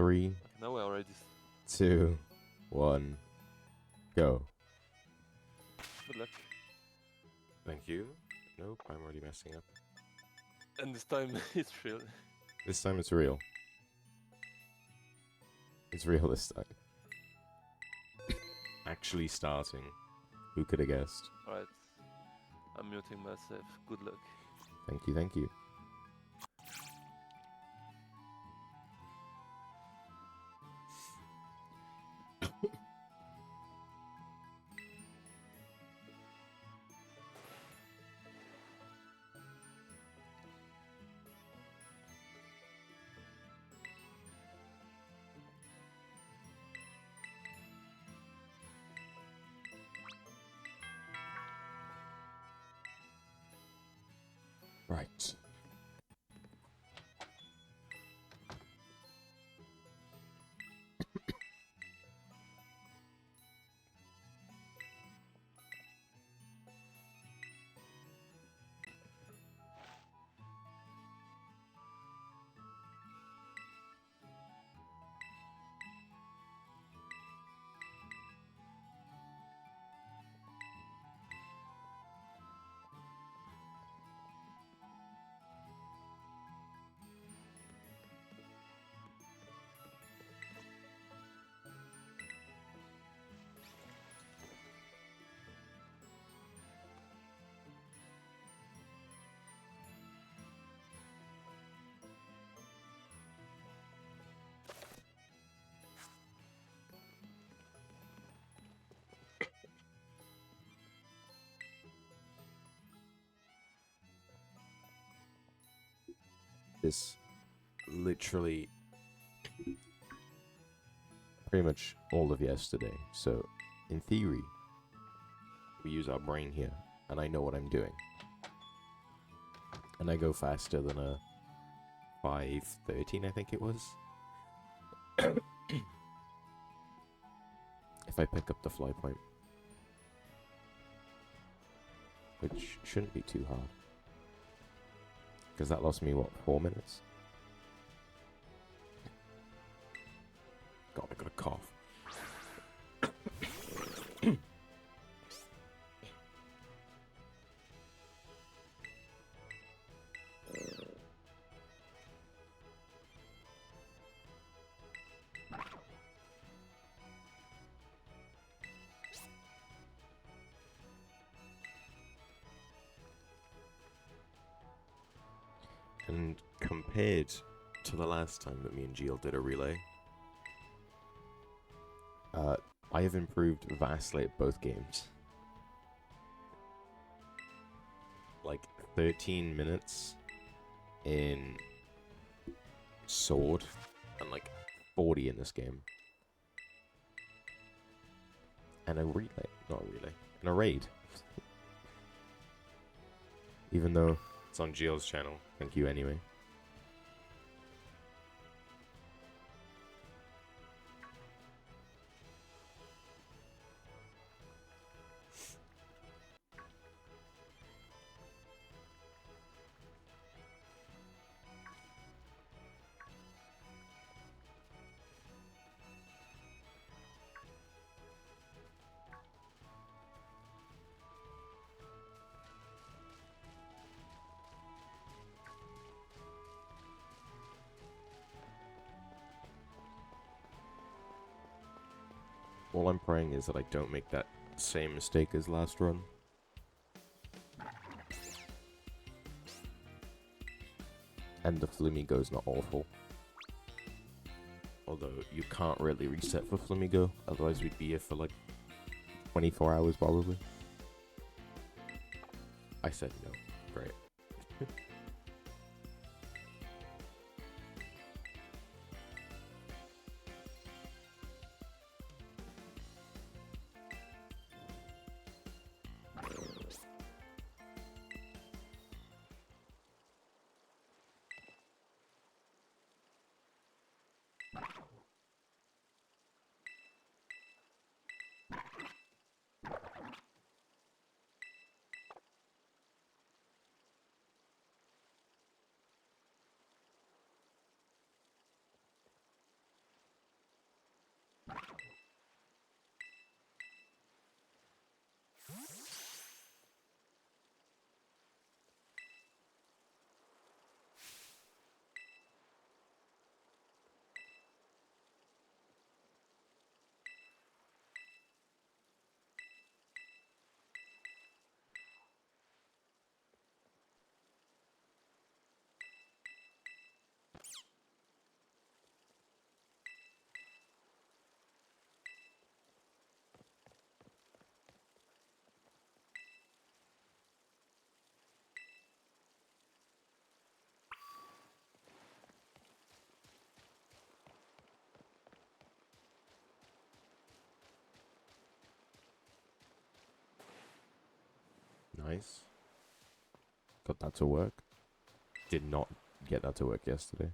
3, Now we're already. 2, 1, go. Good luck. Thank you. Nope, I'm already messing up. And this time it's real. This time it's real. It's real this time. Actually starting. Who could have guessed? Alright. I'm muting myself. Good luck. Thank you, thank you. Right. This literally pretty much all of yesterday. So, in theory, we use our brain here, and I know what I'm doing. And I go faster than a 5:13, I think it was. If I pick up the fly point. Which shouldn't be too hard. Because that lost me, what, 4 minutes? God, I got a cough. And compared to the last time that me and Jiel did a relay, I have improved vastly at both games. Like 13 minutes in Sword and like 40 in this game. And a relay, not a relay, and a raid. Even though it's on Jiel's channel. Thank you anyway. All I'm praying is that I don't make that same mistake as last run. And the Flamigo's not awful. Although, you can't really reset for Flamigo, otherwise we'd be here for like 24 hours probably. I said no. Great. Nice. Got that to work. Did not get that to work yesterday.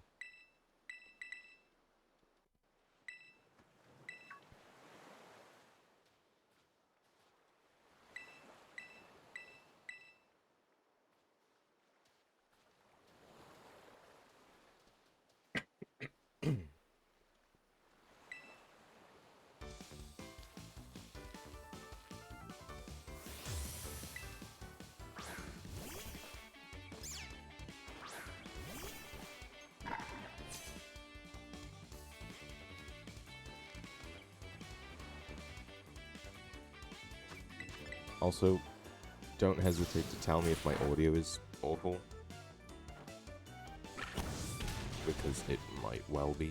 Also, don't hesitate to tell me if my audio is awful, because it might well be.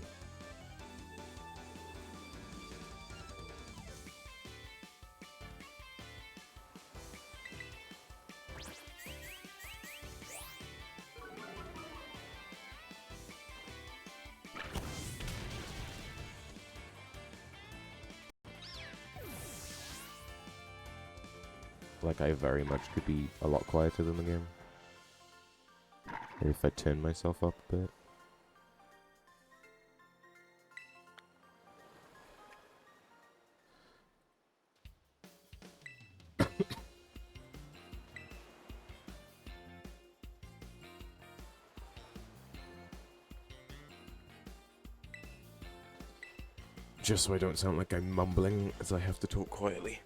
Like, I very much could be a lot quieter than the game. Maybe if I turn myself up a bit. Just so I don't sound like I'm mumbling as I have to talk quietly.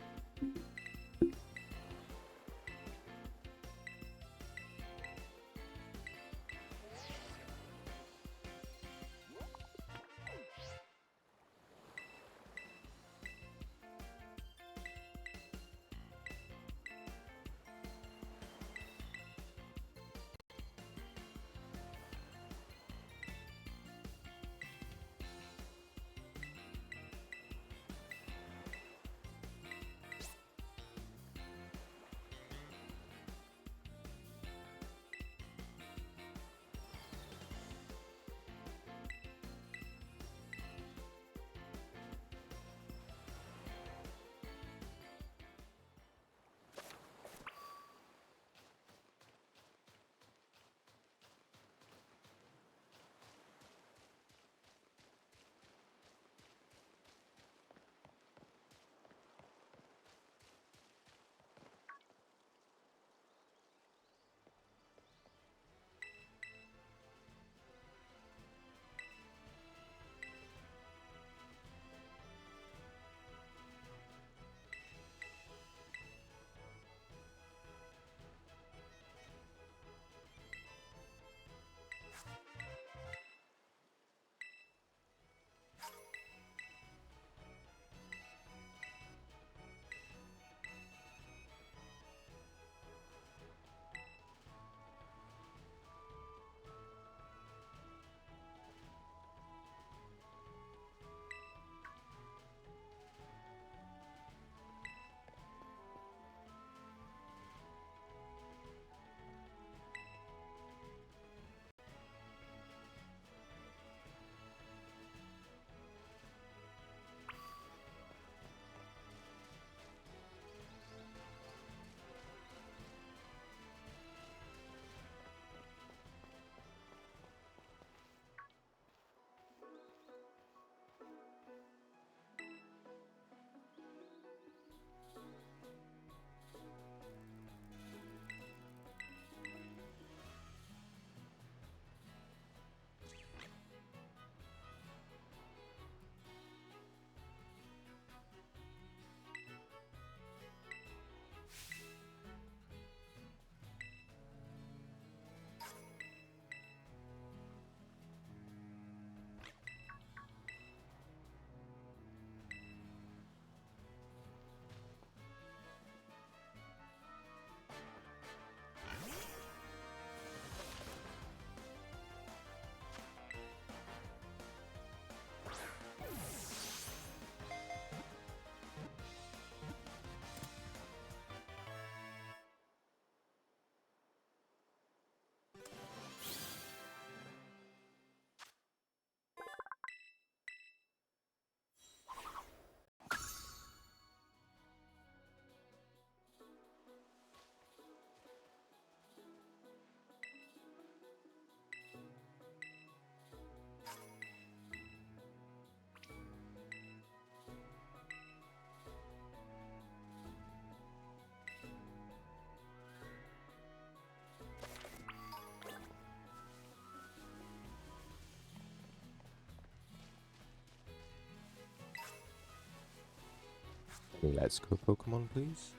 Let's go, Pokemon, please.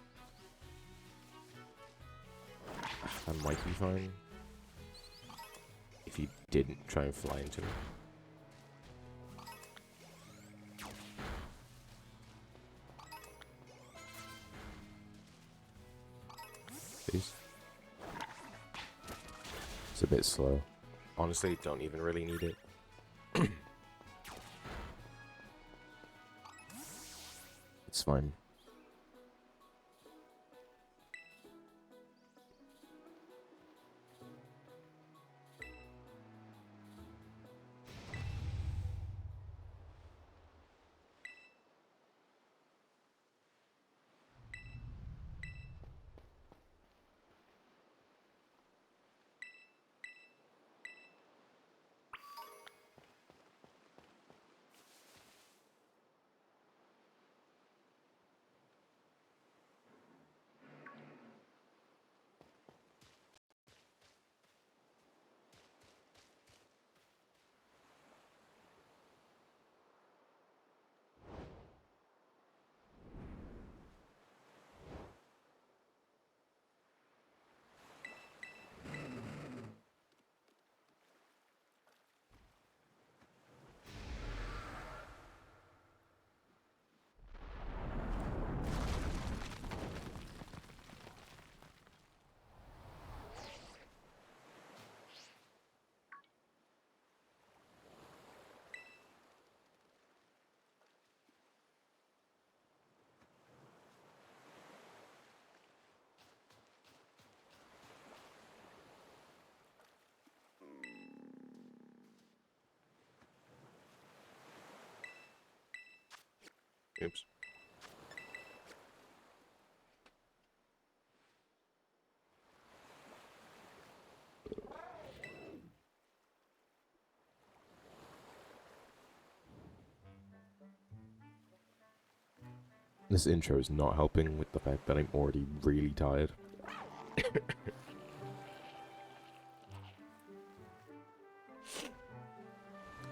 That might be fine. If you didn't try and fly into it. Please. It's a bit slow. Honestly, don't even really need it. It's fine. Oops. This intro is not helping with the fact that I'm already really tired.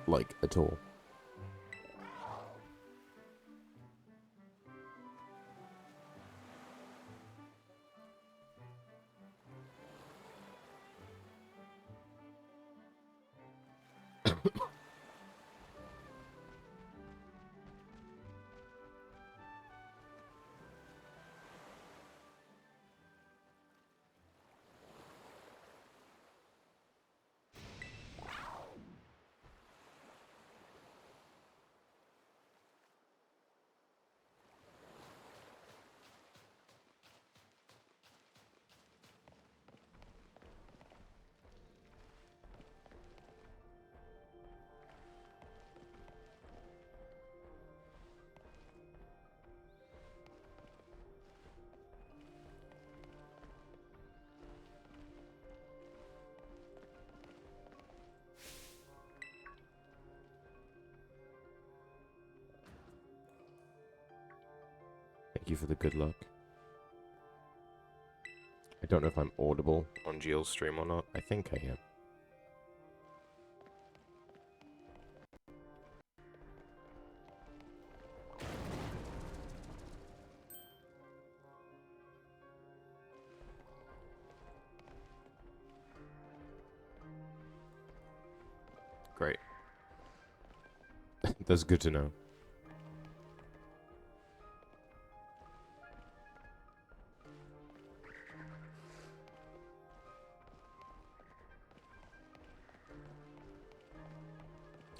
Like, at all. Thank you for the good luck. I don't know if I'm audible on Jiel's stream or not. I think I am. Great. That's good to know.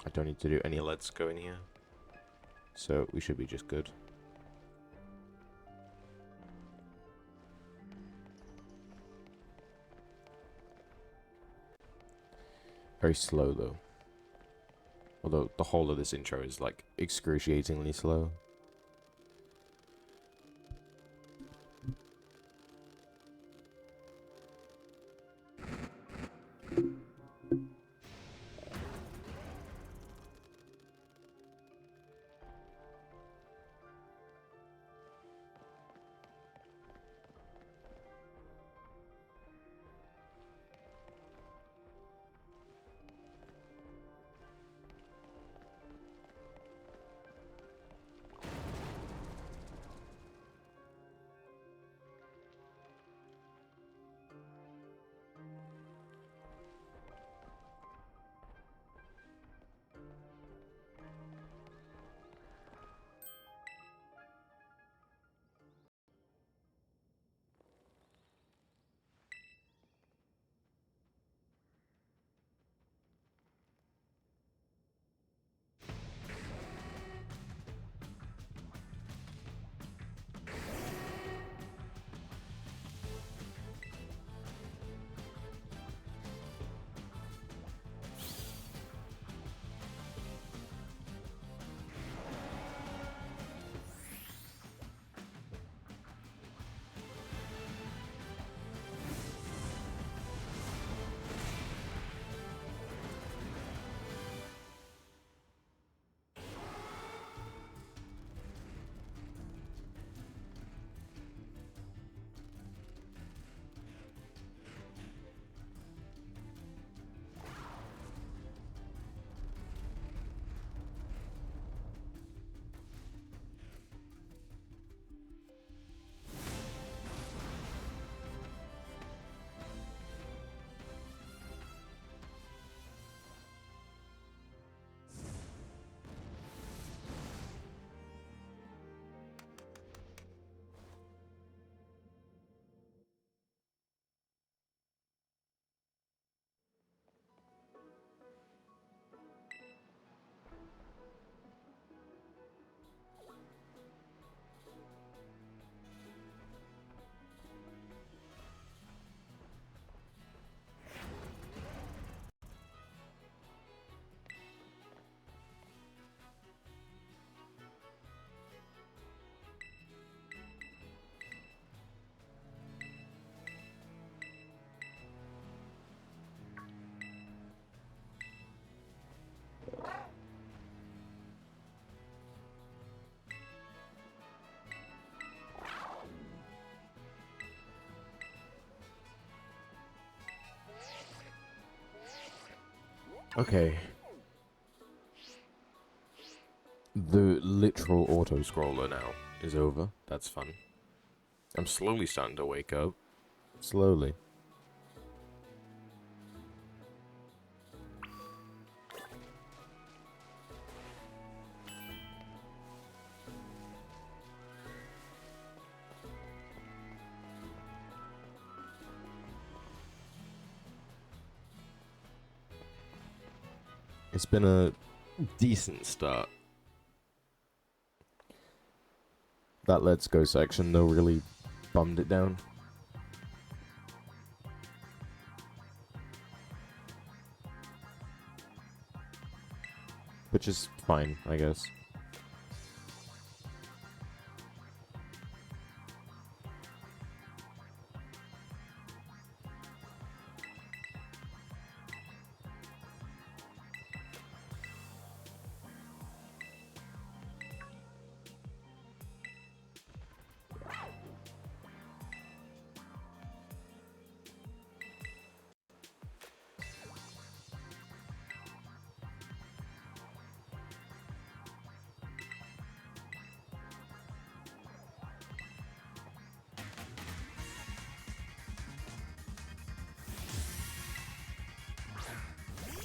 I don't need to do any let's go in here. So we should be just good. Very slow though. Although the whole of this intro is like excruciatingly slow. Okay. The literal auto-scroller now is over. That's fun. I'm slowly starting to wake up. Slowly. It's been a decent start. That Let's Go section, though, really bummed it down. Which is fine, I guess.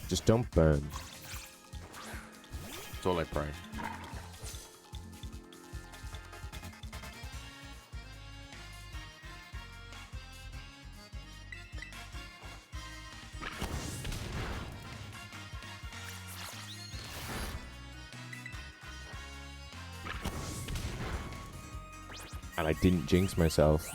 Just don't burn. That's all I pray. And I didn't jinx myself.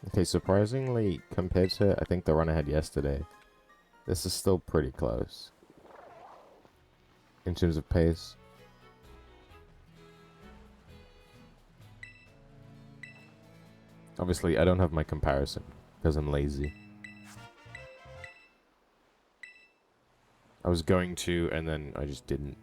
Okay, surprisingly, compared to, I think, the run I had yesterday, this is still pretty close. In terms of pace. Obviously, I don't have my comparison, because I'm lazy. I was going to, and then I just didn't.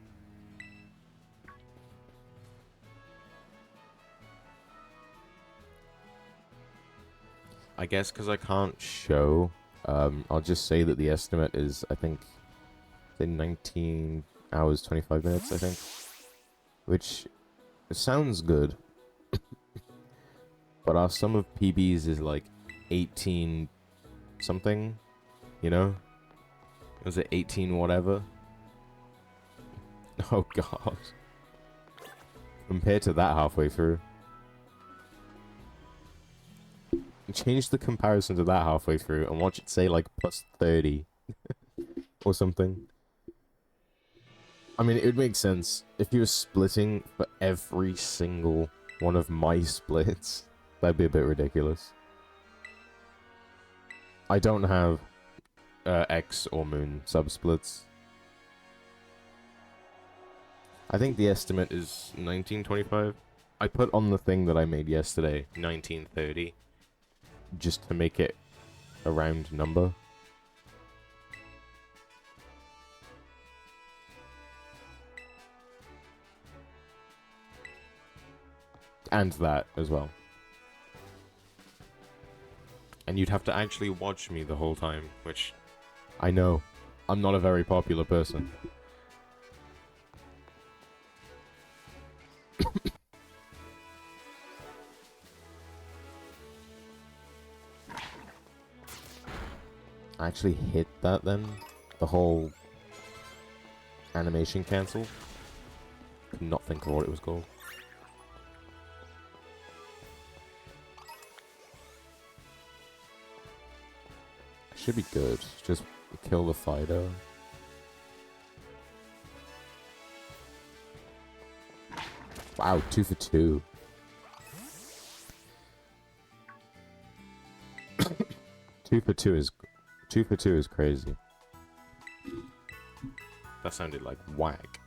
I guess because I can't show, I'll just say that the estimate is, I think, 19 hours, 25 minutes, I think. Which sounds good. But our sum of PBs is like 18 something, you know? Was it 18 whatever? Oh god. Compared to that halfway through. Change the comparison to that halfway through and watch it say like plus 30 or something. I mean, it would make sense if you were splitting for every single one of my splits. That'd be a bit ridiculous. I don't have X or Moon subsplits. I think the estimate is 1925. I put on the thing that I made yesterday 1930. Just to make it a round number. And that as well. And you'd have to actually watch me the whole time, which I know. I'm not a very popular person. I actually hit that then. The whole animation cancel. Could not think of what it was called. Should be good. Just kill the Fido. Wow, 2 for 2. 2 for 2 is 2 for 2 is crazy. That sounded like whack.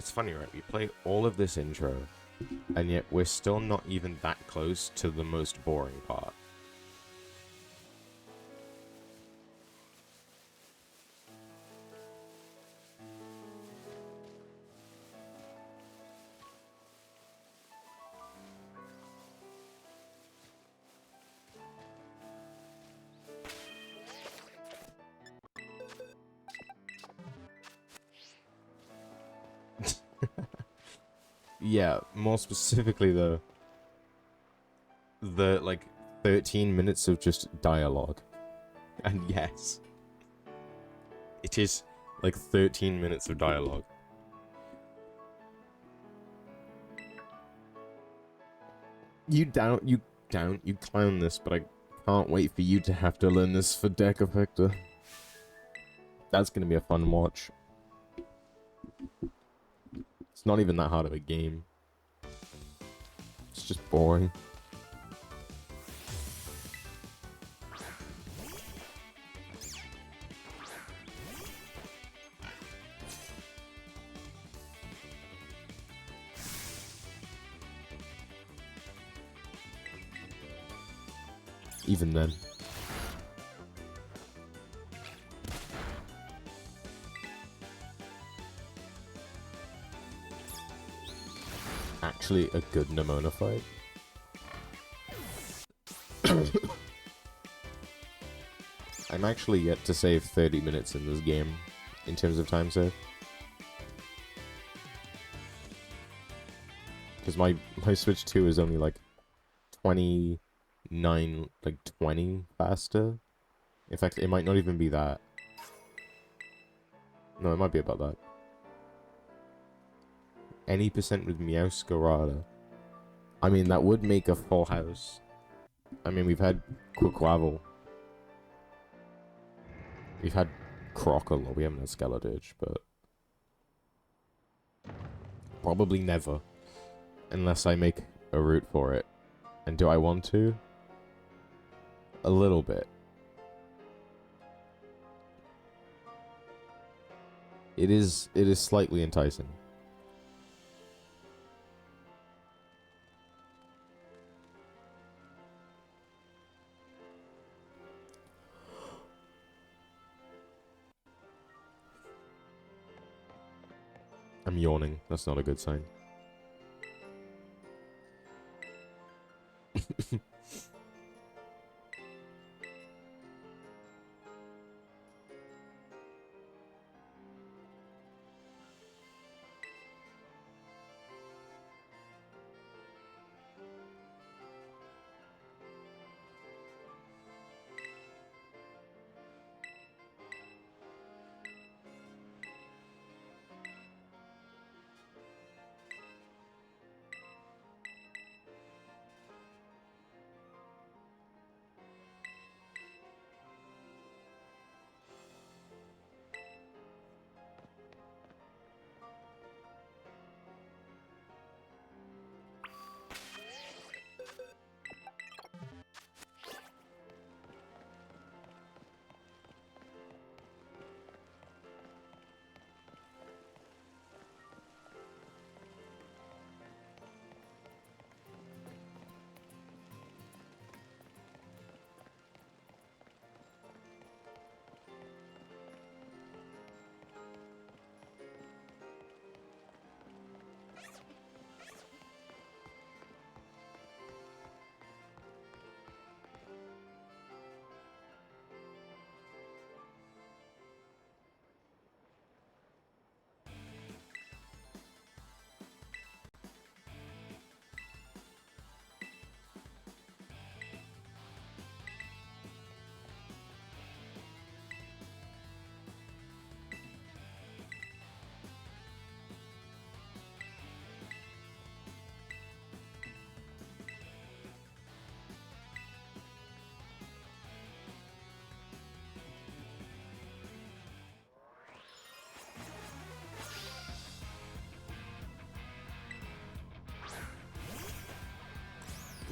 It's funny, right? We play all of this intro, and yet we're still not even that close to the most boring part. Yeah, more specifically the like 13 minutes of just dialogue. And yes, it is like 13 minutes of dialogue. You clown this, but I can't wait for you to have to learn this for Quadfecta. That's gonna be a fun watch. It's not even that hard of a game. It's just boring. Even then. Actually a good Nemona fight. I'm actually yet to save 30 minutes in this game, in terms of time save. Because my Switch 2 is only like 29, like 20 faster. In fact, it might not even be that. No, it might be about that. Any percent with Meowscarada. I mean, that would make a full house. I mean, we've had Quaquavel. We've had Crocodile. We haven't had Scarlet, but probably never. Unless I make a route for it. And do I want to? A little bit. It is slightly enticing. I'm yawning. That's not a good sign.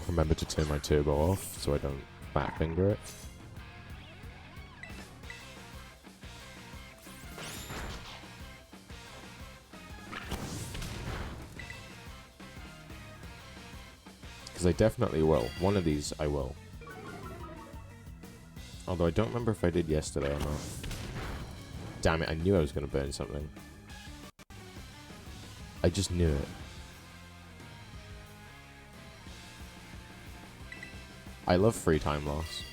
Remember to turn my turbo off so I don't fat finger it. Because I definitely will. One of these I will. Although I don't remember if I did yesterday or not. Damn it, I knew I was going to burn something. I just knew it. I love free time loss.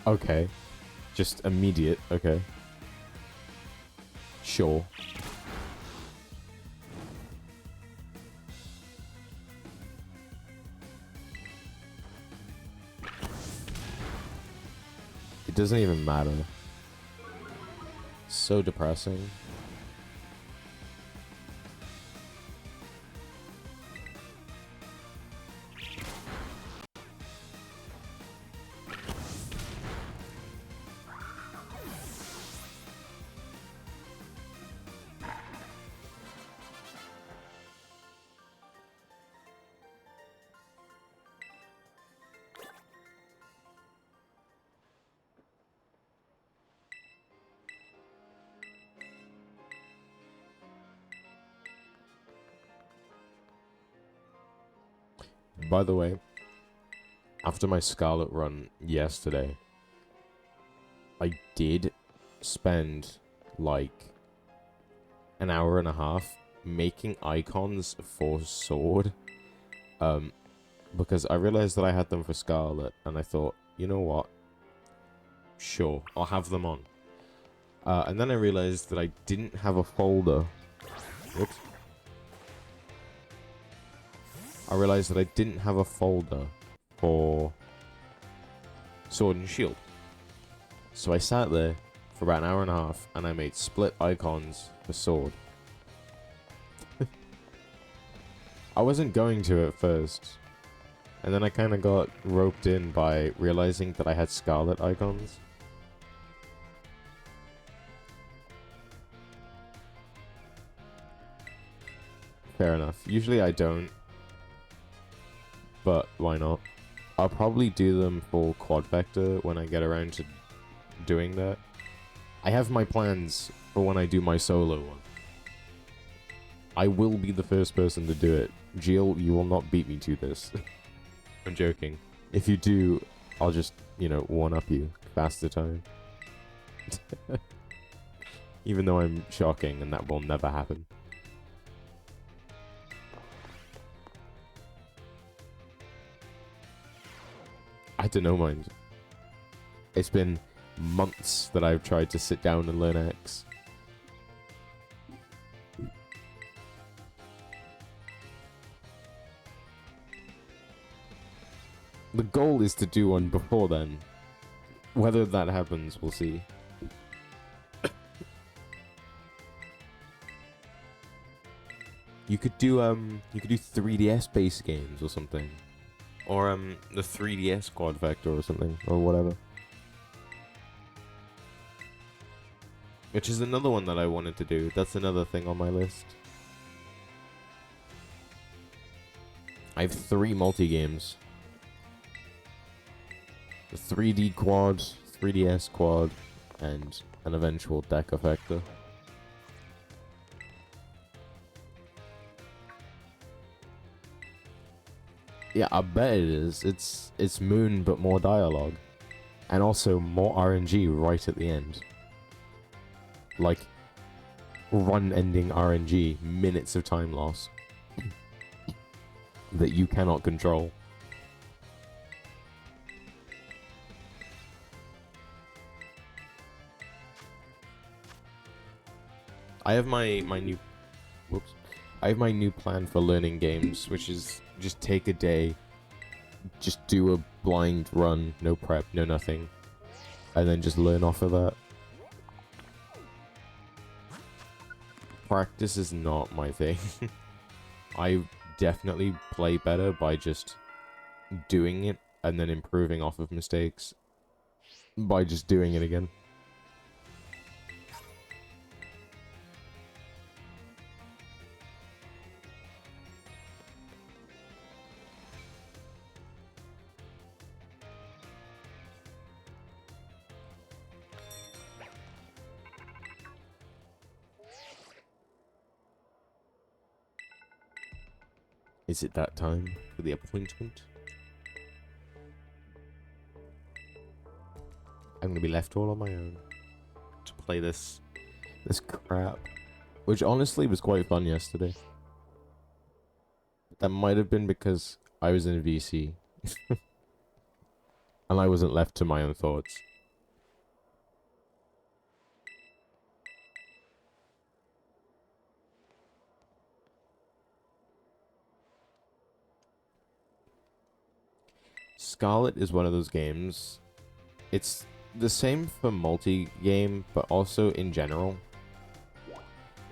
Okay. Just immediate, okay. Sure. It doesn't even matter. So depressing. By the way, after my Scarlet run yesterday, I did spend like an hour and a half making icons for Sword. Because I realized that I had them for Scarlet, and I thought, you know what? Sure, I'll have them on. And then I realized that I didn't have a folder. Whoops. I realized that I didn't have a folder for Sword and Shield. So I sat there for about an hour and a half, and I made split icons for Sword. I wasn't going to at first. And then I kind of got roped in by realizing that I had Scarlet icons. Fair enough. Usually I don't. But why not? I'll probably do them for Quadfecta when I get around to doing that. I have my plans for when I do my solo one. I will be the first person to do it. Jill, you will not beat me to this. I'm joking. If you do, I'll just, you know, one-up you faster time. Even though I'm shocking and that will never happen. I don't know, mind. It's been months that I've tried to sit down and learn X. The goal is to do one before then. Whether that happens, we'll see. You could do 3DS based games or something. Or the 3DS Quadfecta or something, or whatever. Which is another one that I wanted to do. That's another thing on my list. I have 3 multi-games. The 3D Quad, 3DS Quad, and an eventual Deck Effector. Yeah, I bet it is. It's Moon, but more dialogue. And also more RNG right at the end. Like, run-ending RNG, minutes of time loss. That you cannot control. I have my new... Whoops. I have my new plan for learning games, which is just take a day, just do a blind run, no prep, no nothing, and then just learn off of that. Practice is not my thing. I definitely play better by just doing it and then improving off of mistakes by just doing it again. Is it that time for the appointment? I'm gonna be left all on my own to play this crap, which honestly was quite fun yesterday. That might have been because I was in VC and I wasn't left to my own thoughts. Scarlet is one of those games. It's the same for multi-game, but also in general.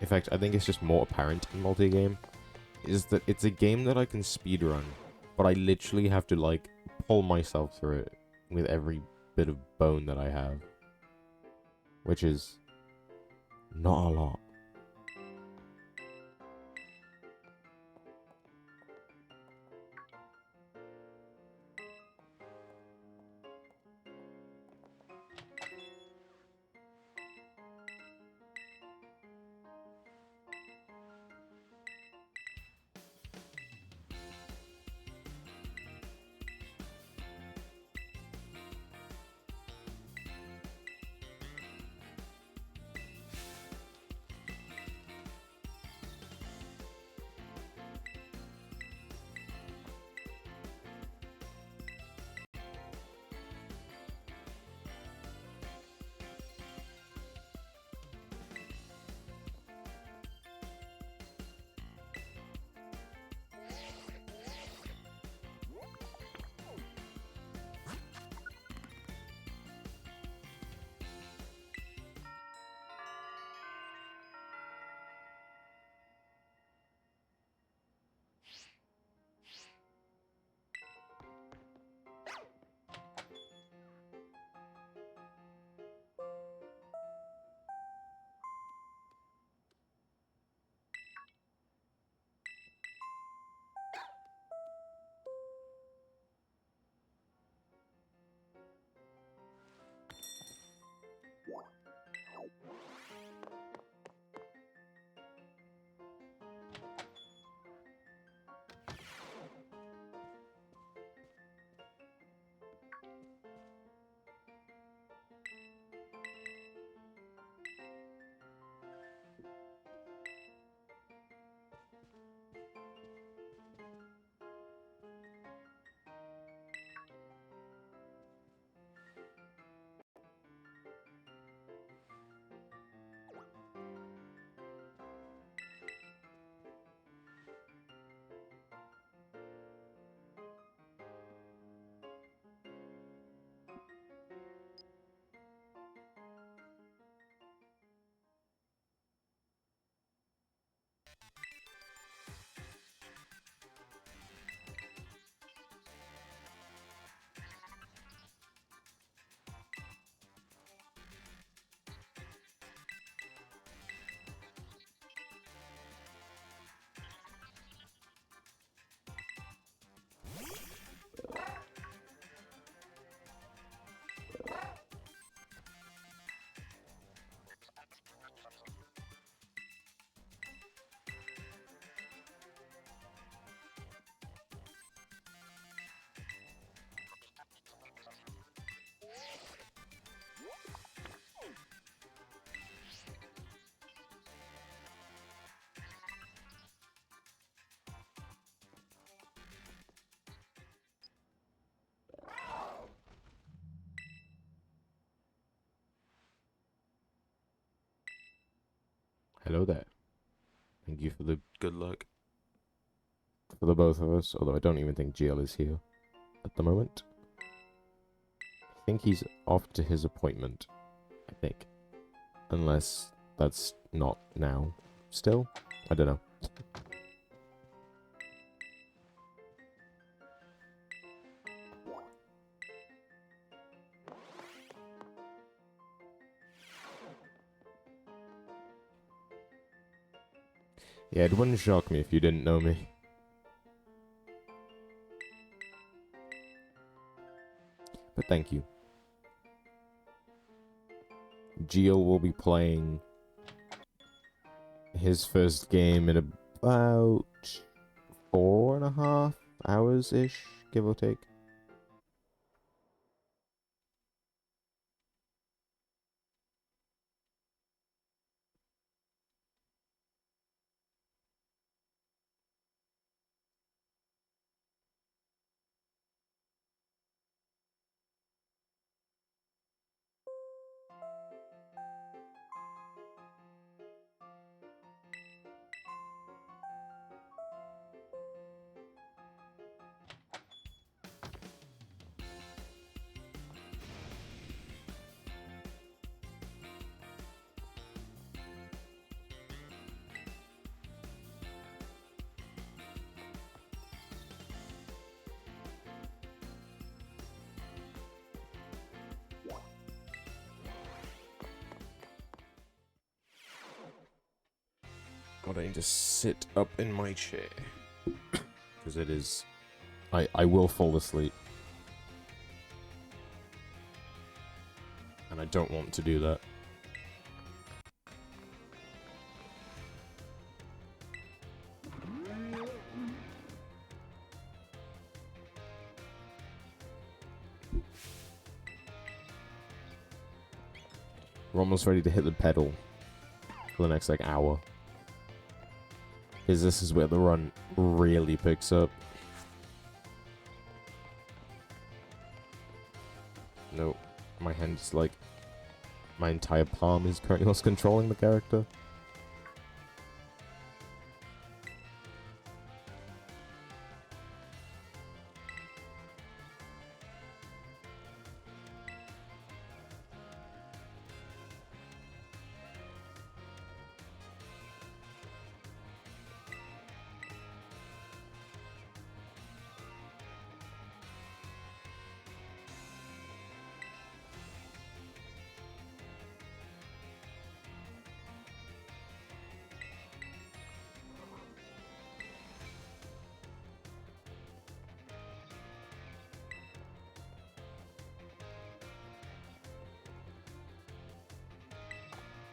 In fact, I think it's just more apparent in multi-game. Is that it's a game that I can speedrun, but I literally have to, like, pull myself through it with every bit of bone that I have. Which is not a lot. hello there. Thank you for the good luck. For the both of us, although I don't even think Jiel is here at the moment. I think he's off to his appointment. I think. Unless that's not now. Still? I don't know. Yeah, it wouldn't shock me if you didn't know me. But thank you. Jiel will be playing his first game in about 4.5 hours-ish, give or take. God, I need to sit up in my chair. Because it is... I will fall asleep. And I don't want to do that. We're almost ready to hit the pedal for the next, like, hour. Because this is where the run really picks up. Nope. My hand's like... My entire palm is currently what's controlling the character.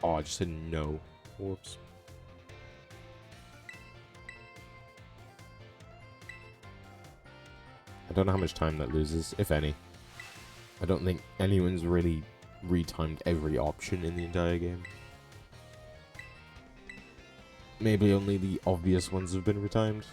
Oh, I just said no. Whoops. I don't know how much time that loses, if any. I don't think anyone's really retimed every option in the entire game. Maybe only the obvious ones have been retimed.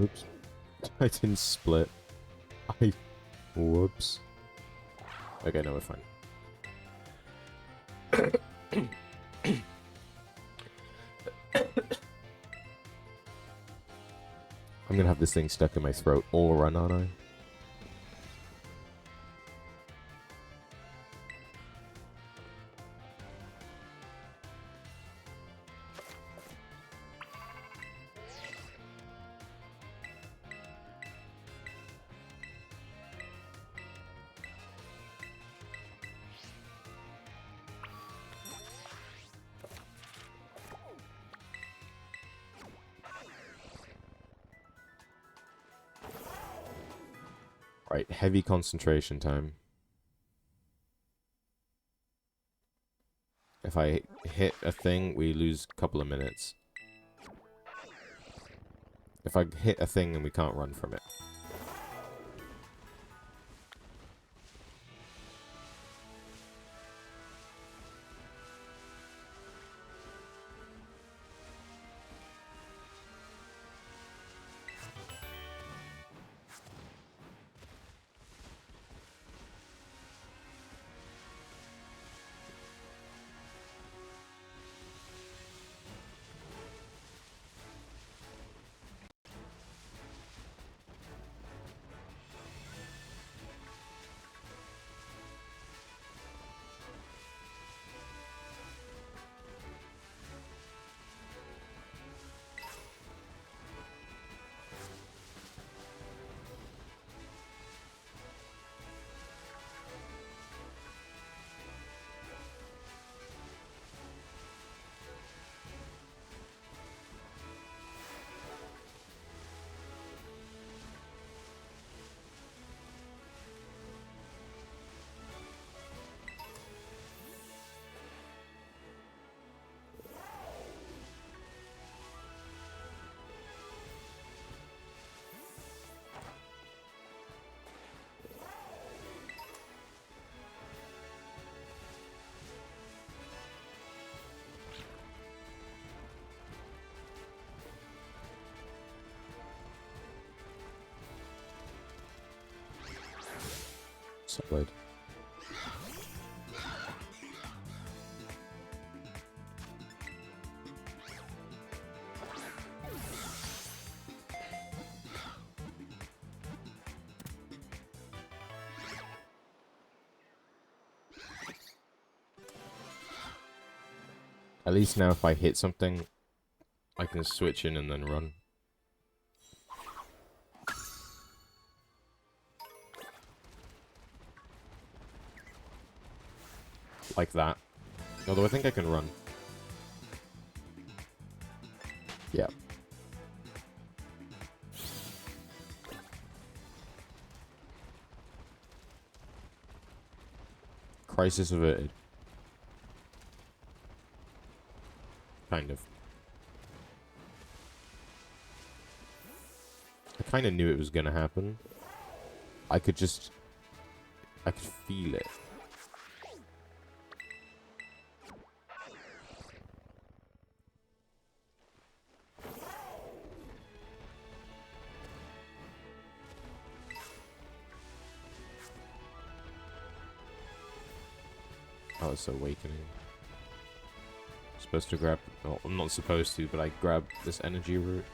Oops. I didn't split. Whoops. Okay, no, we're fine. I'm gonna have this thing stuck in my throat all run, aren't I? Right, heavy concentration time. If I hit a thing, we lose a couple of minutes. If I hit a thing, then we can't run from it. Solid. At least now if I hit something, I can switch in and then run. Like that. Although I think I can run. Yeah. Crisis averted. Kind of. I kind of knew it was gonna happen. I could feel it. Oh, it's awakening. Supposed to grab... Oh, I'm not supposed to, but I grab this energy root.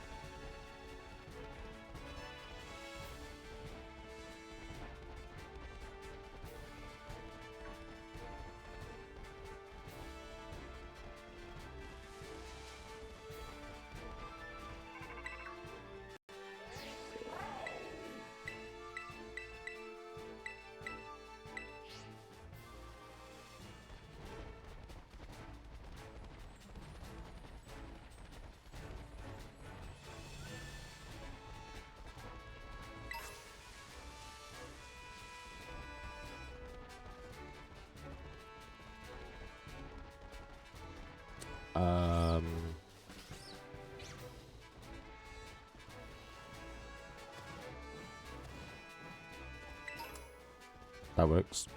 That works.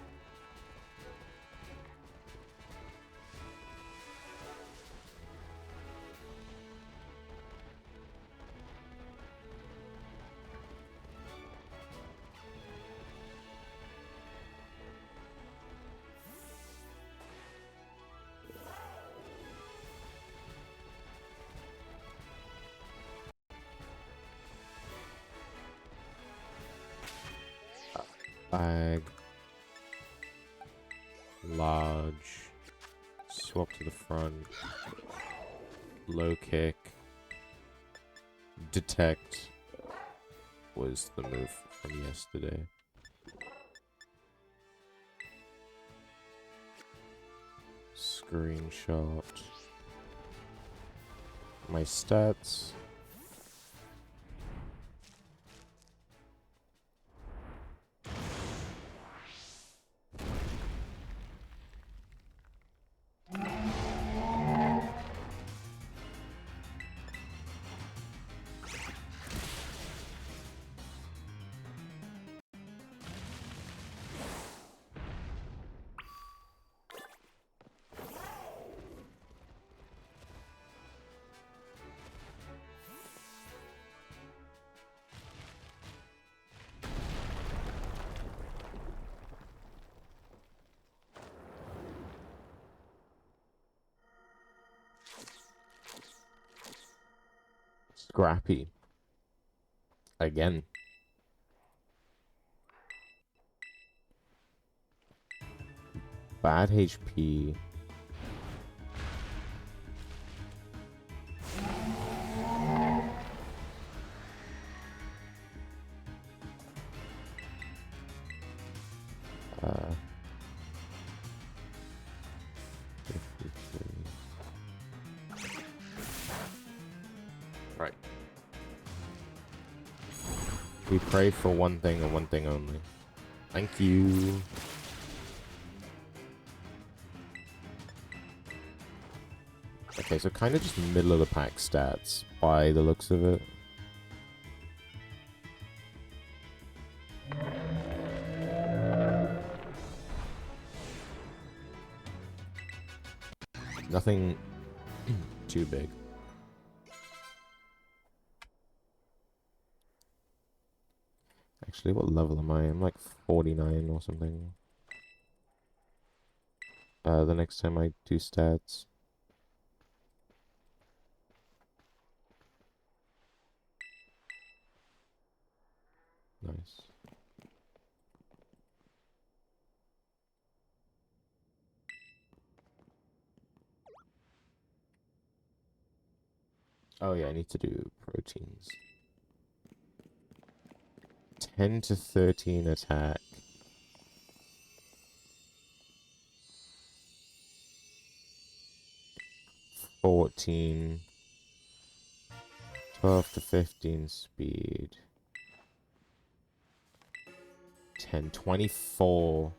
Bag. Large. Swap to the front. Low kick. Detect was the move from yesterday. Screenshot. My stats. Scrappy. Again. Bad HP. Uh, 53. Right. We pray for one thing and one thing only. Thank you. Okay, so kind of just middle of the pack stats by the looks of it. Nothing too big. Actually, what level am I? I'm like 49 or something. The next time I do stats. Nice. Oh yeah, I need to do proteins. 10 to 13 attack. 14. 12 to 15 speed. 10, 24.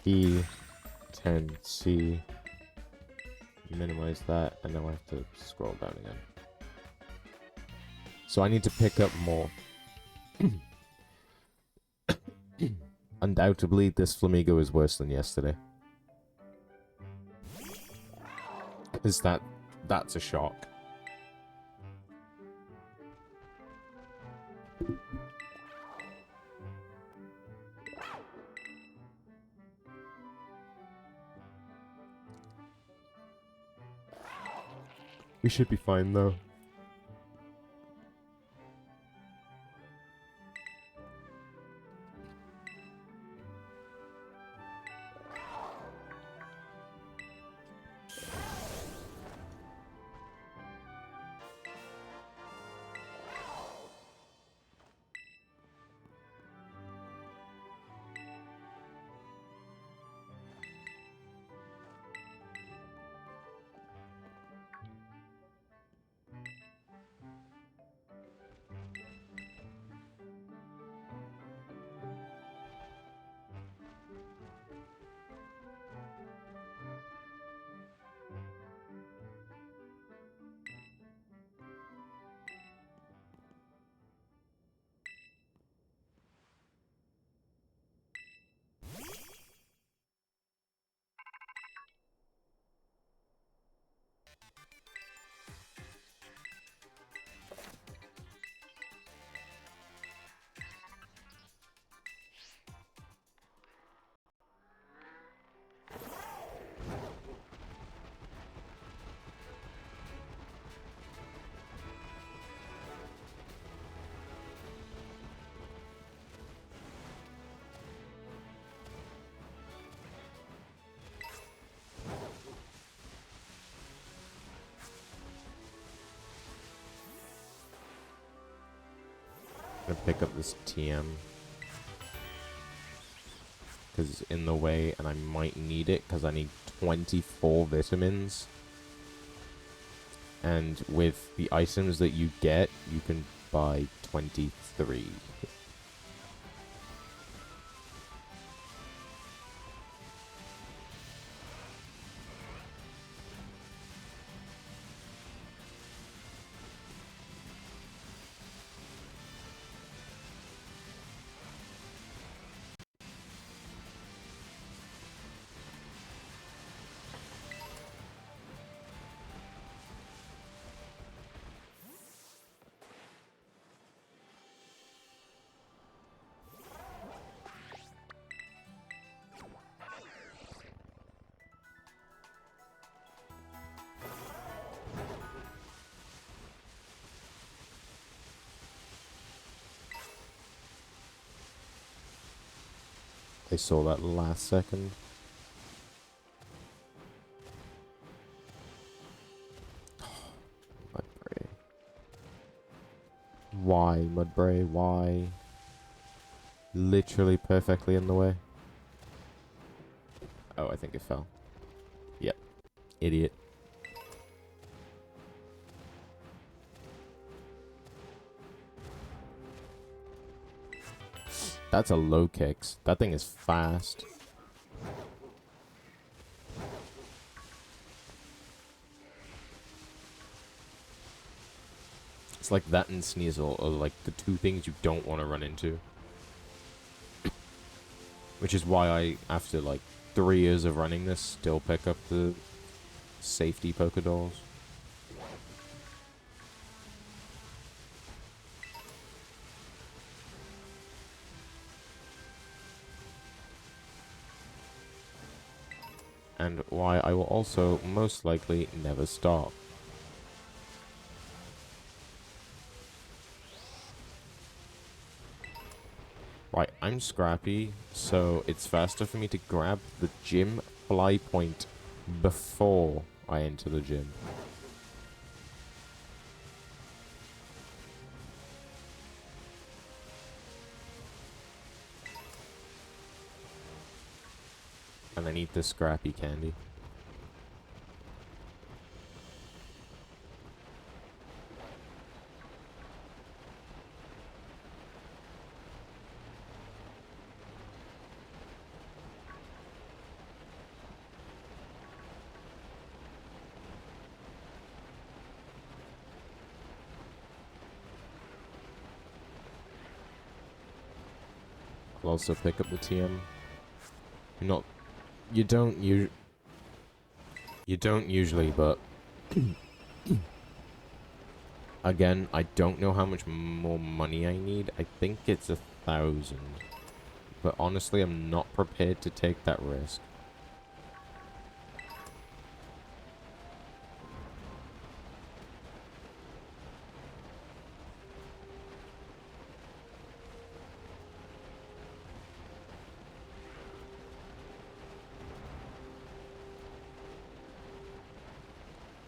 E, 10 C. Minimize that, and now I have to scroll down again. So I need to pick up more. Undoubtedly, this Flamigo is worse than yesterday. Because that's a shock. We should be fine though. gonna pick up this TM. Because it's in the way, and I might need it, because I need 24 vitamins. And with the items that you get, you can buy 23. I saw that last second. Mudbray. Why, Mudbray? Why? Literally perfectly in the way. Oh, I think it fell. Yep. Idiot. That's a low kicks. That thing is fast. It's like that and Sneasel are like the two things you don't want to run into. Which is why I, after like 3 years of running this, still pick up the safety Pokédolls. And why I will also most likely never stop. Right, I'm scrappy, so it's faster for me to grab the gym fly point before I enter the gym. And I need the scrappy candy. I'll also pick up the TM. You don't usually, but again, I don't know how much more money I need. I think it's 1,000, but honestly, I'm not prepared to take that risk.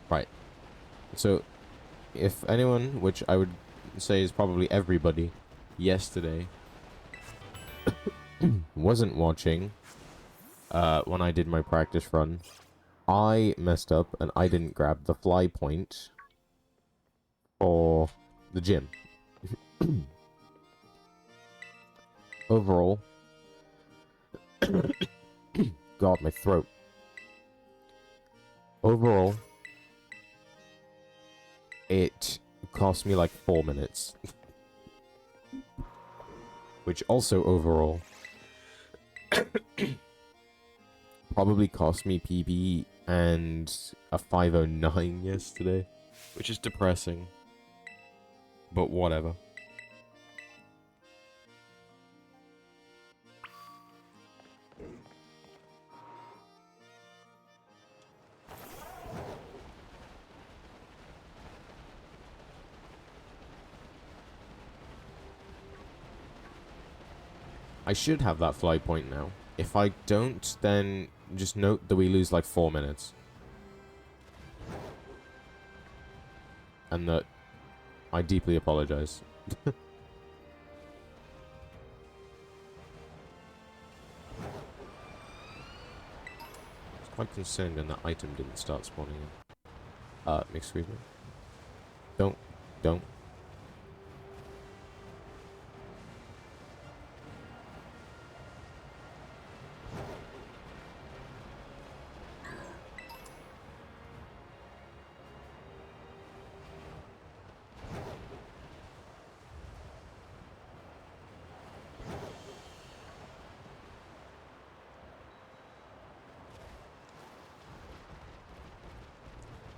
Right. So, if anyone, which I would say is probably everybody, yesterday wasn't watching when I did my practice run, I messed up and I didn't grab the fly point for the gym. Overall, God, my throat. Overall, it cost me like 4 minutes. Which also overall probably cost me PB and a 509 yesterday. Which is depressing. But whatever. I should have that fly point now. If I don't, then just note that we lose like 4 minutes. And that I deeply apologize. Quite concerned when that item didn't start spawning in. Mixed Reaper. Don't.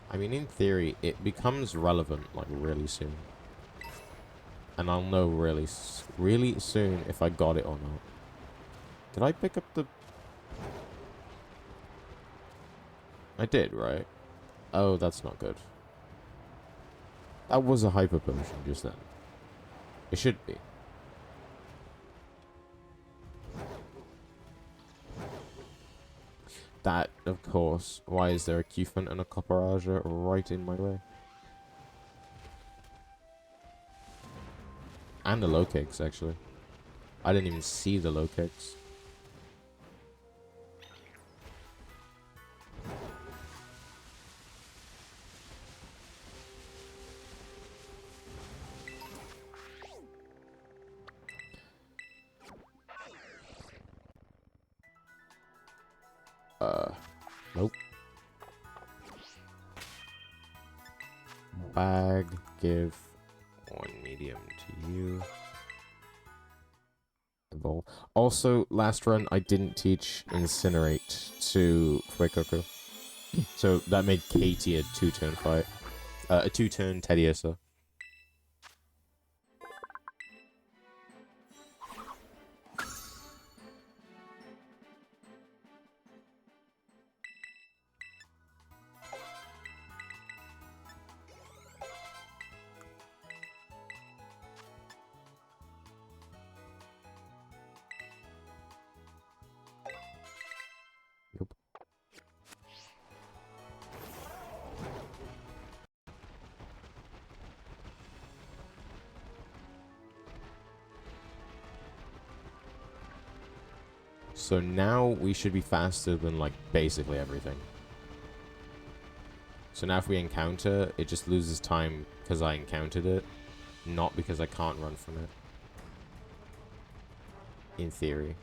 I mean, in theory, it becomes relevant, like, really soon. And I'll know really soon if I got it or not. Did I pick up the... I did, right? Oh, that's not good. That was a hyper potion just then. It should be. That, of course. Why is there a Qfant and a Copperaja right in my way? And the low kicks, actually. I didn't even see the low kicks. Nope. Bag, give one medium to you. Evolve. Also, last run, I didn't teach Incinerate to Fuecoco. So that made Katie a 2-turn fight. A 2-turn Teddiursa. Yep. So now we should be faster than, like, basically everything. So now if we encounter, it just loses time because I encountered it, not because I can't run from it. In theory.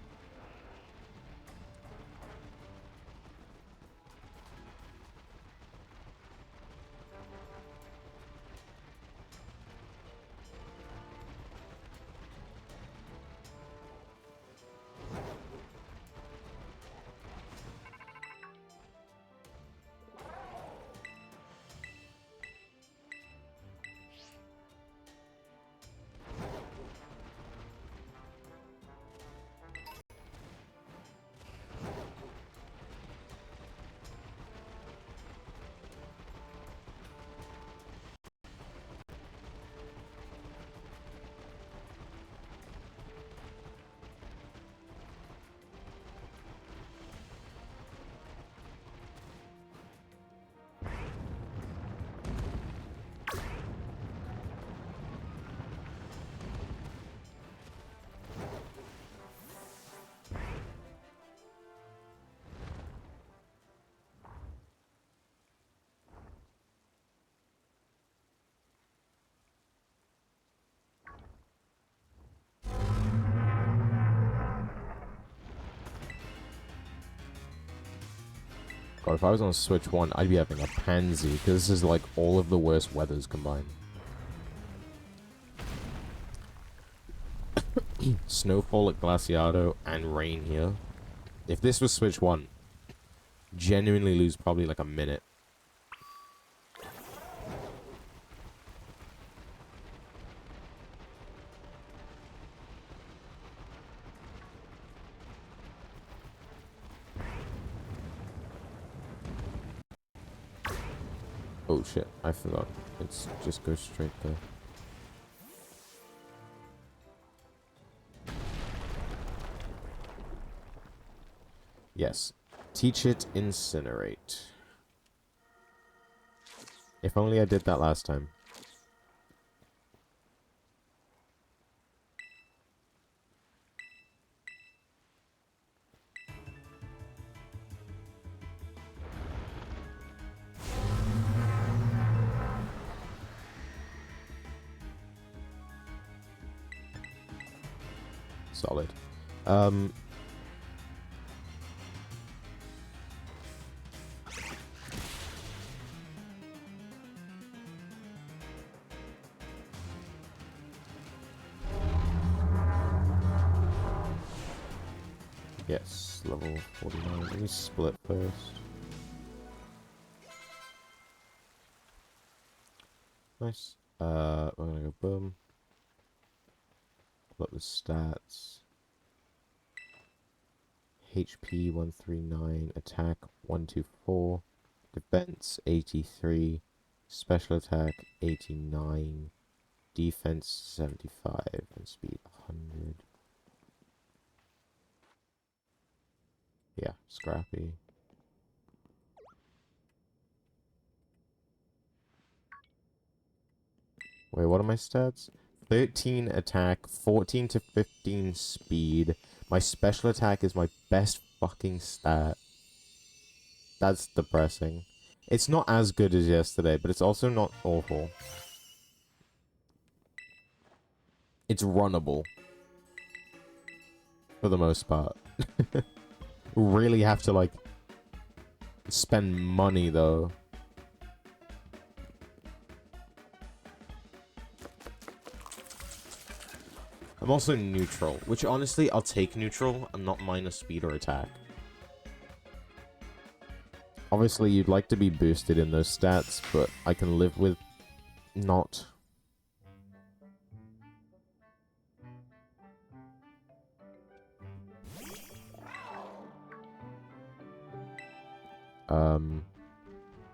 God, if I was on Switch 1, I'd be having a pansy, because this is like all of the worst weathers combined. Snowfall at Glaciado and rain here. If this was Switch 1, genuinely lose probably like a minute. Oh shit, I forgot. It's just go straight there. Yes. Teach it Incinerate. If only I did that last time. Solid. Yes, level 49. Let me split first. Nice. We're gonna go boom. Pull up the stats. HP 139, attack 124, defense 83, special attack 89, defense 75, and speed 100. Yeah, scrappy. Wait, what are my stats? 13 attack, 14 to 15 speed. My special attack is my best fucking stat. That's depressing. It's not as good as yesterday, but it's also not awful. It's runnable. For the most part. Really have to, like, spend money, though. I'm also neutral, which honestly, I'll take neutral and not minus speed or attack. Obviously, you'd like to be boosted in those stats, but I can live with not.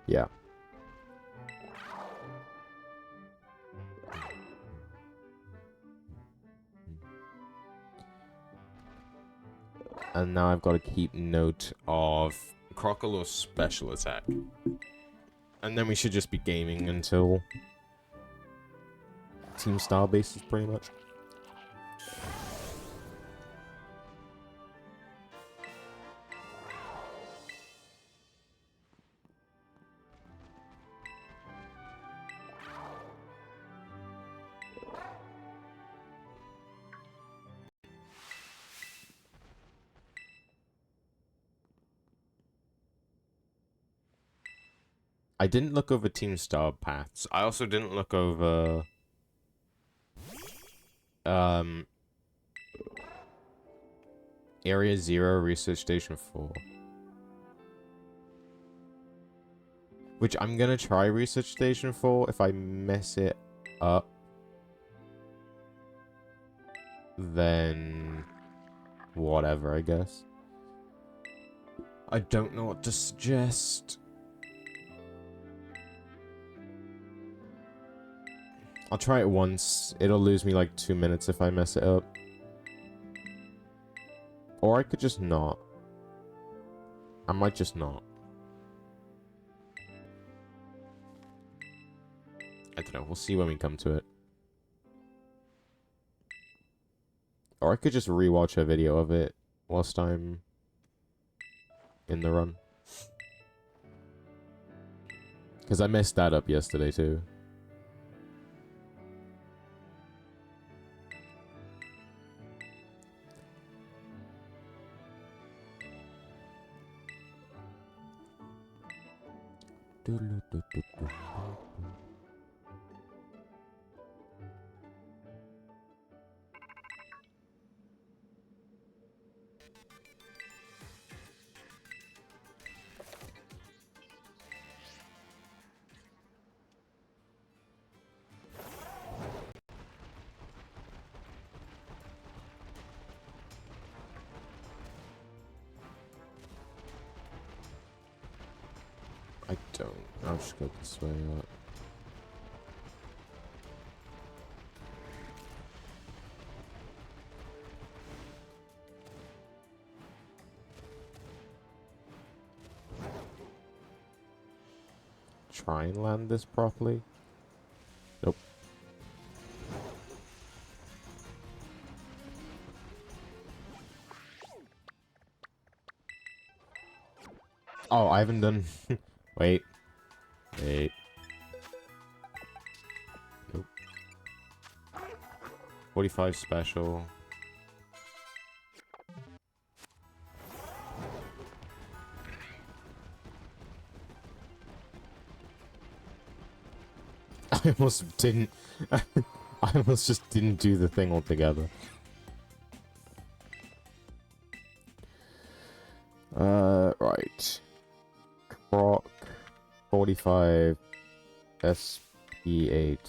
Yeah. And now I've got to keep note of Crocolore's special attack. And then we should just be gaming until Team Starbase is pretty much. I didn't look over Team Star paths. I also didn't look over Area 0 Research Station 4. Which I'm gonna try Research Station 4. If I mess it up, then whatever, I guess. I don't know what to suggest. I'll try it once. It'll lose me like 2 minutes if I mess it up. Or I could just not. I might just not. I don't know. We'll see when we come to it. Or I could just rewatch a video of it whilst I'm in the run. Because I messed that up yesterday too. I don't. I'll just go this way up. Try and land this properly. Nope. Oh, I haven't done... Wait. Wait. Nope. 45 special. I almost didn't. I almost just didn't do the thing altogether. Right. Croc 45 SPATK.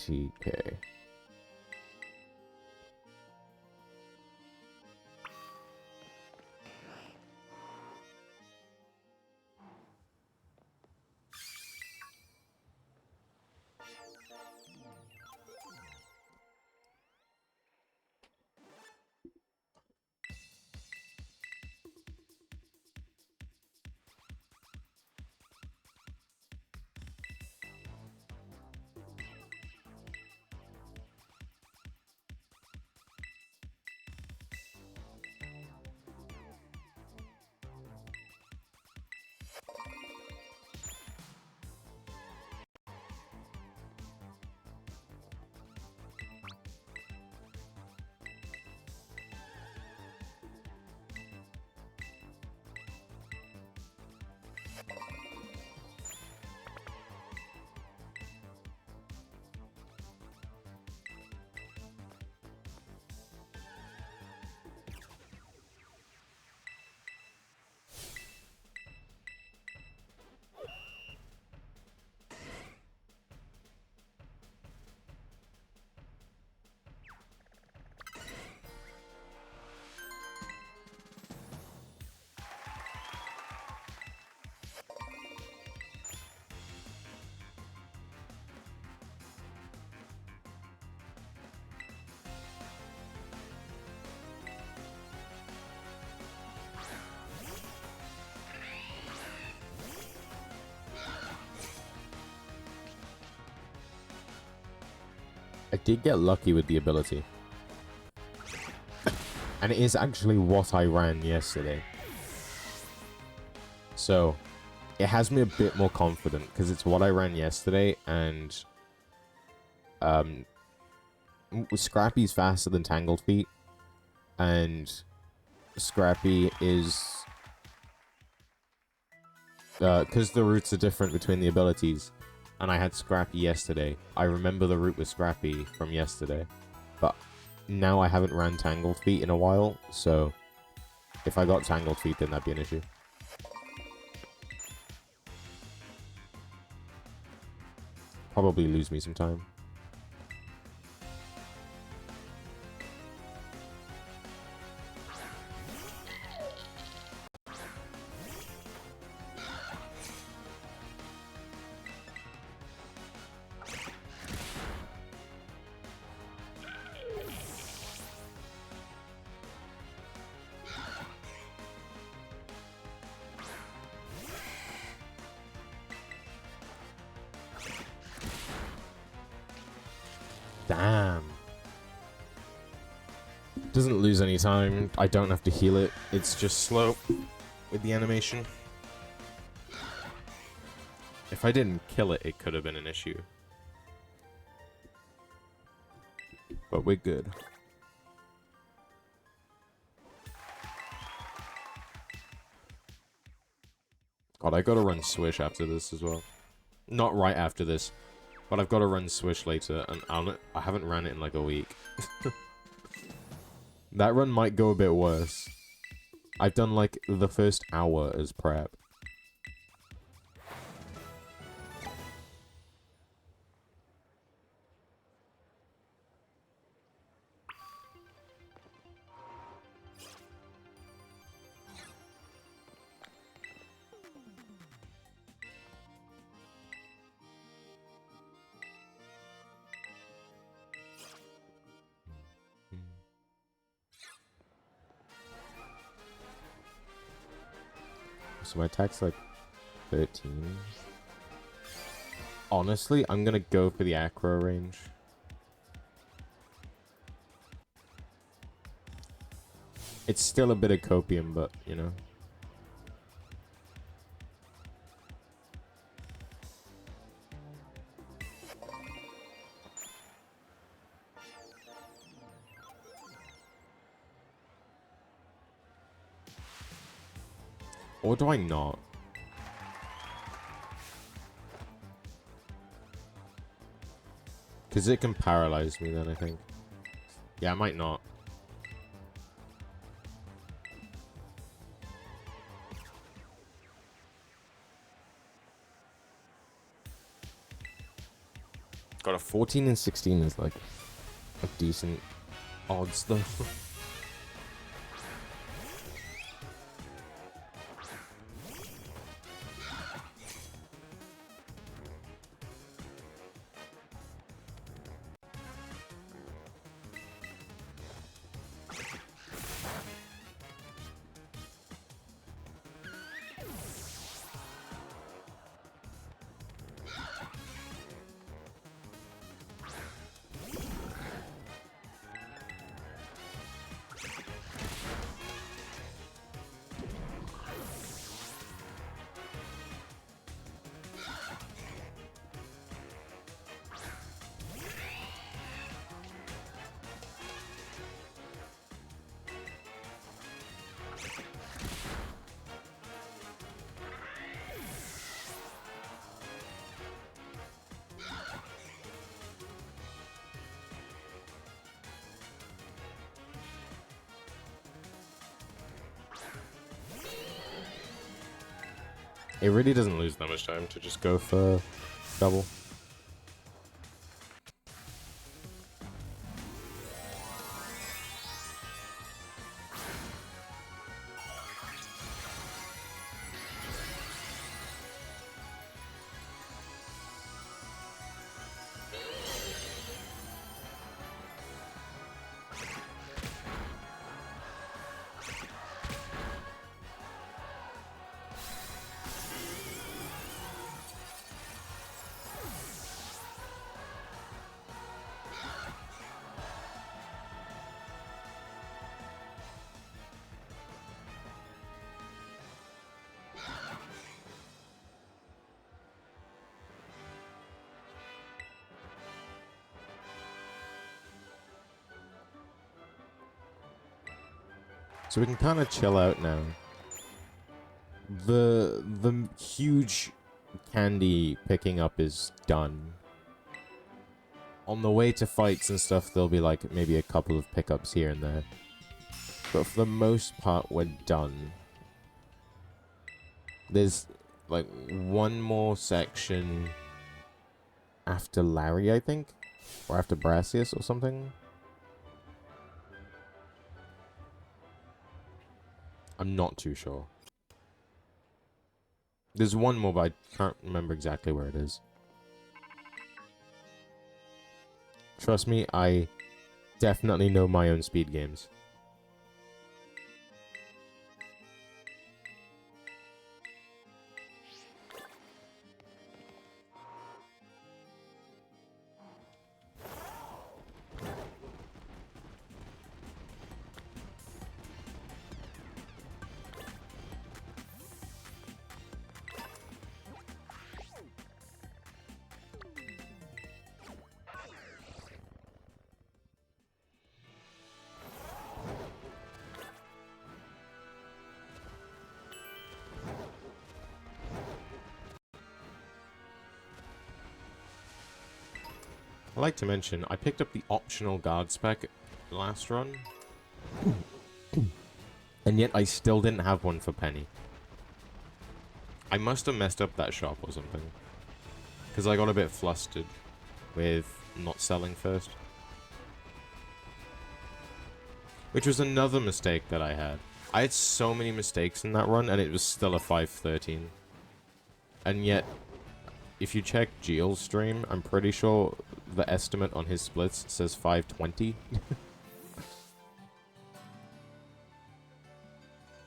I did get lucky with the ability. And it is actually what I ran yesterday. So, it has me a bit more confident, because it's what I ran yesterday, and... Scrappy's faster than Tangled Feet, and Scrappy is... because the routes are different between the abilities, and I had Scrappy yesterday. I remember the route with Scrappy from yesterday, but now I haven't ran Tangled Feet in a while, so if I got Tangled Feet, then that'd be an issue. Probably lose me some time. Damn. Doesn't lose any time. I don't have to heal it. It's just slow with the animation. If I didn't kill it, it could have been an issue. But we're good. God, I gotta run Swish after this as well. Not right after this. But I've got to run Swish later, and I haven't ran it in like a week. That run might go a bit worse. I've done like the first hour as prep. So my attack's like 13. Honestly, I'm gonna go for the acro range. It's still a bit of copium, but, you know. Or do I not? Because it can paralyze me then, I think. Yeah, I might not. Got a 14 and 16 is like a decent odds though. It really doesn't lose that much time to just go for double. So we can kind of chill out now. The huge candy picking up is done. On the way to fights and stuff, there'll be like maybe a couple of pickups here and there. But for the most part, we're done. There's like one more section after Larry, I think? Or after Brassius or something? I'm not too sure. There's one more, but I can't remember exactly where it is. Trust me, I definitely know my own speed games. I'd like to mention, I picked up the optional guard spec last run. And yet I still didn't have one for Penny. I must have messed up that shop or something. Because I got a bit flustered with not selling first. Which was another mistake that I had. I had so many mistakes in that run, and it was still a 513. And yet, if you check Geel's stream, I'm pretty sure the estimate on his splits says 520.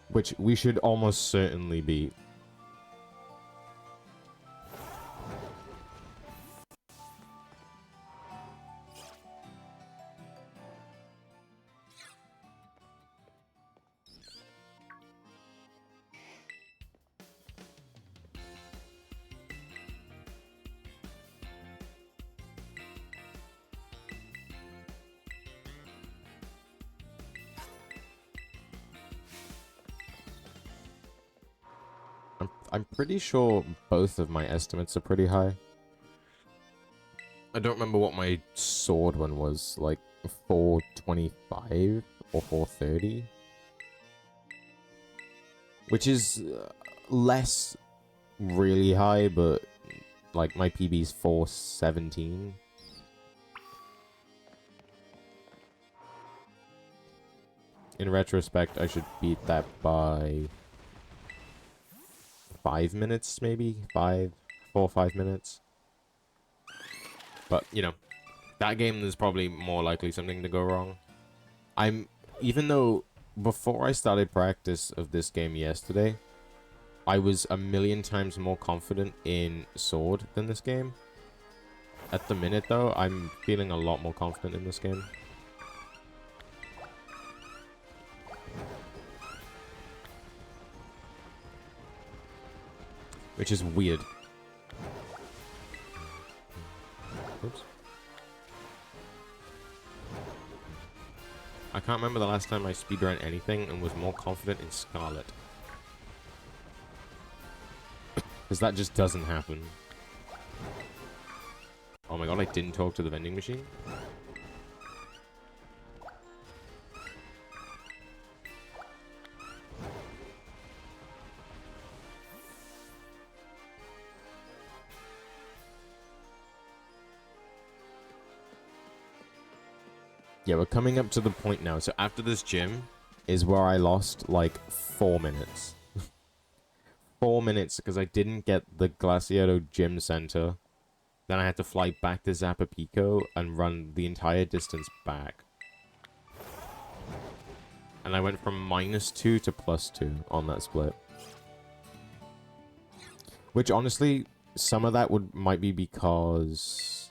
Which we should almost certainly beat. I'm pretty sure both of my estimates are pretty high. I don't remember what my sword one was, like 425 or 430. Which is less really high, but like my PB's 417. In retrospect, I should beat that by 5 minutes, maybe? 4 or 5 minutes. But, you know, that game there's probably more likely something to go wrong. Even though before I started practice of this game yesterday, I was a million times more confident in sword than this game. At the minute, though, I'm feeling a lot more confident in this game. Which is weird. Oops. I can't remember the last time I speedrun anything and was more confident in Scarlet. Because that just doesn't happen. Oh my god, I didn't talk to the vending machine? Yeah, we're coming up to the point now. So after this gym is where I lost like 4 minutes. 4 minutes because I didn't get the Glaciato Gym Center. Then I had to fly back to Zapapico and run the entire distance back. And I went from -2 to +2 on that split. Which honestly, some of that might be because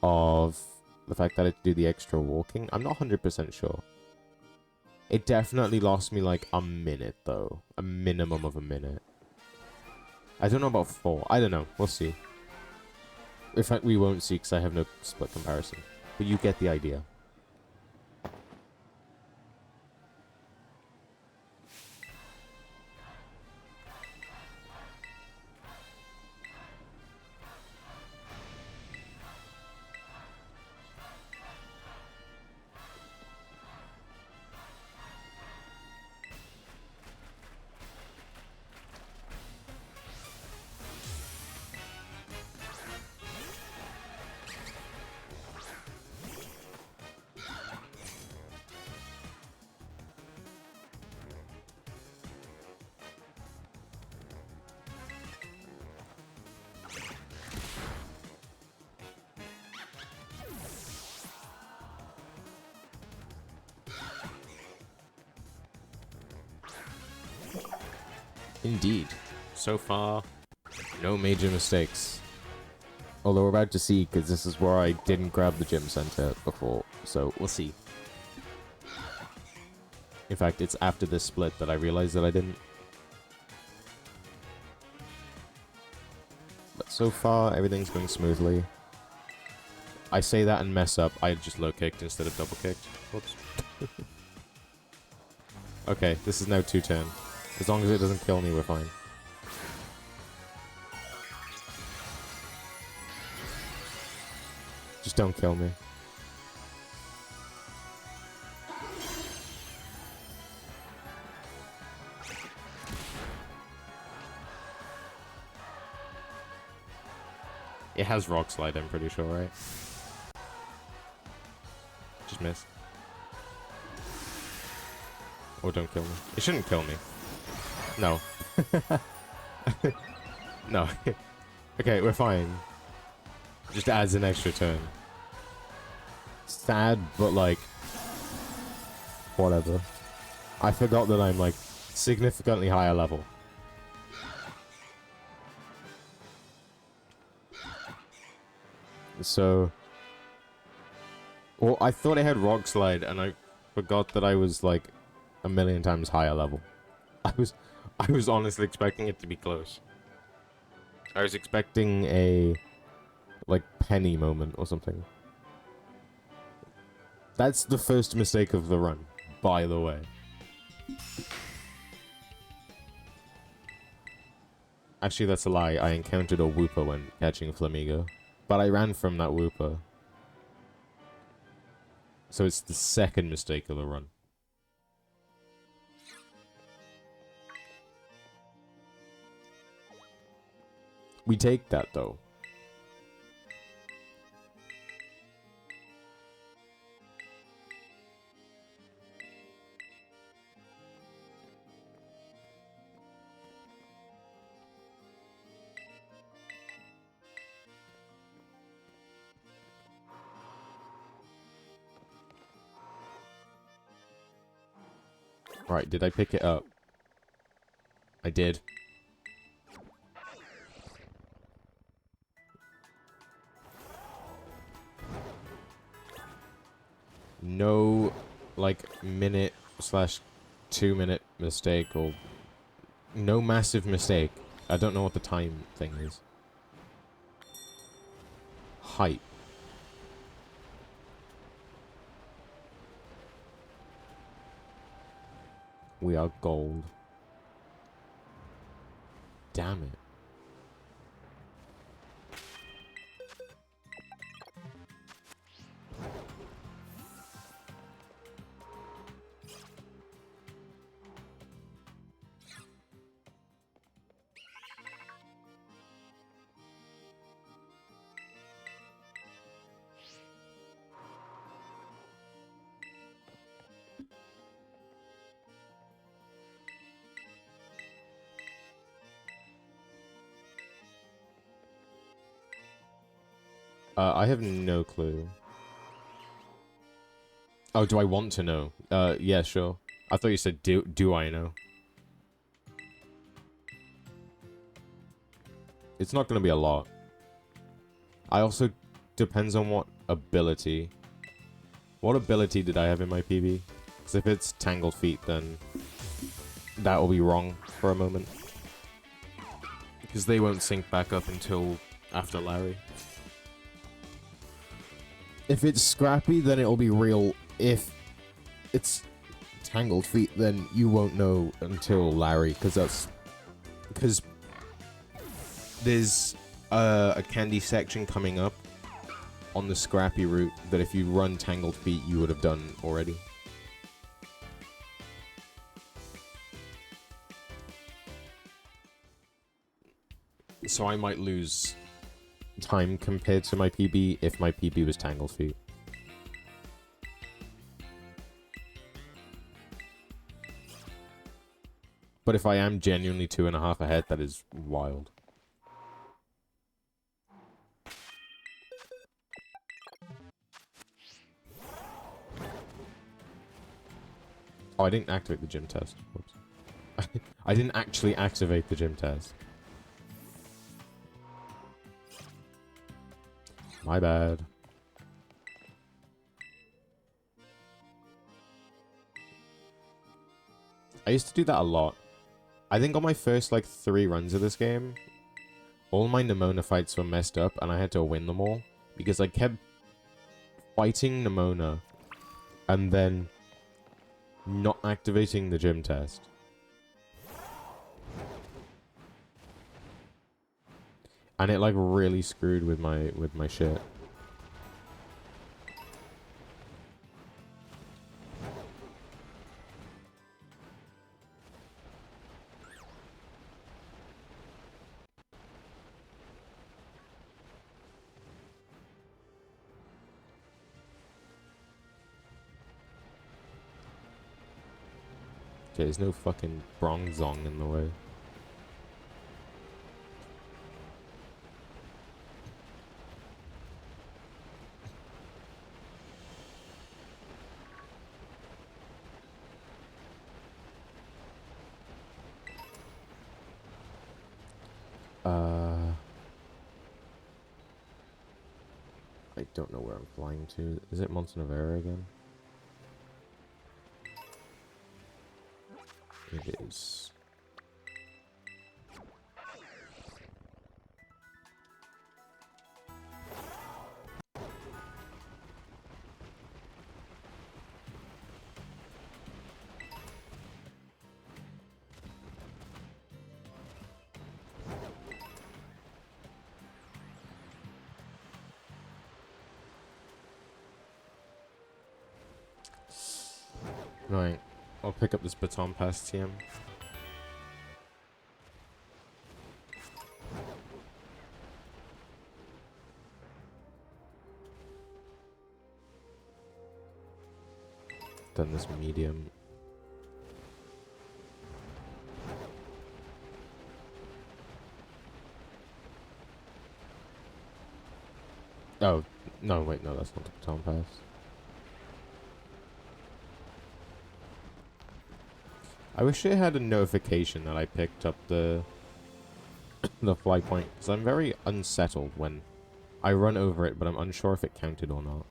of the fact that I had to do the extra walking. I'm not 100% sure. It definitely lost me like a minute though. A minimum of a minute. I don't know about 4. I don't know. We'll see. In fact, we won't see because I have no split comparison. But you get the idea. Indeed. So far, no major mistakes. Although we're about to see, because this is where I didn't grab the gym center before, so we'll see. In fact, it's after this split that I realized that I didn't. But so far, everything's going smoothly. I say that and mess up. I just low kicked instead of double kicked. Whoops. Okay, this is now 2-turn. As long as it doesn't kill me, we're fine. Just don't kill me. It has Rock Slide, I'm pretty sure, right? Just missed. Or don't kill me. It shouldn't kill me. No. No. Okay, we're fine. Just adds an extra turn. Sad, but like... whatever. I forgot that I'm like significantly higher level. So... well, I thought I had Rock Slide, and I forgot that I was like a million times higher level. I was honestly expecting it to be close. I was expecting a like penny moment or something. That's the first mistake of the run, by the way. Actually, that's a lie. I encountered a Wooper when catching Flamigo. But I ran from that Wooper. So it's the second mistake of the run. We take that, though. Right, did I pick it up? I did. No, like, minute/2 minute mistake, or no massive mistake. I don't know what the time thing is. Height. We are gold. Damn it. I have no clue. Oh, do I want to know? Yeah, sure. I thought you said, do I know? It's not going to be a lot. I also... Depends on what ability. What ability did I have in my PB? Because if it's Tangled Feet, then... that will be wrong for a moment. Because they won't sync back up until after Larry. If it's Scrappy, then it'll be real. If it's Tangled Feet, then you won't know until Larry, because that's... Because there's a candy section coming up on the Scrappy route that if you run Tangled Feet, you would have done already. So I might lose time compared to my PB if my PB was Tangled Feet. But if I am genuinely 2.5 ahead, that is wild. Oh, I didn't activate the gym test. Whoops. I didn't actually activate the gym test. My bad. I used to do that a lot. I think on my first, like, 3 runs of this game, all my Nemona fights were messed up, and I had to win them all, because I kept fighting Nemona, and then not activating the gym test. And it, like, really screwed with my shit. Okay, there's no fucking Bronzong in the way. I don't know where I'm flying to. Is it Montenevera again? It is. Right. I'll pick up this baton pass, TM. Done this medium. Oh, no, wait, no, that's not the baton pass. I wish it had a notification that I picked up the fly point, because I'm very unsettled when I run over it, but I'm unsure if it counted or not.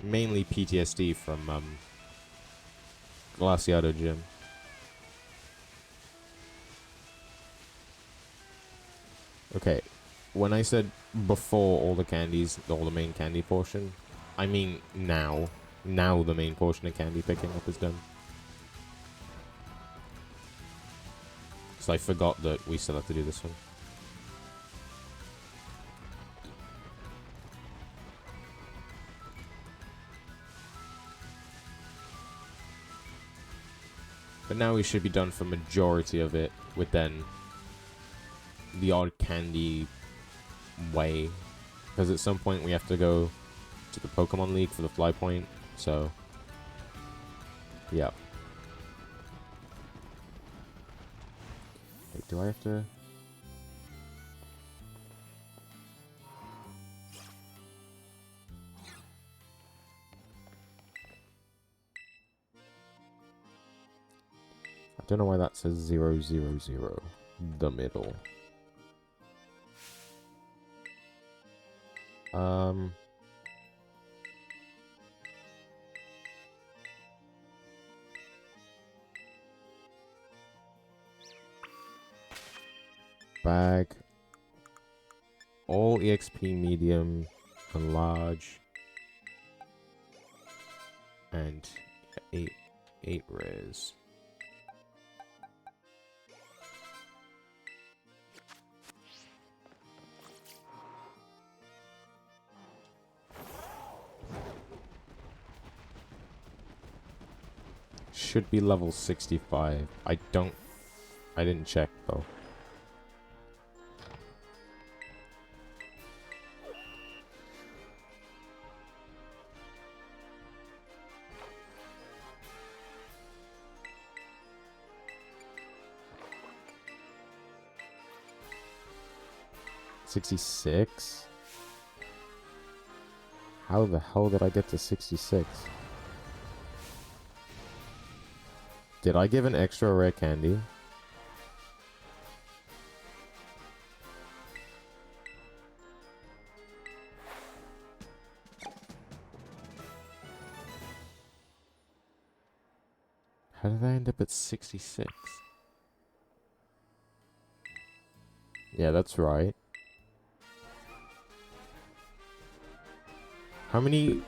Mainly PTSD from Glaciado Gym. Okay, when I said before all the candies, all the main candy portion, I mean now. Now the main portion of candy picking up is done. So I forgot that we still have to do this one. But now we should be done for majority of it, with then the odd candy way. Because at some point we have to go to the Pokemon League for the fly point, so yeah. Wait, do I have to... I don't know why that says 000. The middle. Bag. All EXP medium and large. And 8 rares. Should be level 65. I didn't check though. $66? How the hell did I get to 66? Did I give an extra rare candy? How did I end up at 66? Yeah, that's right. How many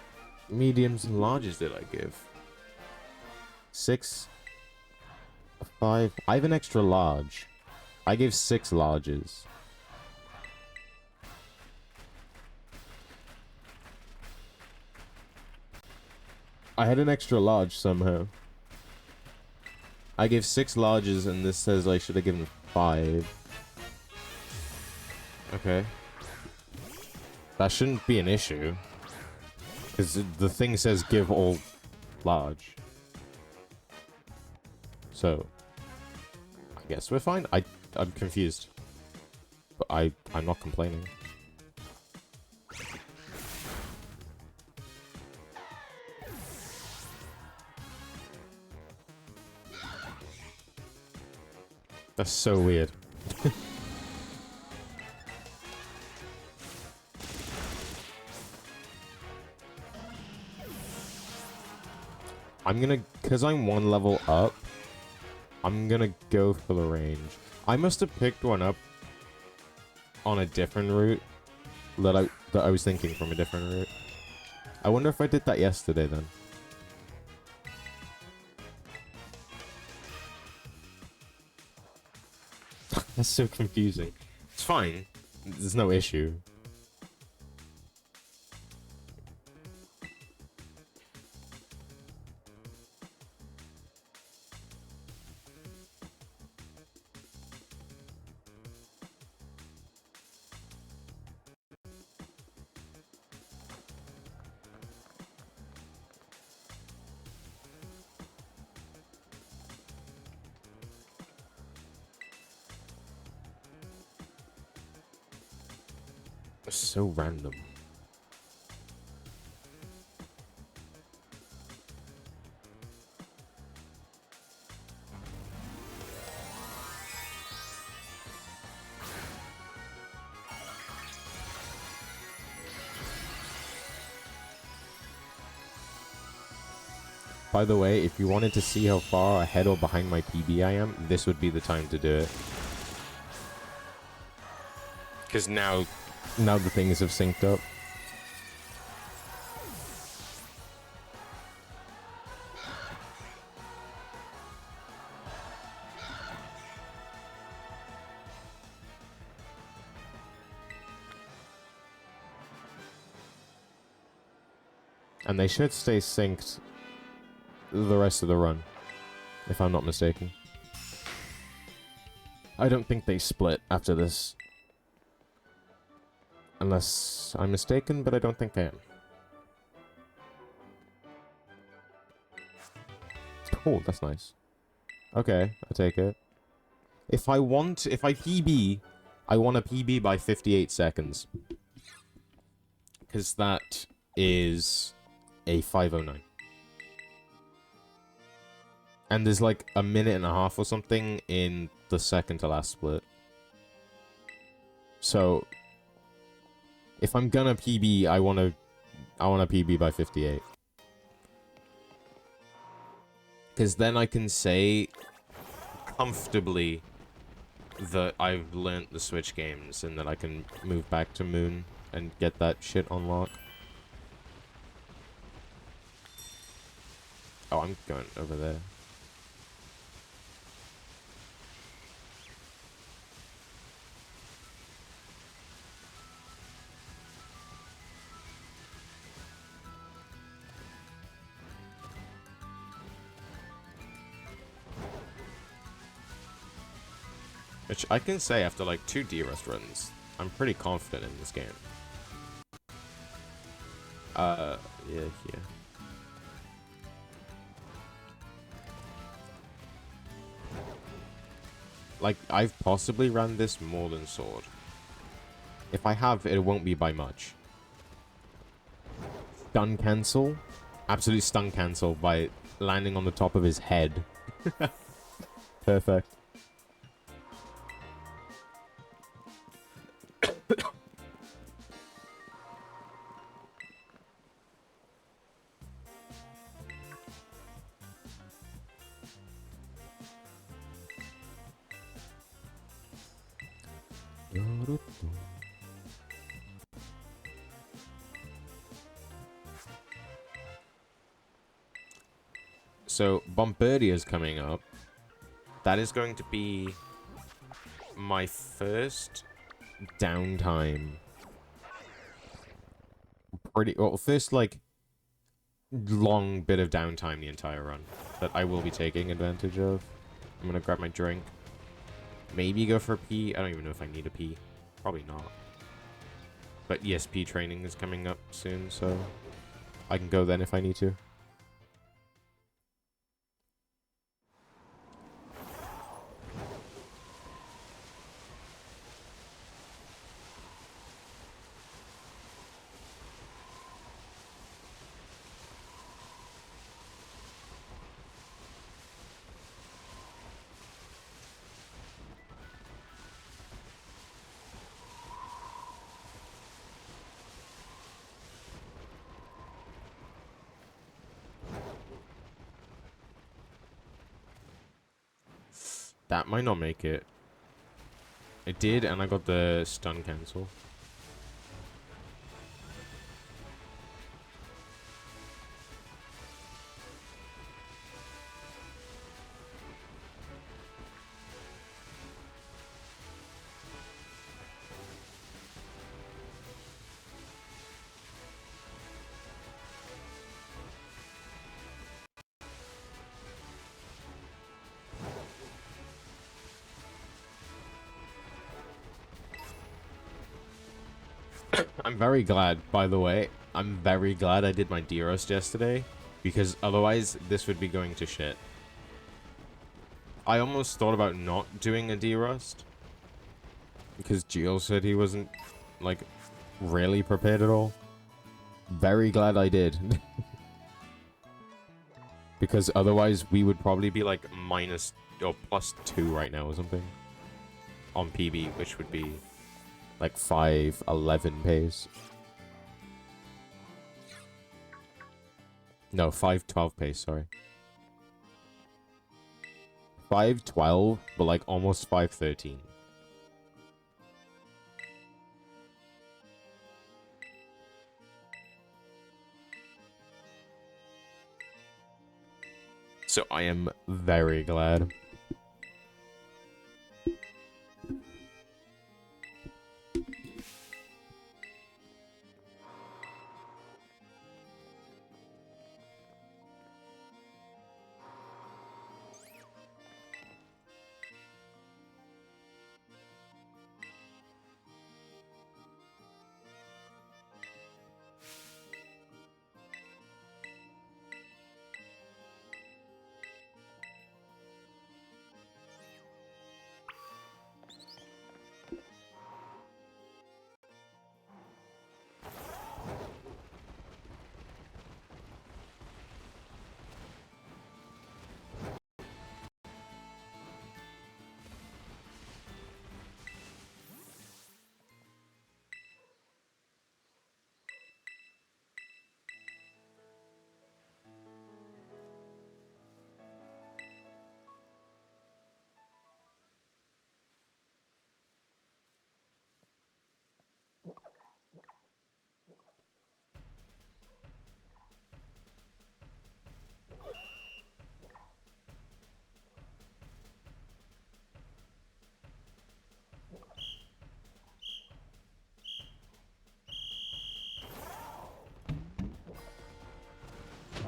mediums and larges did I give? 6? 5? I have an extra large. I gave 6 larges. I had an extra large somehow. I gave 6 larges and this says I should have given 5. Okay. That shouldn't be an issue. Because the thing says give all large. So, I guess we're fine. I'm confused. But I'm not complaining. That's so weird. I'm gonna, because I'm 1 level up, I'm gonna go for the range. I must have picked one up on a different route that I was thinking from a different route. I wonder if I did that yesterday then. That's so confusing. It's fine. There's no issue. So random. By the way, if you wanted to see how far ahead or behind my PB I am, this would be the time to do it. Because now the things have synced up. And they should stay synced the rest of the run, if I'm not mistaken. I don't think they split after this. Unless I'm mistaken, but I don't think I am. Oh, that's nice. Okay, I'll take it. If I PB, I want a PB by 58 seconds. Because that is a 509. And there's like a minute and a half or something in the second to last split. So if I'm gonna PB, I wanna PB by 58. Because then I can say comfortably that I've learnt the Switch games and that I can move back to Moon and get that shit unlocked. Oh, I'm going over there. Which I can say after like 2 D-Rust runs, I'm pretty confident in this game. Yeah. Like, I've possibly ran this more than Sword. If I have, it won't be by much. Stun cancel? Absolute stun cancel by landing on the top of his head. Perfect. So, Bombardier is coming up. That is going to be my first downtime. First, like, long bit of downtime the entire run that I will be taking advantage of. I'm gonna grab my drink. Maybe go for a pee. I don't even know if I need a pee. Probably not. But ESP training is coming up soon, so I can go then if I need to. That might not make it. It did, and I got the stun cancel. I'm very glad, by the way. I'm very glad I did my D-Roast yesterday, because otherwise this would be going to shit. I almost thought about not doing a D-Roast, because Gio said he wasn't, like, really prepared at all. Very glad I did. Because otherwise we would probably be like minus or +2 right now or something. On PB, which would be like 511 pace. No, 512 pace, sorry. 512, but like almost 513. So I am very glad.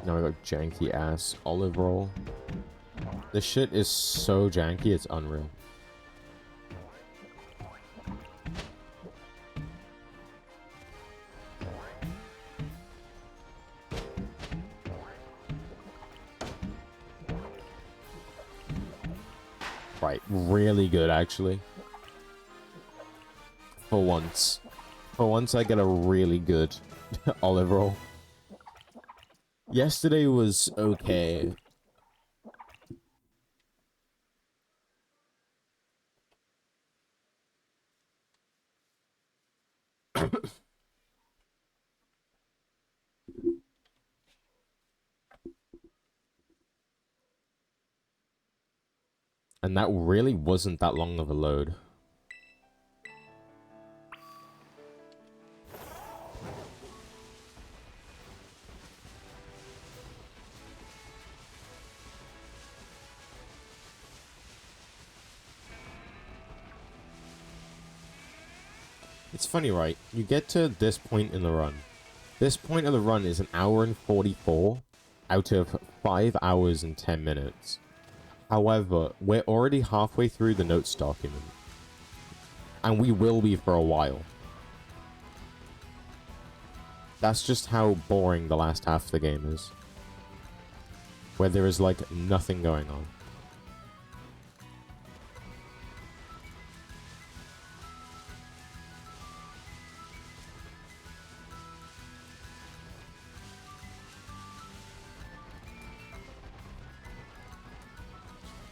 Now I got janky ass olive roll. This shit is so janky, it's unreal. Right, really good actually. For once. For once I get a really good olive roll. Yesterday was okay. And that really wasn't that long of a load. It's funny, right? You get to this point in the run. This point of the run is 1 hour and 44 out of 5 hours and 10 minutes. However, we're already halfway through the notes document. And we will be for a while. That's just how boring the last half of the game is. Where there is, like, nothing going on.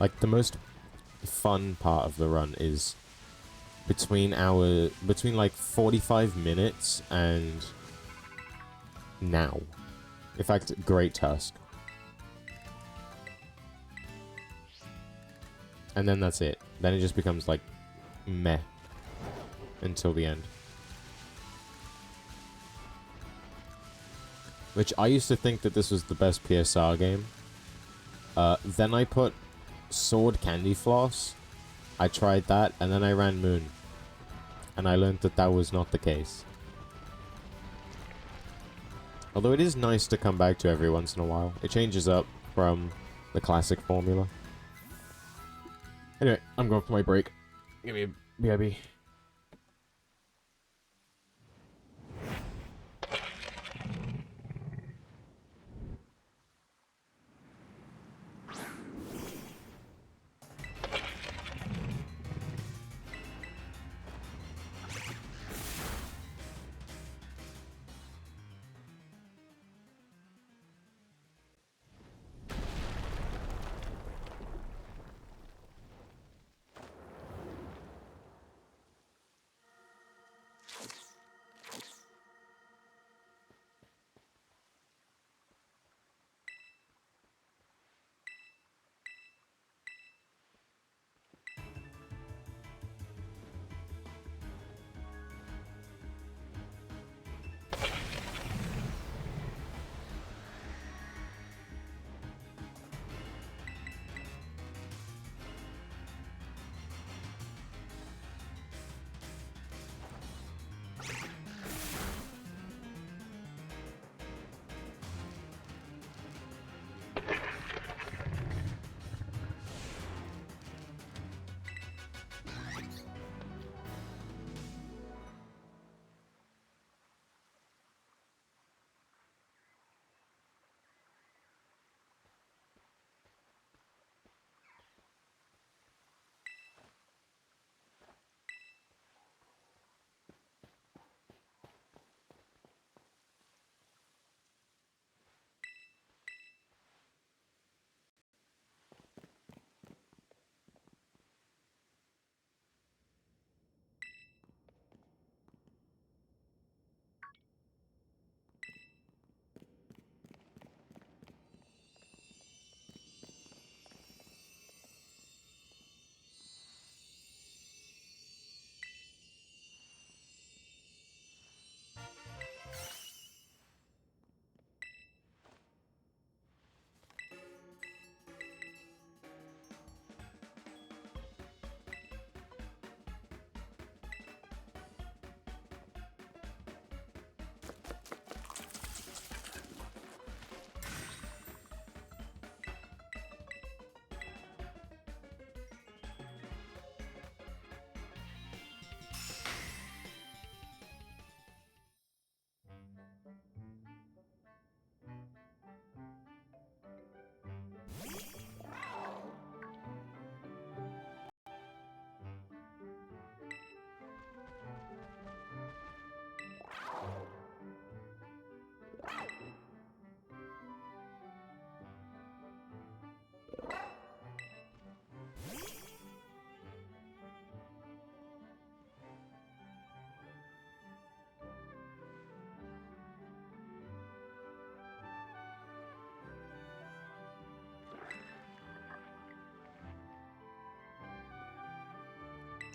Like, the most fun part of the run is between like 45 minutes and now. In fact, Great Tusk. And then that's it. Then it just becomes like meh until the end. Which I used to think that this was the best PSR game. Then I put Sword Candy Floss. I tried that, and then I ran Moon. And I learned that that was not the case. Although it is nice to come back to every once in a while. It changes up from the classic formula. Anyway, I'm going for my break. Give me a BIB.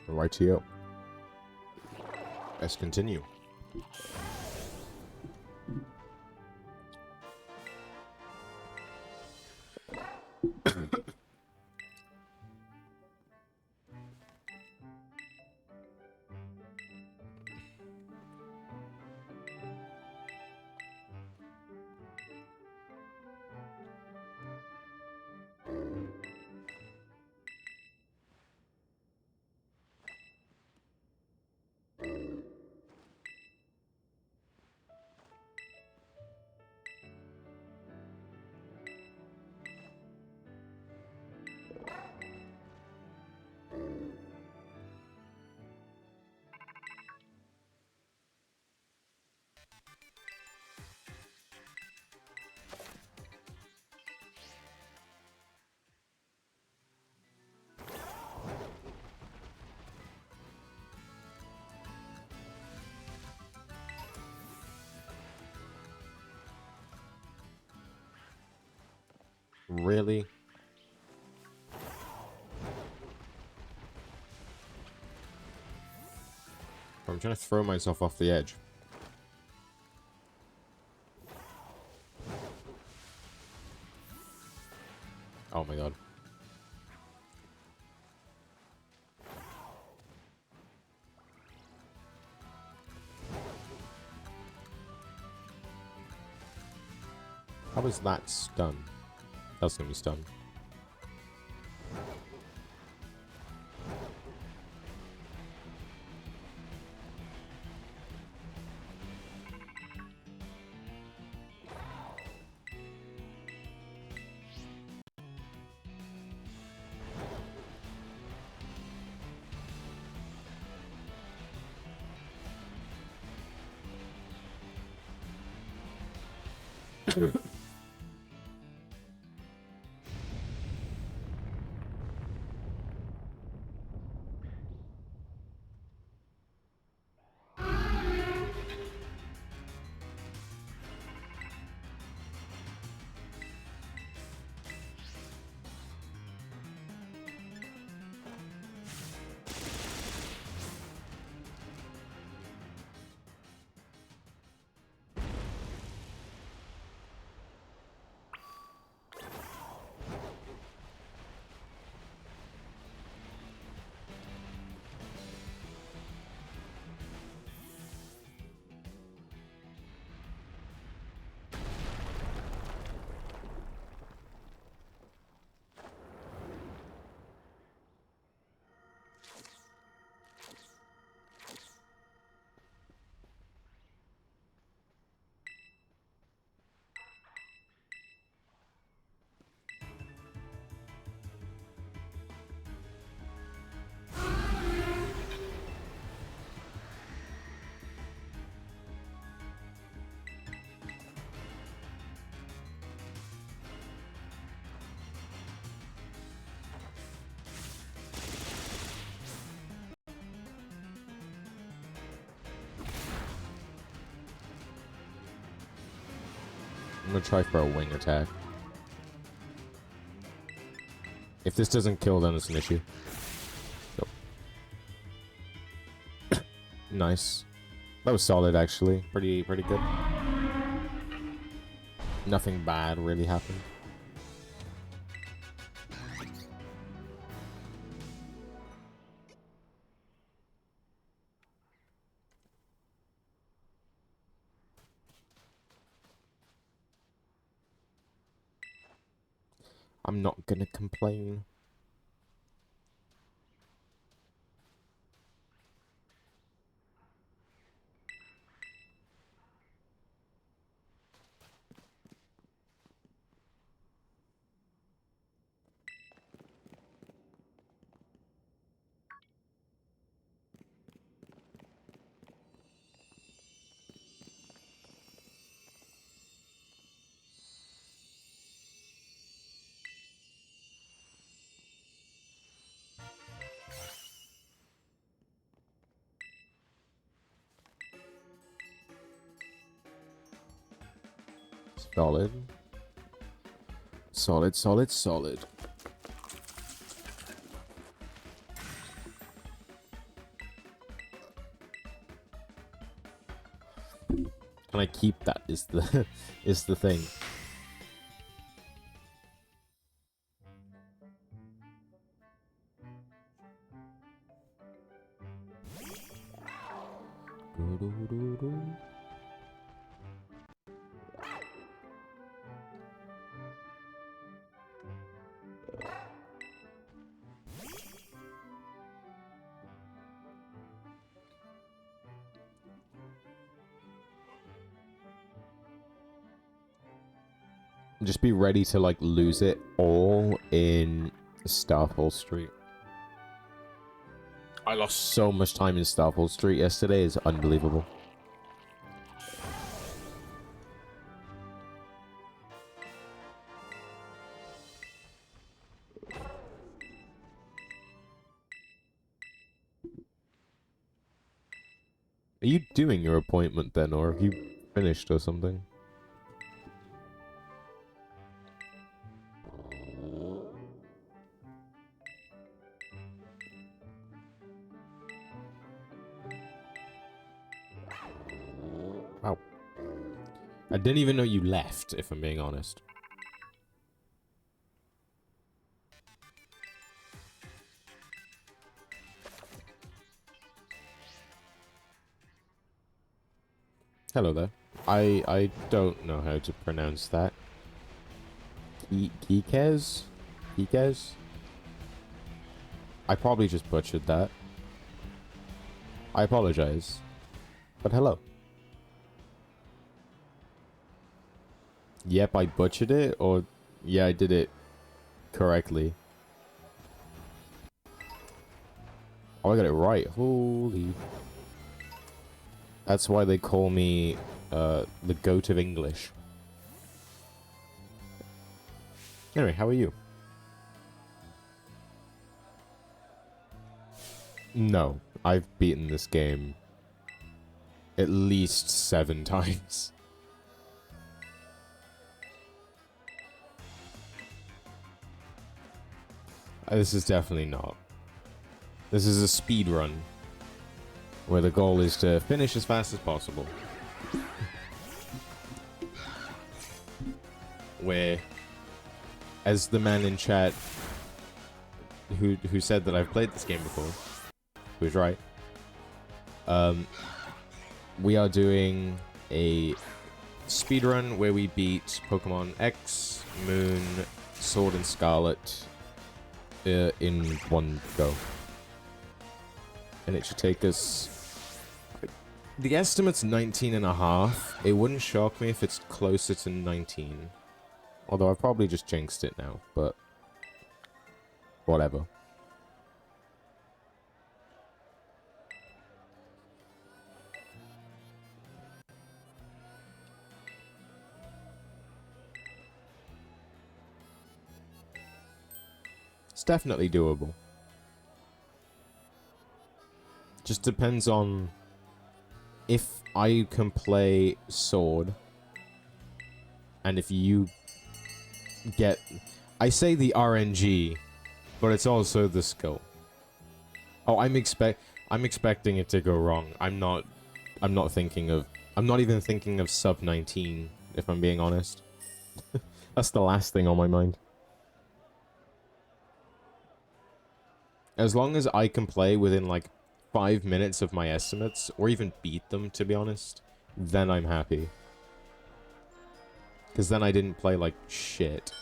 Rightio. Let's continue. Really? I'm trying to throw myself off the edge. Oh my god. How was that stun? That's gonna be stun. I'm gonna try for a wing attack. If this doesn't kill, then it's an issue. Nope. Nice. That was solid, actually. Pretty good. Nothing bad really happened. I'm not gonna complain. Solid. Solid, solid, solid. Can I keep that is the is the thing. Just be ready to like lose it all in Starfall Street. I lost so much time in Starfall Street yesterday, it's unbelievable. Are you doing your appointment then, or have you finished or something? Wow. I didn't even know you left, if I'm being honest. Hello there. I don't know how to pronounce that. Geekez? Geekez? I probably just butchered that. I apologize. But hello. Yep, I butchered it, or... Yeah, I did it correctly. Oh, I got it right. Holy... That's why they call me, the goat of English. Anyway, how are you? No, I've beaten this game at least 7 times. This is definitely not. This is a speed run, where the goal is to finish as fast as possible. Where, as the man in chat who said that I've played this game before, who was right, we are doing a speedrun where we beat Pokemon X, Moon, Sword, and Scarlet in one go. And it should take us... The estimate's 19 and a half. It wouldn't shock me if it's closer to 19. Although I've probably just jinxed it now, but... whatever. It's definitely doable. Just depends on if I can play Sword, and if you get... I say the RNG, but it's also the skill. Oh, I'm expecting it to go wrong. I'm not even thinking of sub 19, if I'm being honest. That's the last thing on my mind. As long as I can play within like 5 minutes of my estimates, or even beat them, to be honest, then I'm happy. Because then I didn't play like shit.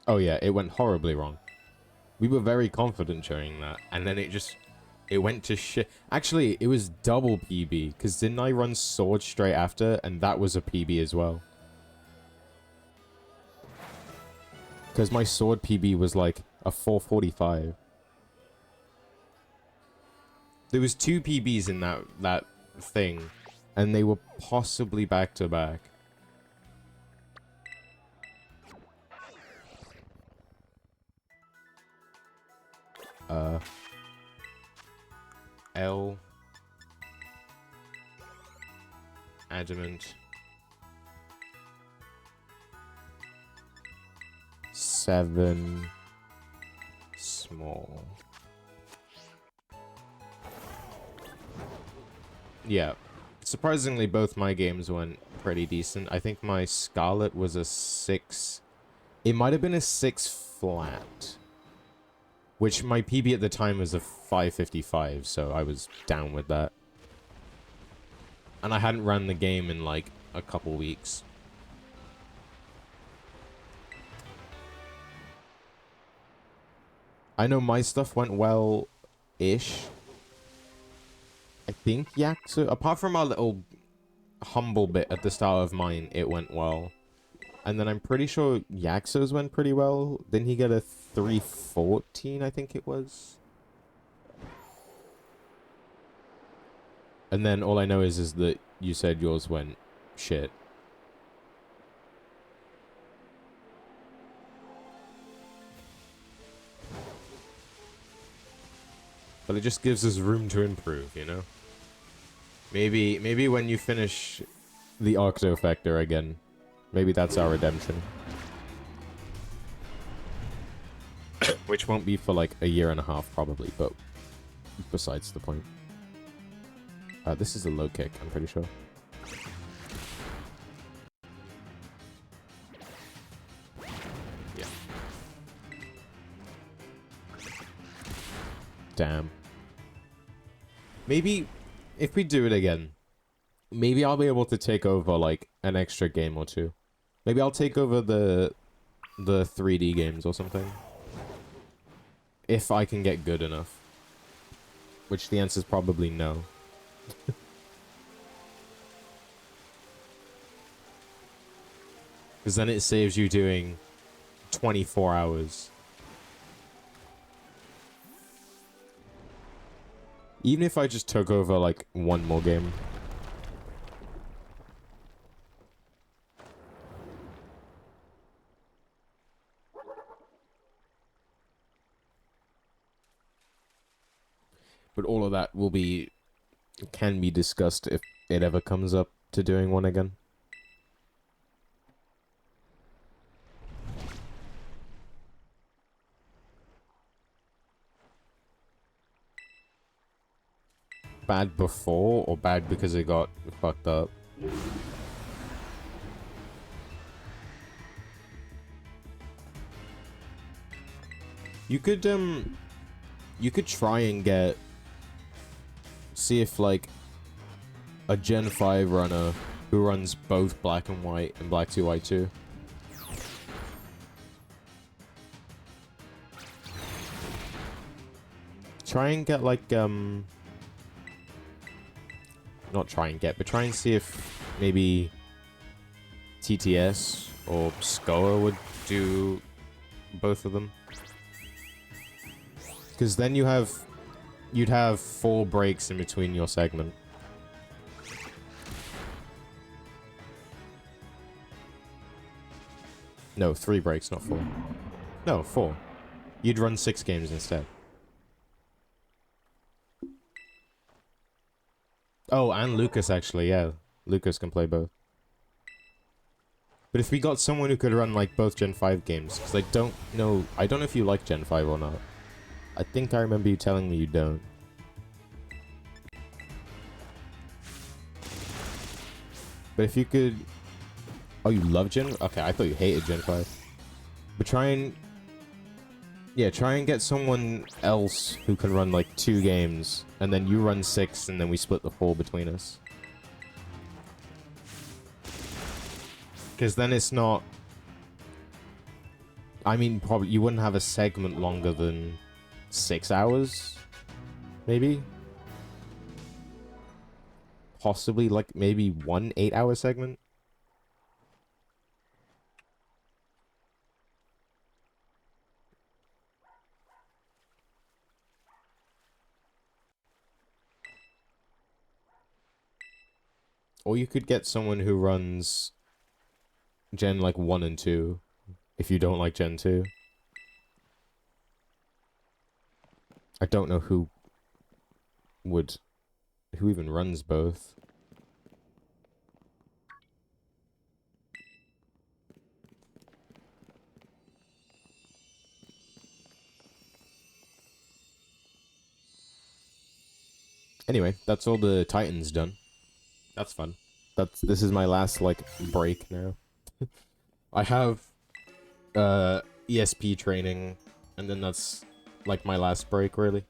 Oh yeah, it went horribly wrong. We were very confident during that, and then it went to shit. Actually, it was double PB, because didn't I run Sword straight after, and that was a PB as well? Because my Sword PB was like a 445. There was 2 PBs in that thing, and they were possibly back to back. L adamant. 7 small. Yeah. Surprisingly, both my games went pretty decent. I think my Scarlet was a 6. It might have been a 6 flat. Which my PB at the time was a 555, so I was down with that. And I hadn't run the game in like a couple weeks. I know my stuff went well-ish. I think Yakso, apart from our little humble bit at the start of mine, it went well. And then I'm pretty sure Yaxo's went pretty well. Didn't he get a 314, I think it was? And then all I know is that you said yours went shit. But it just gives us room to improve, you know? Maybe when you finish the Octofecta again, maybe that's our redemption. Which won't be for like a year and a half probably, but besides the point. This is a low kick, I'm pretty sure. Yeah. Damn. Maybe if we do it again, maybe I'll be able to take over like an extra game or two. Maybe I'll take over the 3D games or something. If I can get good enough. Which the answer is probably no. Because then it saves you doing 24 hours. Even if I just took over, like, one more game. But all of that can be discussed if it ever comes up to doing one again. Bad before, or bad because it got fucked up? You could try and see if, like, a Gen 5 runner who runs both black and white and black 2 white 2. Try and get, like, not try and get, but try and see if maybe TTS or SCOA would do both of them. Because then you'd have 4 breaks in between your segment. No, 3 breaks, not 4. No, 4. You'd run 6 games instead. Oh, and Lucas, actually, yeah. Lucas can play both. But if we got someone who could run, like, both Gen 5 games, because I don't know if you like Gen 5 or not. I think I remember you telling me you don't. But if you could... Oh, you love Gen... Okay, I thought you hated Gen 5. But try and get someone else who can run, like, 2 games, and then you run 6, and then we split the 4 between us. Because then it's not... I mean, probably you wouldn't have a segment longer than 6 hours, maybe? Possibly, like, maybe 1 8-hour segment? Or you could get someone who runs Gen, like, 1 and 2, if you don't like Gen 2. I don't know who even runs both. Anyway, that's all the Titans done. That's fun. This is my last like break now. I have ESP training, and then that's like my last break really.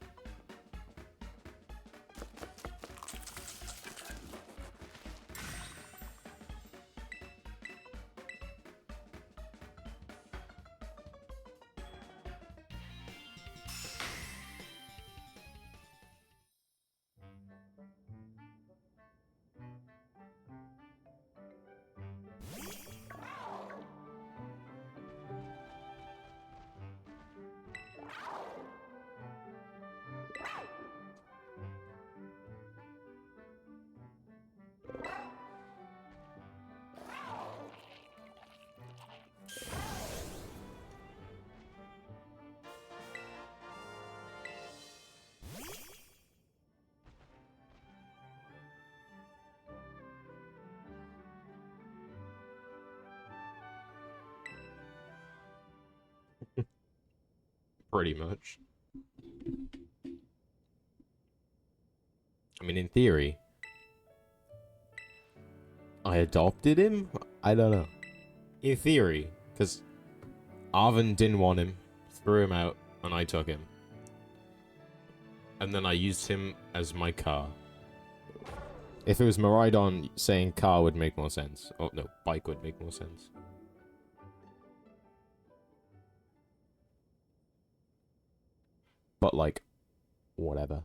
Pretty much. I mean, in theory, I adopted him? I don't know. In theory, because Arvin didn't want him, threw him out, and I took him. And then I used him as my car. If it was Miraidon, saying car would make more sense. Oh, no, bike would make more sense. But, like, whatever.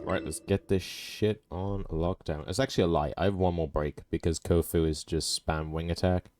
Right, let's get this shit on lockdown. It's actually a lie. I have one more break because Kofu is just spam wing attack.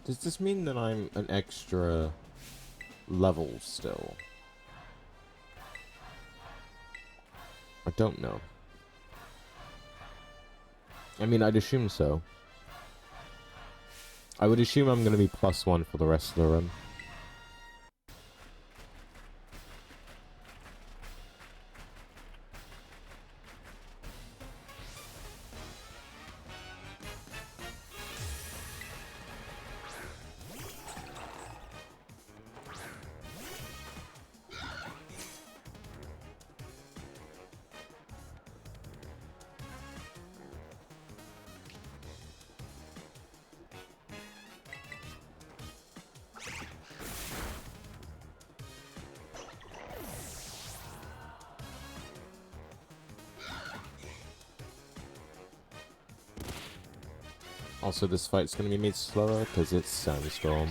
Does this mean that I'm an extra level still? I don't know. I mean, I'd assume so. I would assume I'm going to be +1 for the rest of the run. Also, this fight's gonna be made slower because it's Sandstorm.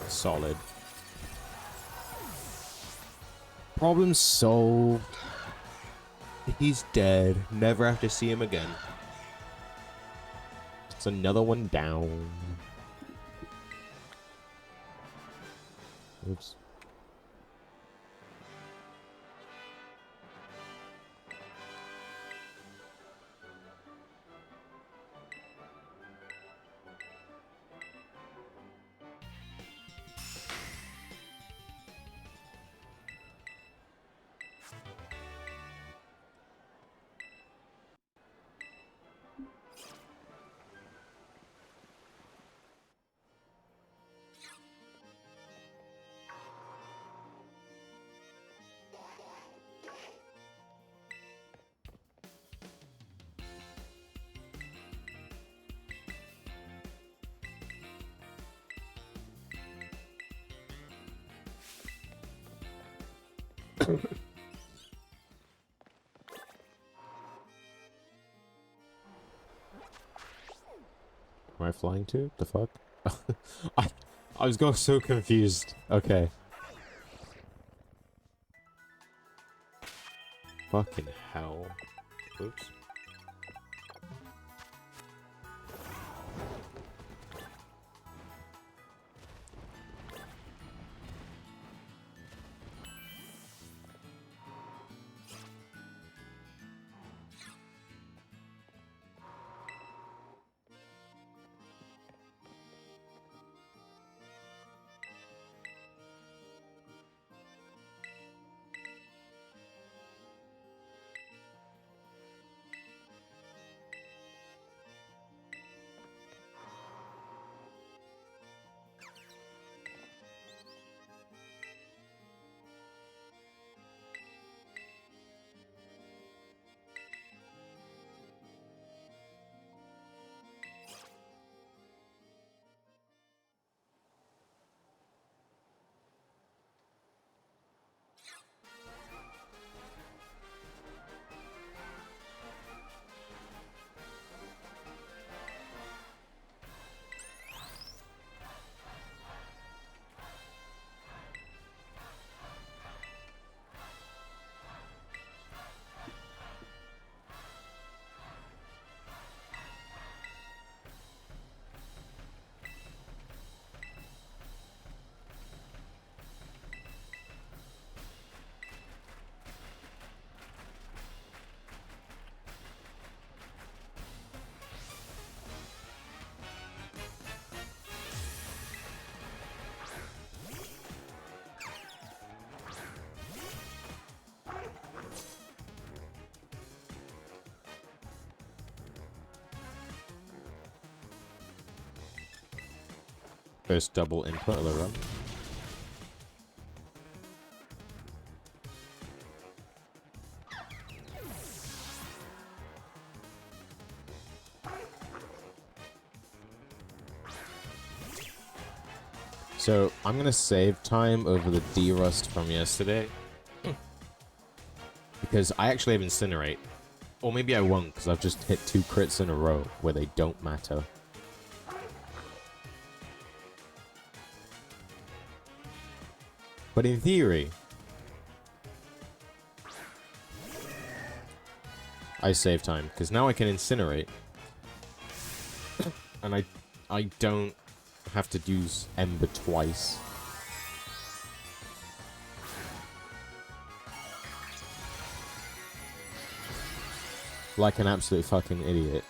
Solid. Problem solved. He's dead. Never have to see him again. It's another one down. Oops. Am I flying to? The fuck? I was going so confused. Okay. Fucking hell. Oops. First double input of the run. So, I'm gonna save time over the D-Rust from yesterday. Because I actually have Incinerate. Or maybe I won't, because I've just hit 2 crits in a row where they don't matter. But in theory, I save time, because now I can Incinerate. And I don't have to use Ember twice. Like an absolute fucking idiot.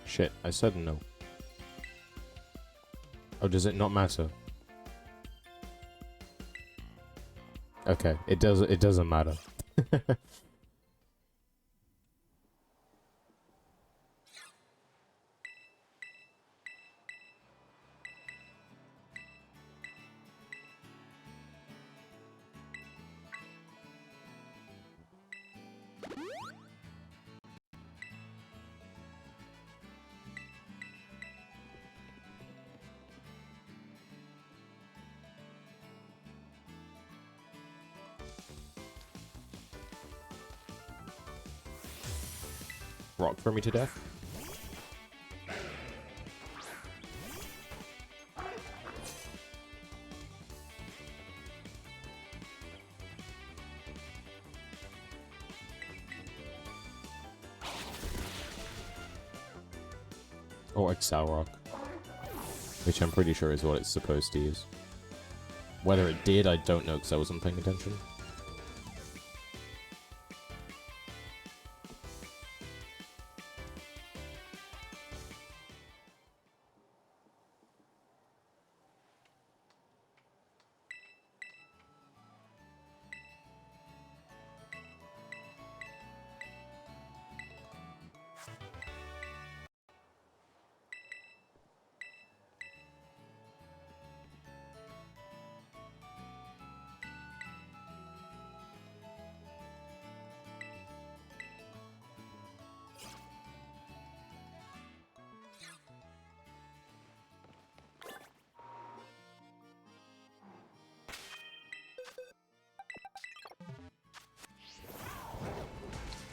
Shit, I said no. Oh, does it not matter? Okay, it doesn't matter. Rock throw me to death? Or Excel Rock. Which I'm pretty sure is what it's supposed to use. Whether it did, I don't know because I wasn't paying attention.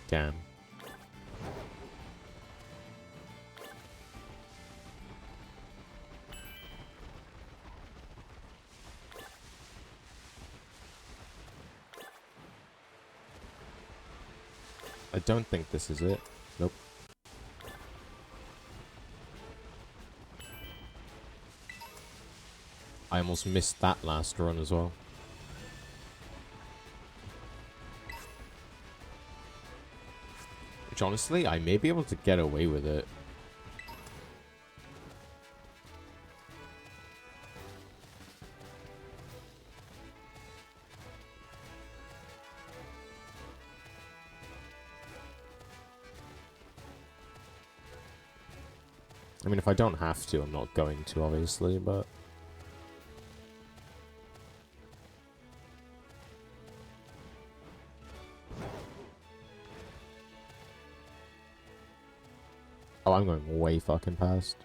Damn. I don't think this is it. Nope. I almost missed that last run as well. Which honestly, I may be able to get away with it. I mean, if I don't have to, I'm not going to, obviously, but... Oh, I'm going way fucking past.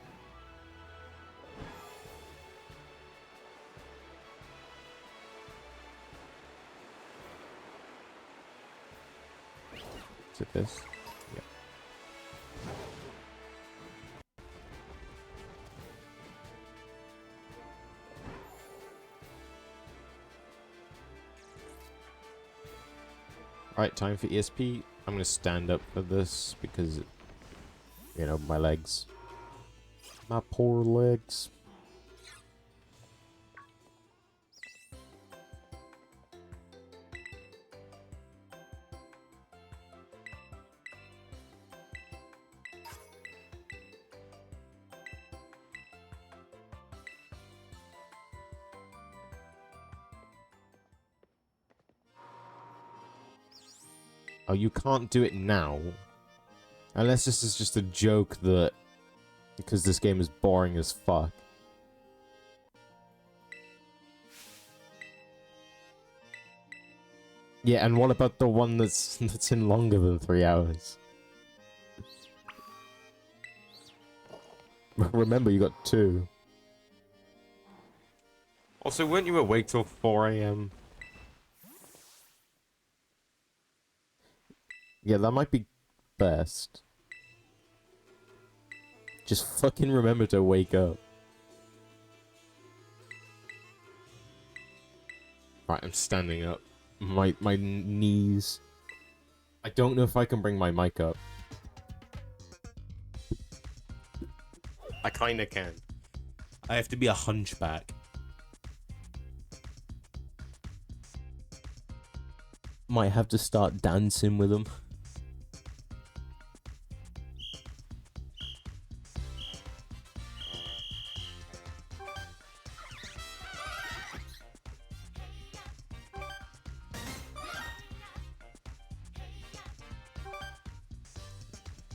Is it this? Yeah. Alright, time for ESP. I'm gonna stand up for this because, you know, my legs. My poor legs. Oh, you can't do it now. Unless this is just a joke that... Because this game is boring as fuck. Yeah, and what about the one that's in longer than 3 hours? Remember, you got 2. Also, weren't you awake till 4 AM? Yeah, that might be best. Just fucking remember to wake up. Right, I'm standing up. My knees. I don't know if I can bring my mic up. I kinda can. I have to be a hunchback. Might have to start dancing with them.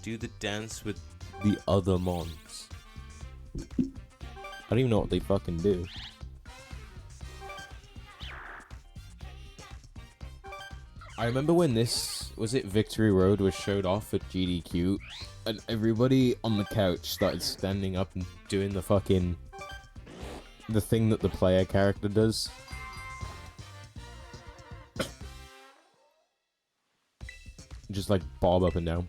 Do the dance with the other mons. I don't even know what they fucking do. I remember when this, was it Victory Road, was showed off at GDQ, and everybody on the couch started standing up and doing the fucking... the thing that the player character does. Just like bob up and down.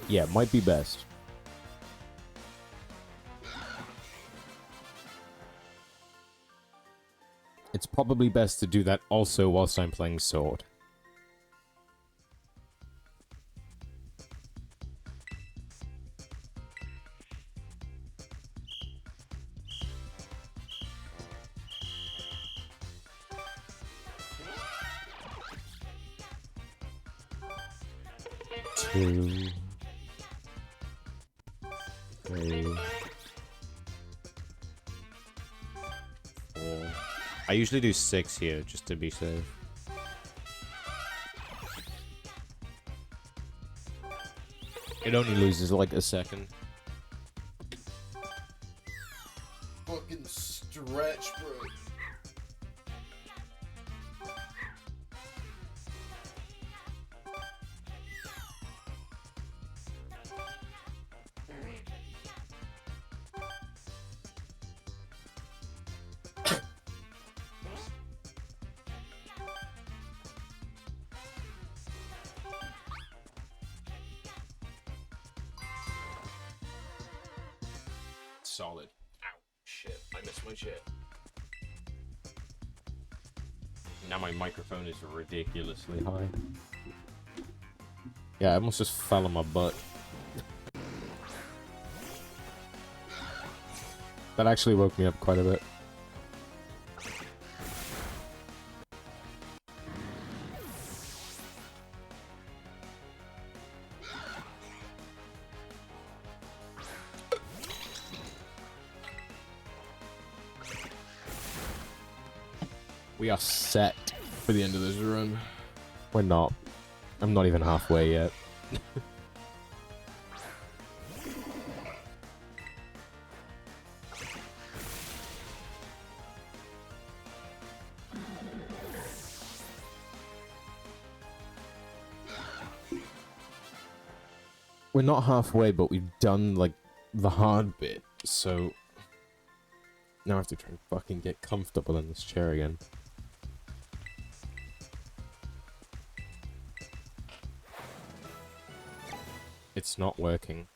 Yeah, might be best. It's probably best to do that also whilst I'm playing Sword. Two... 3... 4... I usually do 6 here, just to be safe. It only loses like a second. Fucking stretch, bro. Solid. Ow. Shit. I missed my shit. Now my microphone is ridiculously high. Yeah, I almost just fell on my butt. That actually woke me up quite a bit. We are set for the end of this run. We're not. I'm not even halfway yet. We're not halfway, but we've done, like, the hard bit, so... Now I have to try and fucking get comfortable in this chair again. It's not working.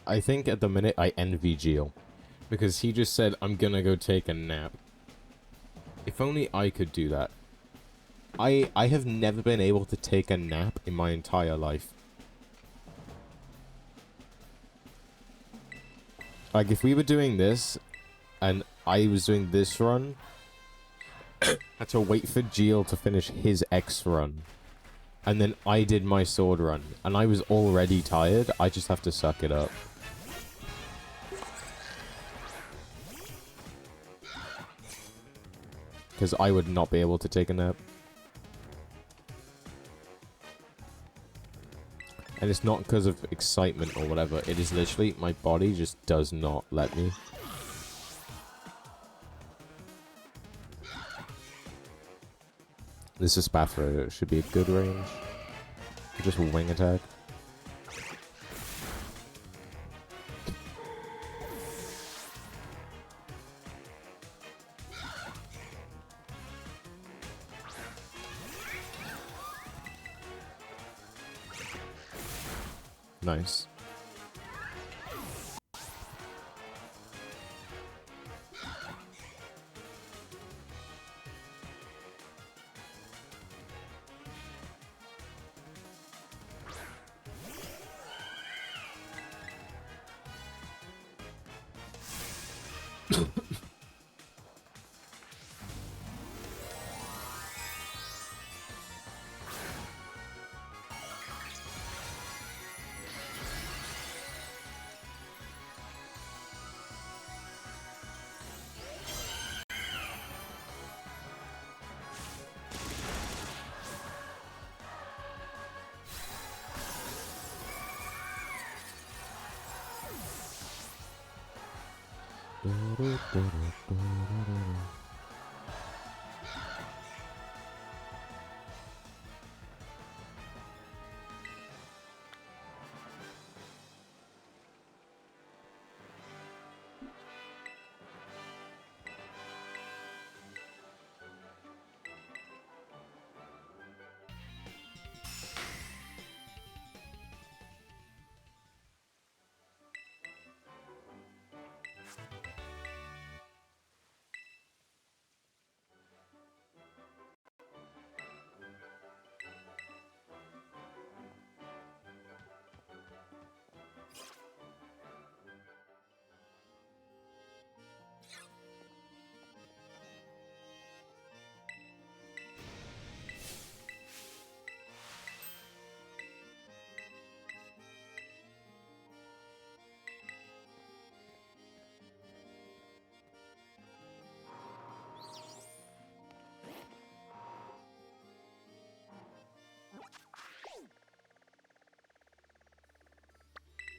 I think at the minute I envy Geo. Because he just said, I'm gonna go take a nap. If only I could do that. I have never been able to take a nap in my entire life. Like, if we were doing this, and I was doing this run, I had to wait for Geo to finish his X run. And then I did my sword run. And I was already tired, I just have to suck it up. Because I would not be able to take a nap. And it's not because of excitement or whatever. It is literally, my body just does not let me. This is Spathra. It should be a good range. Just wing attack. Nice.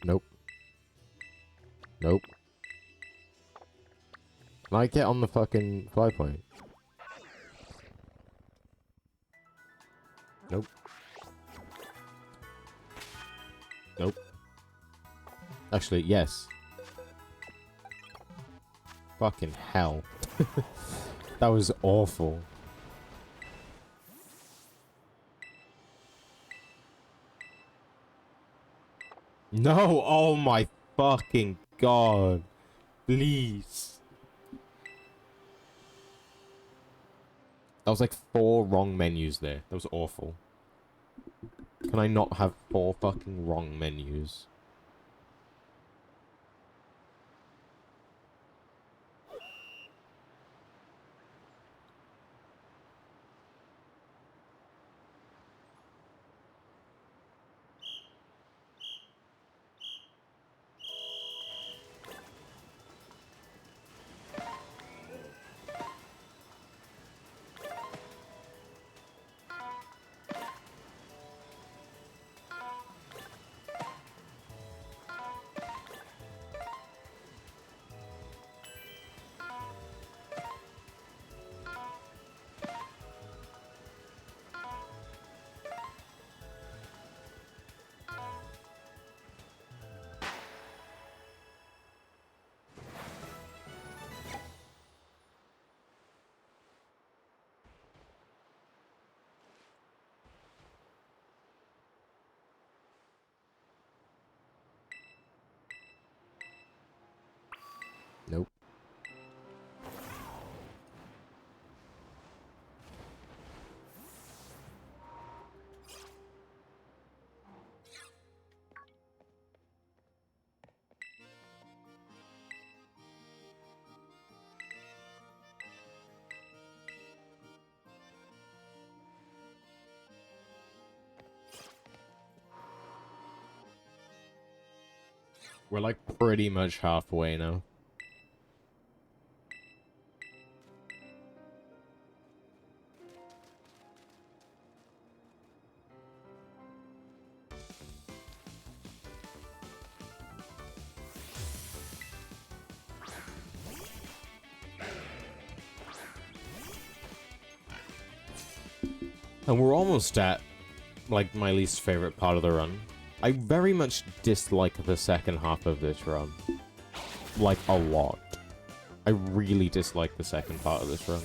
Nope. Nope. Can I get on the fucking fly point? Nope. Nope. Actually, yes. Fucking hell. That was awful. No! Oh my fucking god. Please. That was like 4 wrong menus there. That was awful. Can I not have 4 fucking wrong menus? Nope. We're like pretty much halfway now. And we're almost at, like, my least favorite part of the run. I very much dislike the second half of this run. Like, a lot. I really dislike the second part of this run.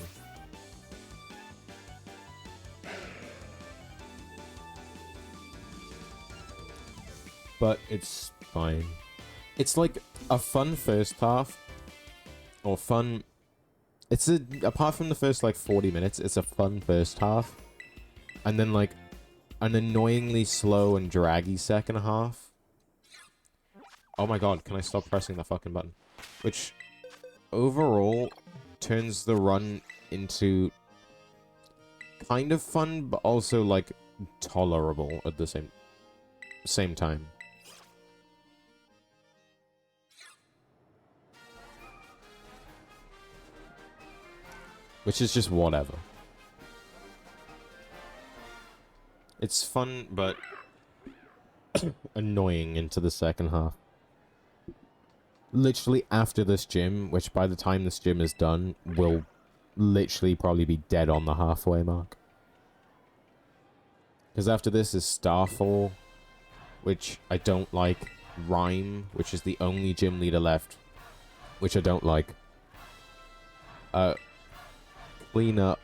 But it's fine. It's like a fun first half. Or fun... It's a... Apart from the first, like, 40 minutes, it's a fun first half. And then, like, an annoyingly slow and draggy second half. Oh my god, can I stop pressing the fucking button? Which, overall, turns the run into kind of fun, but also, like, tolerable at the same time. Which is just whatever. It's fun, but annoying into the second half. Literally after this gym, which by the time this gym is done, will literally probably be dead on the halfway mark. Because after this is Starfall, which I don't like. Rhyme, which is the only gym leader left, which I don't like. Cleanup.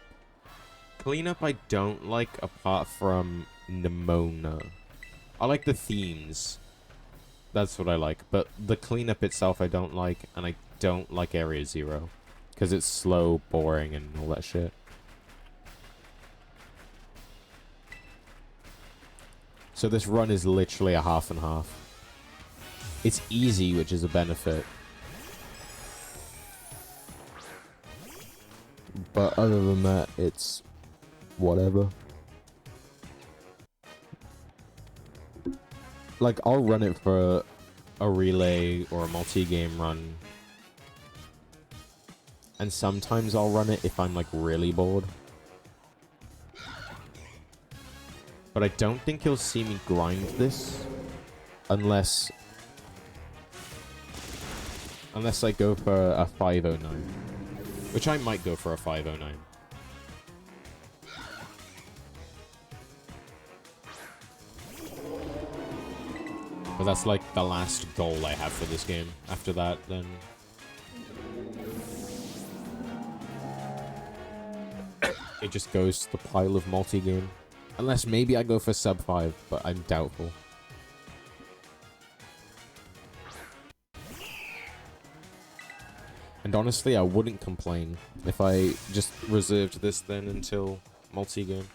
Cleanup I don't like apart from Nimona. I like the themes. That's what I like. But the cleanup itself I don't like, and I don't like Area Zero. Because it's slow, boring, and all that shit. So this run is literally a half and half. It's easy, which is a benefit. But other than that, it's whatever. Like, I'll run it for a relay or a multi-game run. And sometimes I'll run it if I'm, like, really bored. But I don't think you'll see me grind this unless I go for a 509. Which I might go for a 509. But that's like the last goal I have for this game. After that, then... it just goes to the pile of multi-game. Unless maybe I go for sub 5, but I'm doubtful. And honestly, I wouldn't complain if I just reserved this then until multi-game.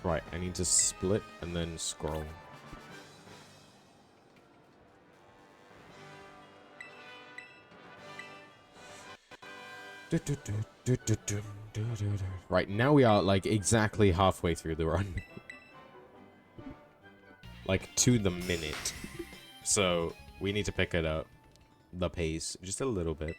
Right, I need to split and then scroll. Right, now we are, like, exactly halfway through the run. Like, to the minute. So, we need to pick it up. The pace, just a little bit.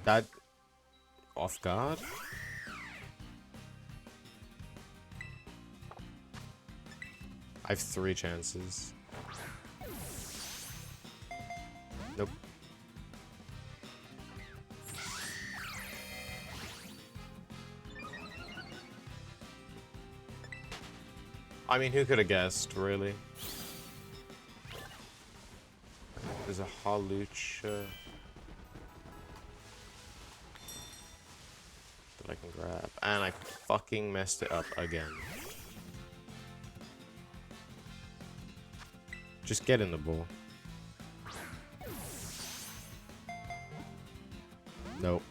That... Off guard? I have 3 chances. Nope. I mean, who could have guessed, really? There's a hawlucha that I can grab. And I fucking messed it up again. Just get in the ball. Nope.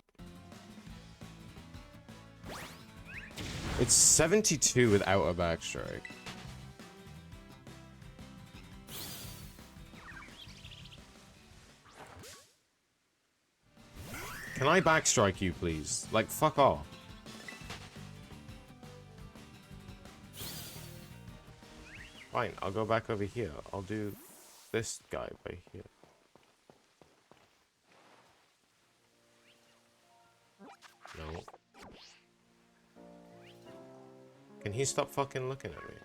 It's 72 without a backstrike. Can I backstrike you, please? Like, fuck off. Fine, I'll go back over here. I'll do this guy right here. No. Can he stop fucking looking at me?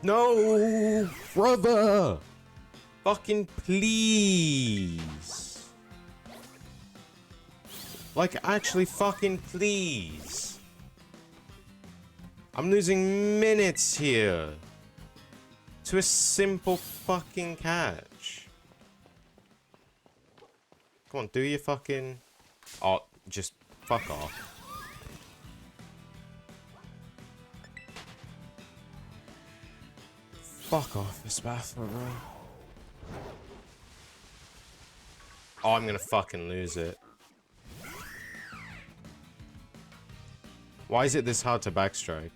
No! Brother! Fucking please! Like, actually fucking please! I'm losing minutes here! To a simple fucking catch. Come on, do your fucking... Oh, just fuck off. Fuck off, Miss Bathroom, bro. Oh, I'm gonna fucking lose it. Why is it this hard to backstrike?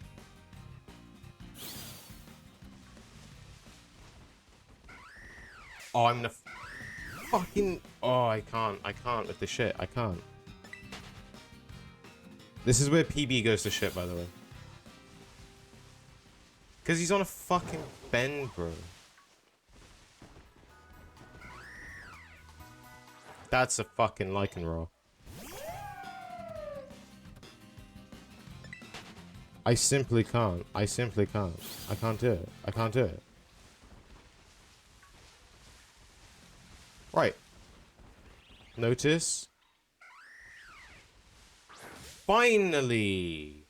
Oh, I'm gonna fucking... Oh, I can't with the shit. I can't. This is where PB goes to shit, by the way. Because he's on a fucking bend, bro. That's a fucking lichen roll. I simply can't. I simply can't. I can't do it. I can't do it. Right. Notice. Finally!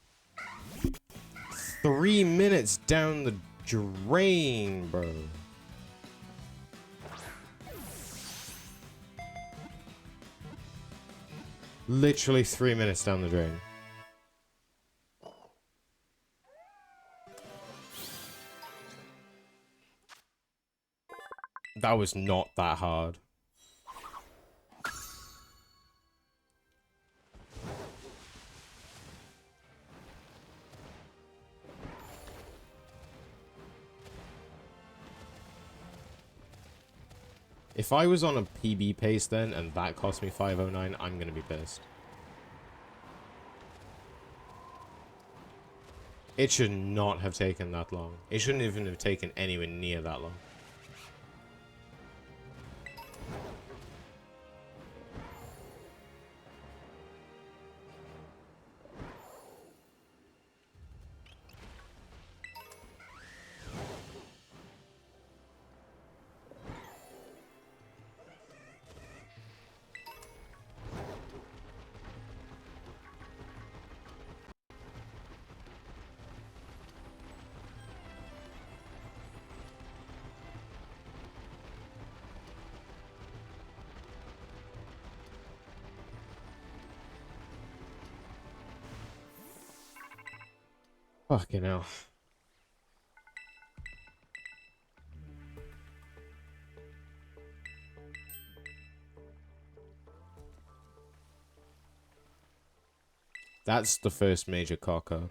3 minutes down the drain, bro. Literally 3 minutes down the drain. That was not that hard. If I was on a PB pace then and that cost me 509, I'm gonna be pissed. It should not have taken that long. It shouldn't even have taken anywhere near that long. Fucking hell. That's the first major cocker.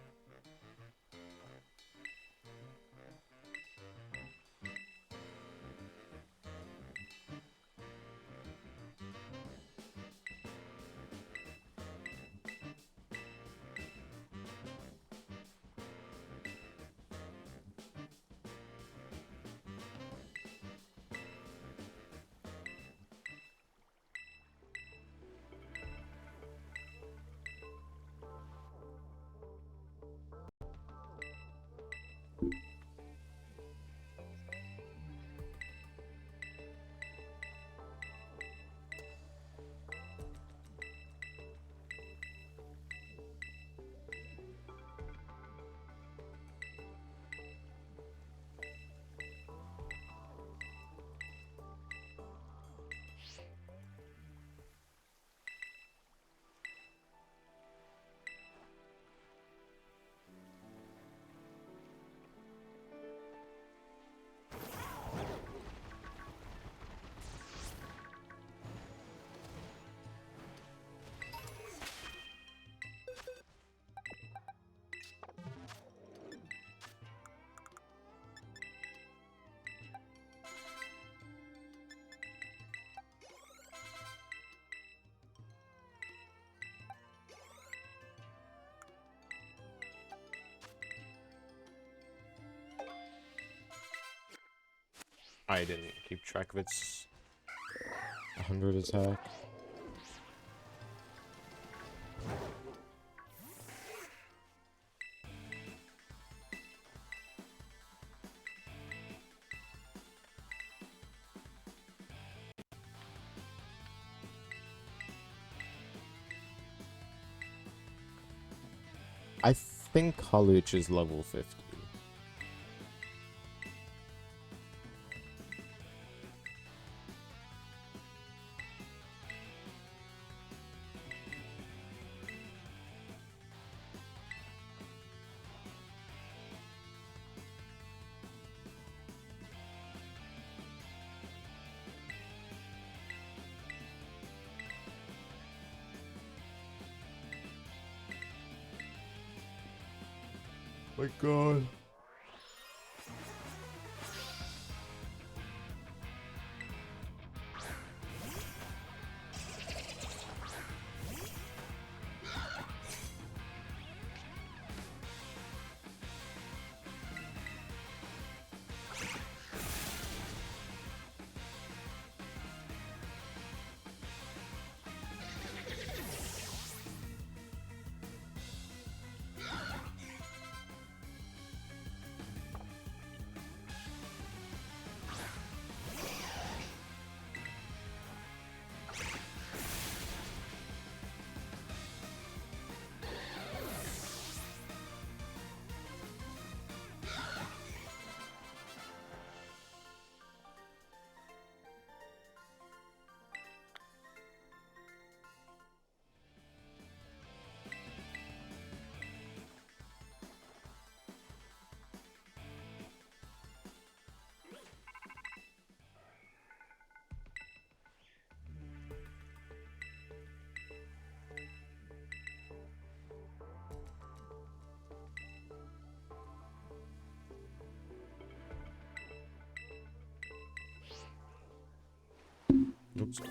I didn't keep track of its 100 attack. I think hawlucha is level 50. My god. Oops.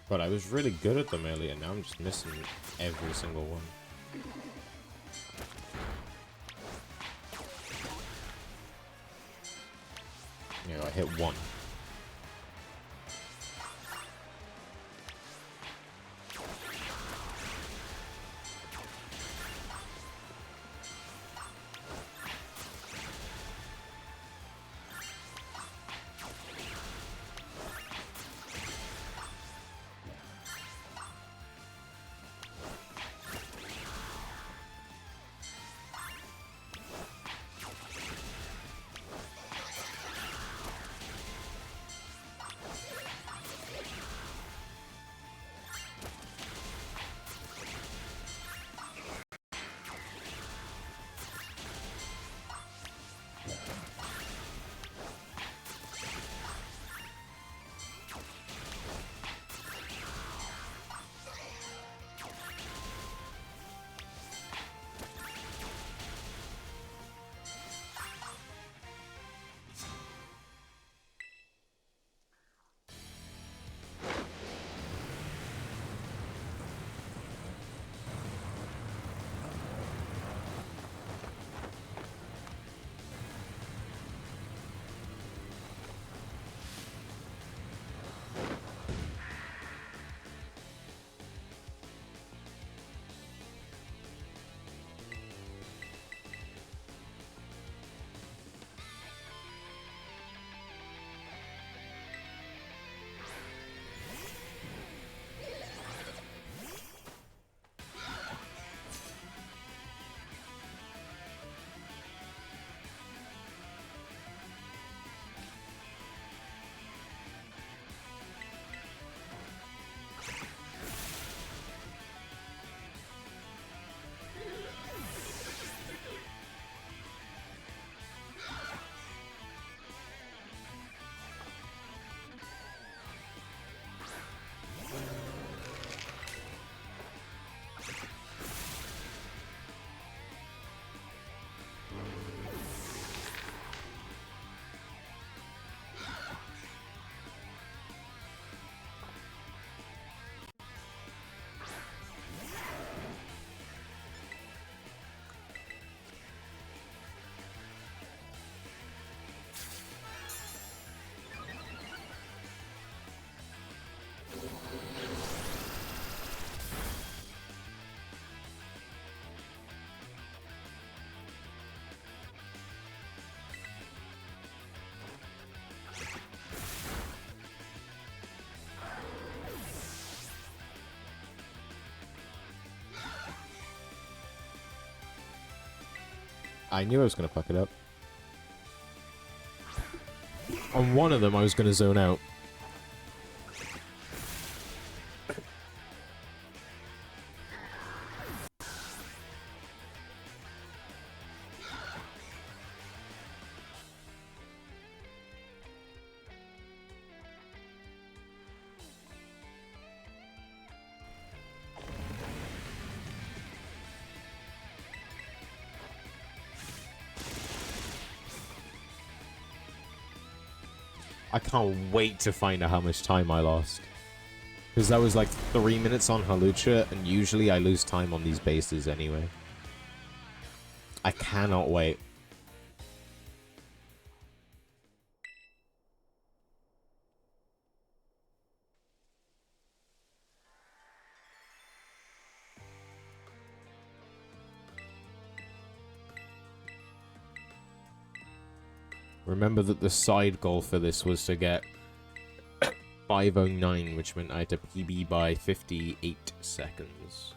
But I was really good at them earlier, and now I'm just missing every single one. You know, I hit one. I knew I was going to fuck it up. On one of them, I was going to zone out. I can't wait to find out how much time I lost. Because that was like 3 minutes on hawlucha, and usually I lose time on these bases anyway. I cannot wait. Remember that the side goal for this was to get 509, which meant I had to PB by 58 seconds.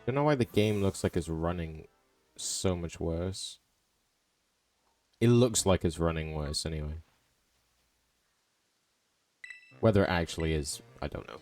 I don't know why the game looks like it's running so much worse. It looks like it's running worse anyway. Whether it actually is, I don't know.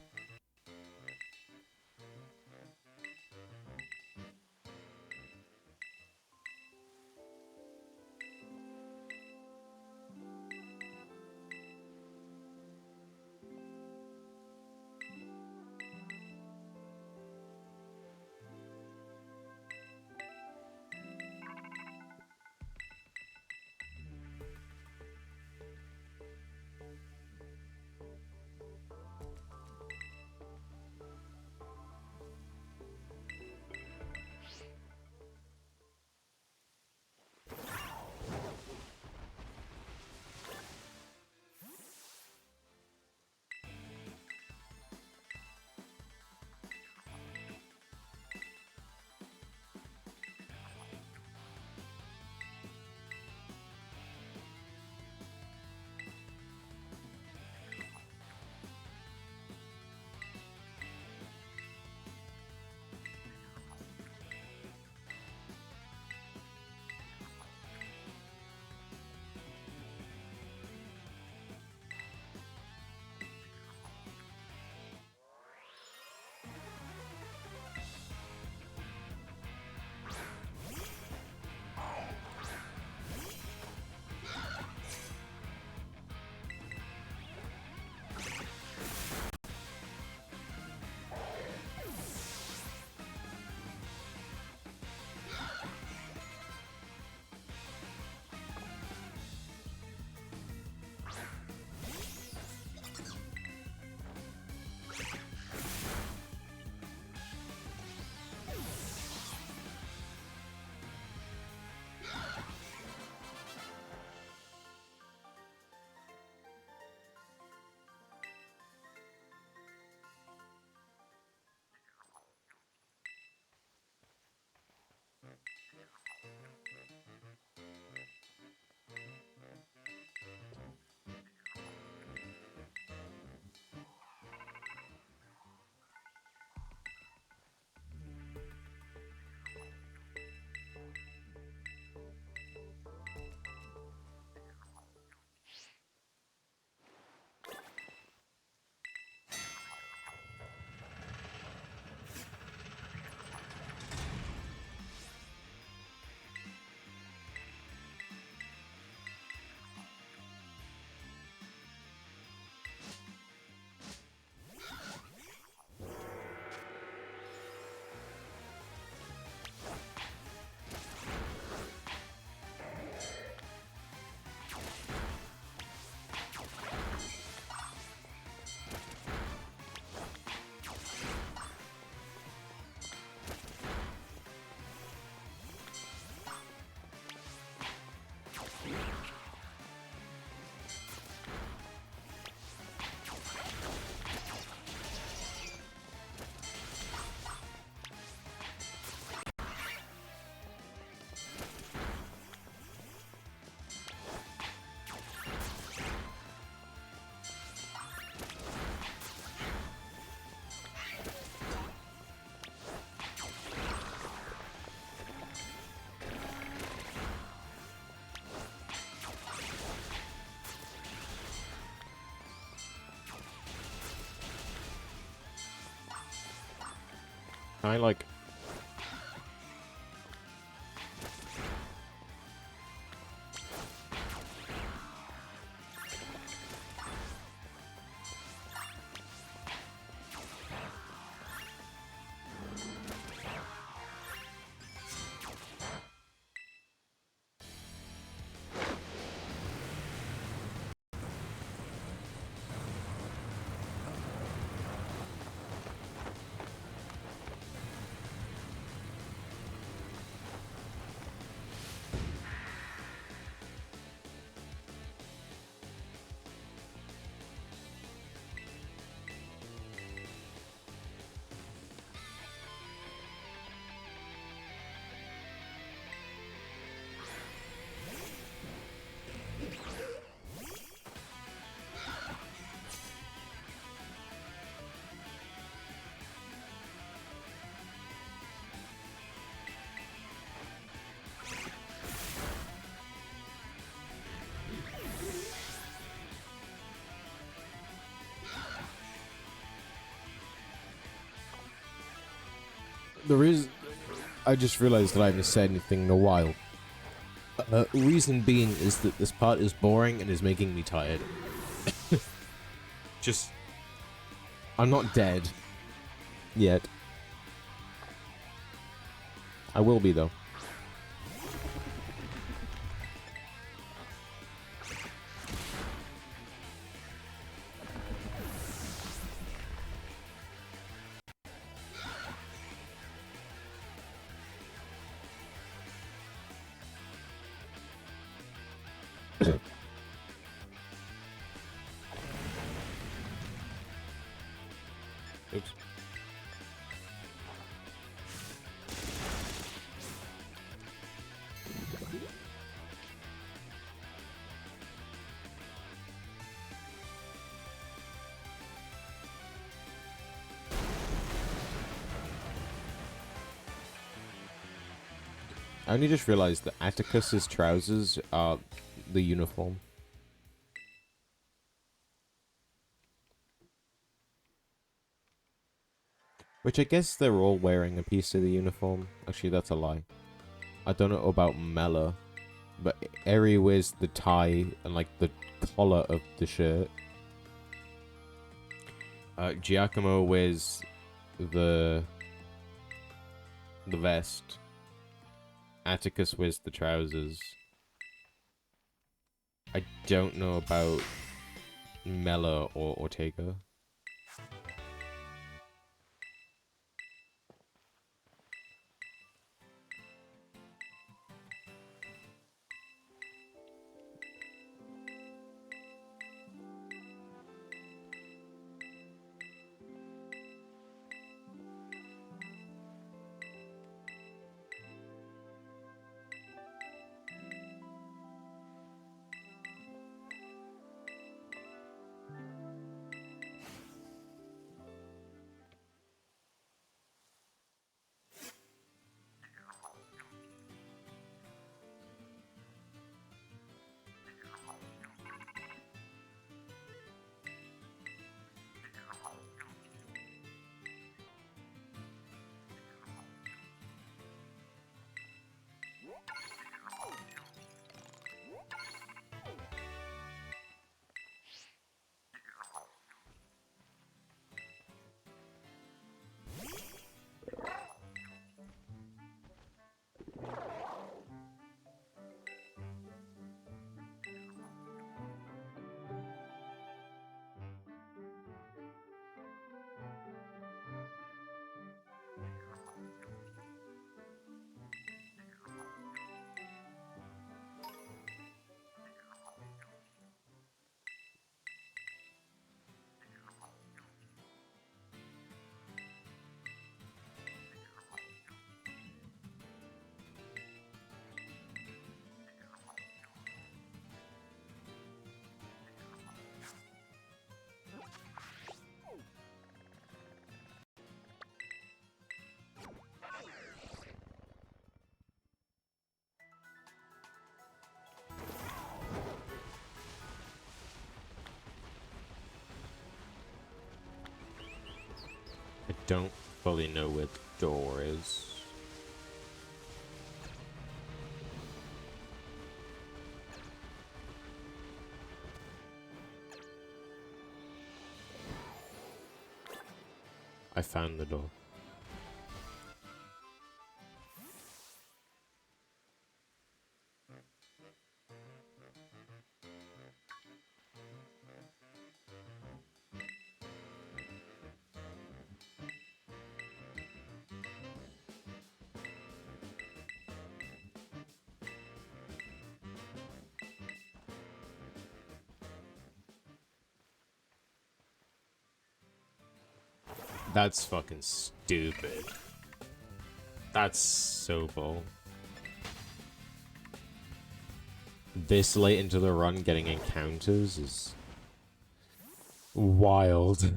Can I, like... There is... I just realized that I haven't said anything in a while. Reason being is that this part is boring and is making me tired. Just... I'm not dead. Yet. I will be, though. Oops. I only just realized that Atticus's trousers are the uniform. Which I guess they're all wearing a piece of the uniform. Actually, that's a lie. I don't know about Mela, but Eri wears the tie and like the collar of the shirt. Giacomo wears the vest. Atticus wears the trousers. I don't know about Mela or Ortega. I don't probably know where the door is. I found the door. That's fucking stupid. That's so bull. This late into the run getting encounters is wild.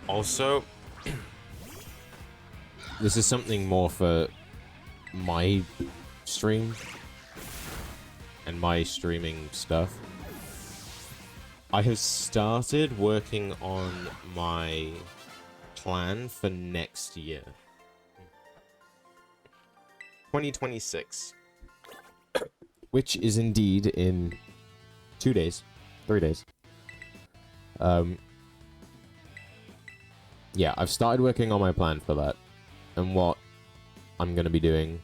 Also, this is something more for my stream and my streaming stuff. I have started working on my plan for next year. 2026. Which is indeed in 2 days. 3 days. Yeah, I've started working on my plan for that. And what I'm going to be doing.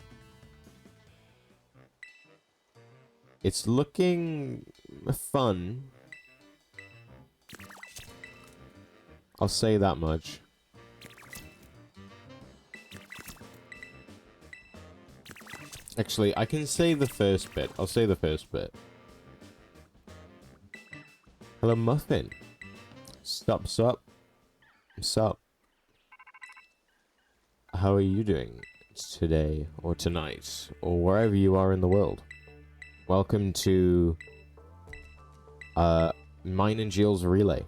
It's looking fun. I'll say that much. Actually, I can say the first bit. I'll say the first bit. Hello, Muffin. Sup, sup. Sup. How are you doing today, or tonight, or wherever you are in the world? Welcome to mine and Jill's relay.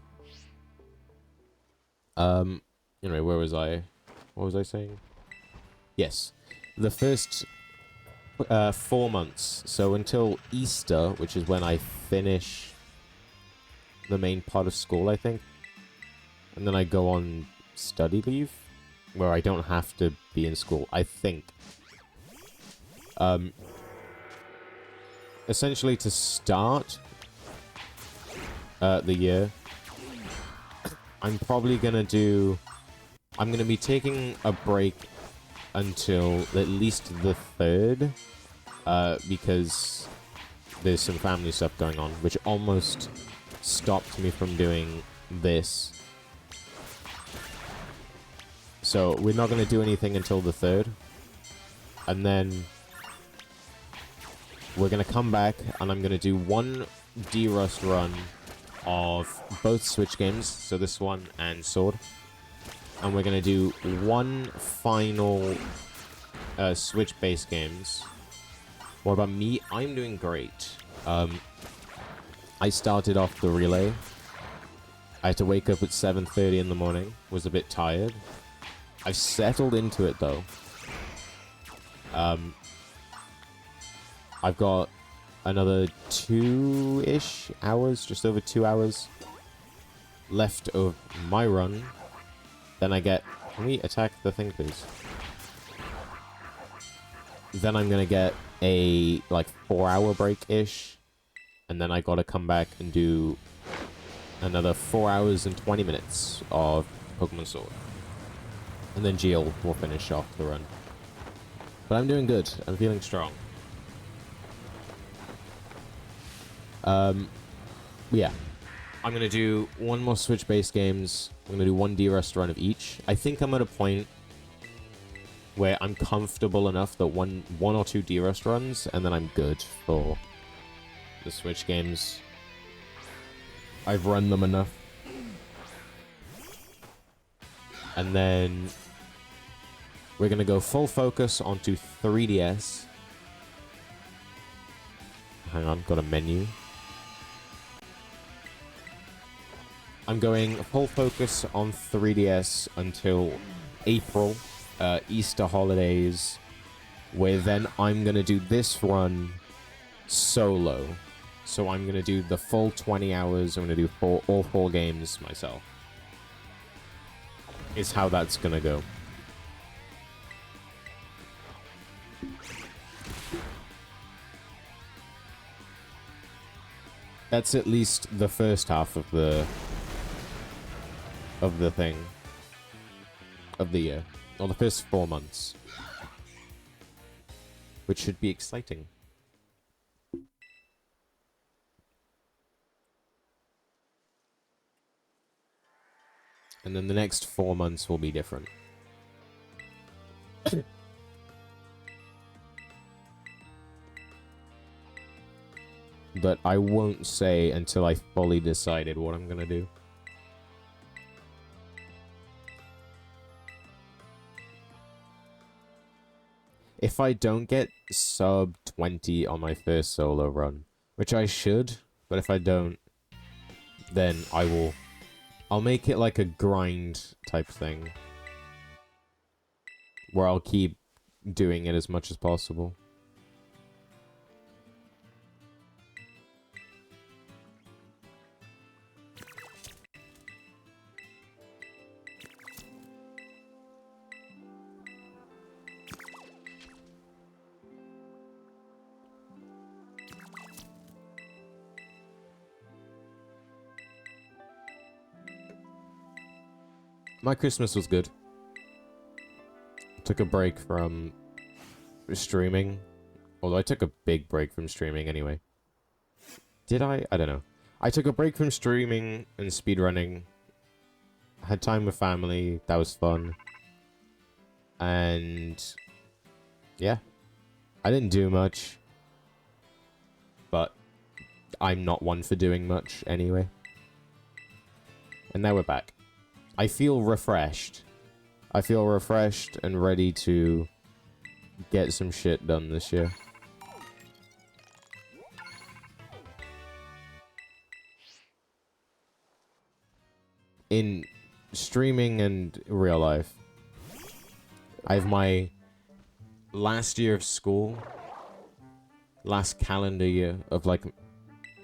Anyway, where was I? What was I saying? Yes. The first 4 months. So until Easter, which is when I finish the main part of school, I think. And then I go on study leave, where I don't have to be in school, I think. Essentially to start the year, I'm probably gonna do... I'm gonna be taking a break until at least the 3rd, because there's some family stuff going on, which almost stopped me from doing this. So we're not going to do anything until the 3rd. And then we're going to come back and I'm going to do one D-Rust run of both Switch games. So this one and Sword. And we're going to do one final Switch-based games. What about me? I'm doing great. I started off the relay. I had to wake up at 7:30 in the morning. Was a bit tired. I've settled into it, though. I've got another 2-ish hours, just over 2 hours, left of my run. Then I get... Can we attack the thing, please? Then I'm gonna get a, like, 4-hour break-ish. And then I gotta come back and do another 4 hours and 20 minutes of Pokemon Sword. And then Jill will finish off the run. But I'm doing good. I'm feeling strong. Yeah. I'm going to do one more Switch-based games. I'm going to do one D-Rust run of each. I think I'm at a point where I'm comfortable enough that one or two D-Rust runs, and then I'm good for the Switch games. I've run them enough. And then we're going to go full focus onto 3DS. Hang on, got a menu. I'm going full focus on 3DS until April, Easter holidays, where then I'm going to do this run solo. So I'm going to do the full 20 hours. I'm going to do all 4 games myself. Is how that's going to go. That's at least the first half of the thing. Of the year. Or the first 4 months. Which should be exciting. And then the next 4 months will be different. But I won't say until I fully decided what I'm gonna do. If I don't get sub 20 on my first solo run, which I should, but if I don't, then I'll make it like a grind type thing. Where I'll keep doing it as much as possible. My Christmas was good. Took a break from streaming. Although I took a big break from streaming anyway. Did I? I don't know. I took a break from streaming and speedrunning. Had time with family. That was fun. And yeah. I didn't do much. But I'm not one for doing much anyway. And now we're back. I feel refreshed. I feel refreshed and ready to get some shit done this year. In streaming and real life, I have my last year of school, last calendar year of like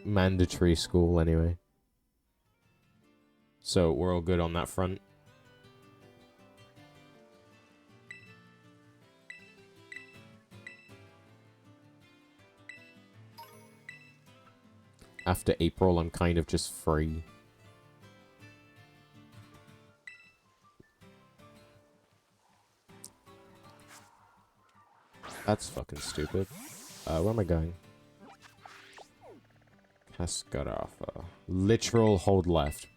mandatory school anyway. So we're all good on that front. After April, I'm kind of just free. That's fucking stupid. Where am I going? Cascarafa. Literal hold left.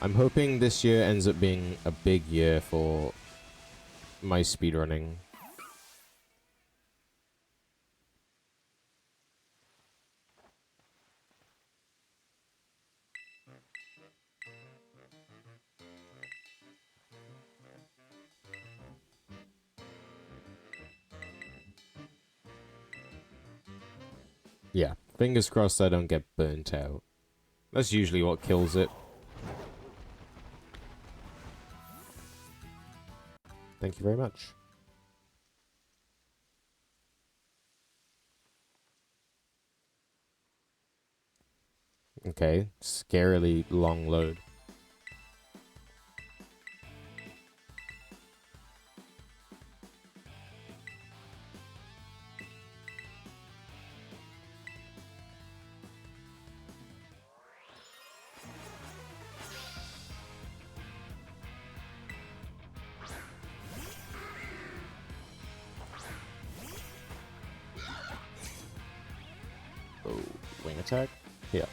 I'm hoping this year ends up being a big year for my speedrunning. Yeah, fingers crossed I don't get burnt out. That's usually what kills it. Thank you very much. Okay, scarily long load. Oh, wing attack? Yeah.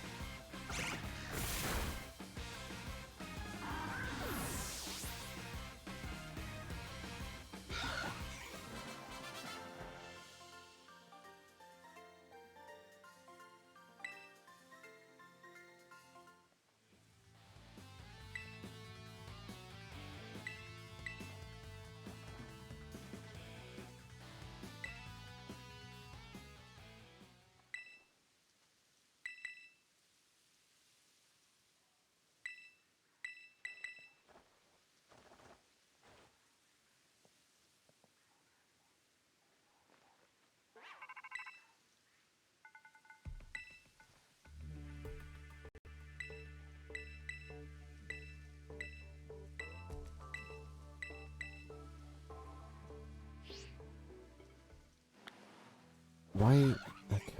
Why? Okay.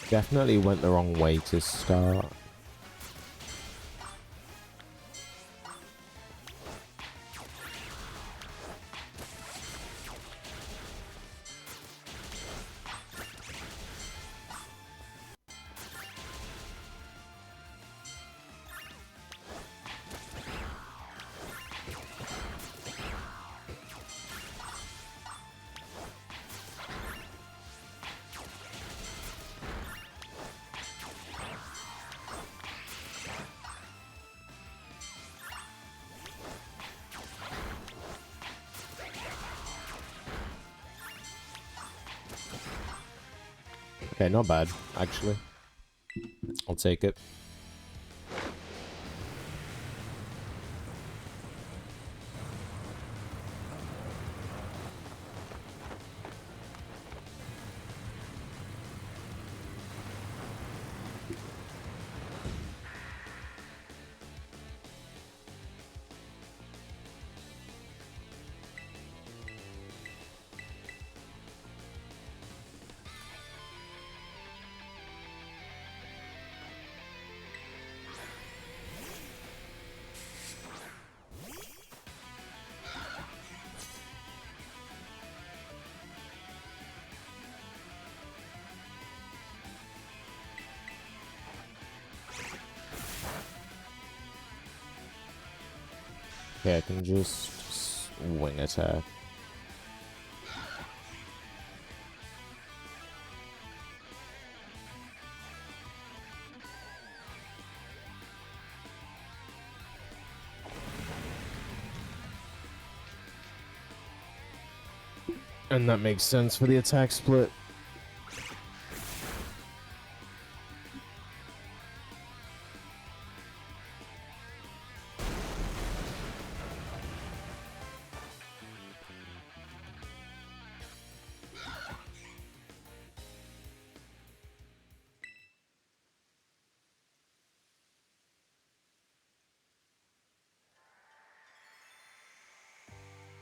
Definitely went the wrong way to start. Okay, not bad, actually. I'll take it. Okay, I can just wing attack. And that makes sense for the attack split.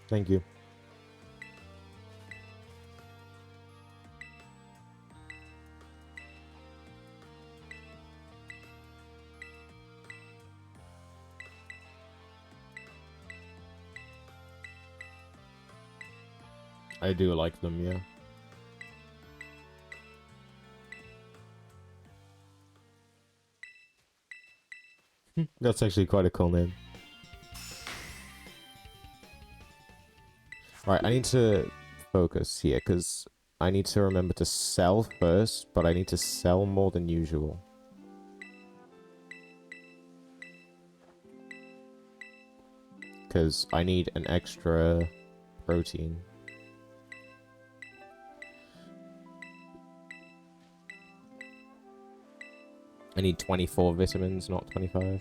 Thank you. I do like them, yeah. That's actually quite a cool name. Right, I need to focus here, because I need to remember to sell first, but I need to sell more than usual. Because I need an extra protein. I need 24 vitamins, not 25.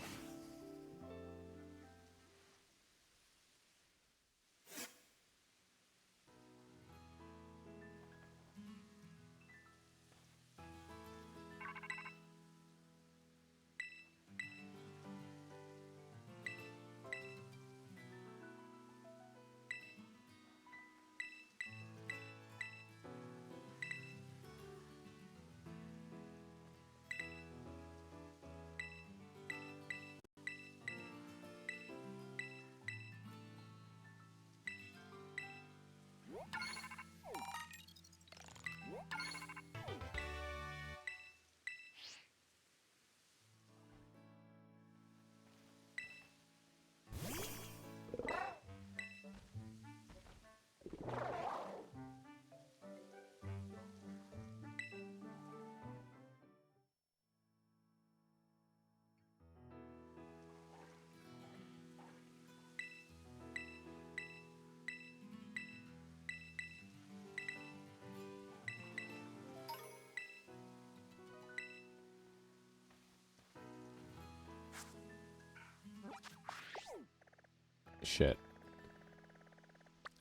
Shit.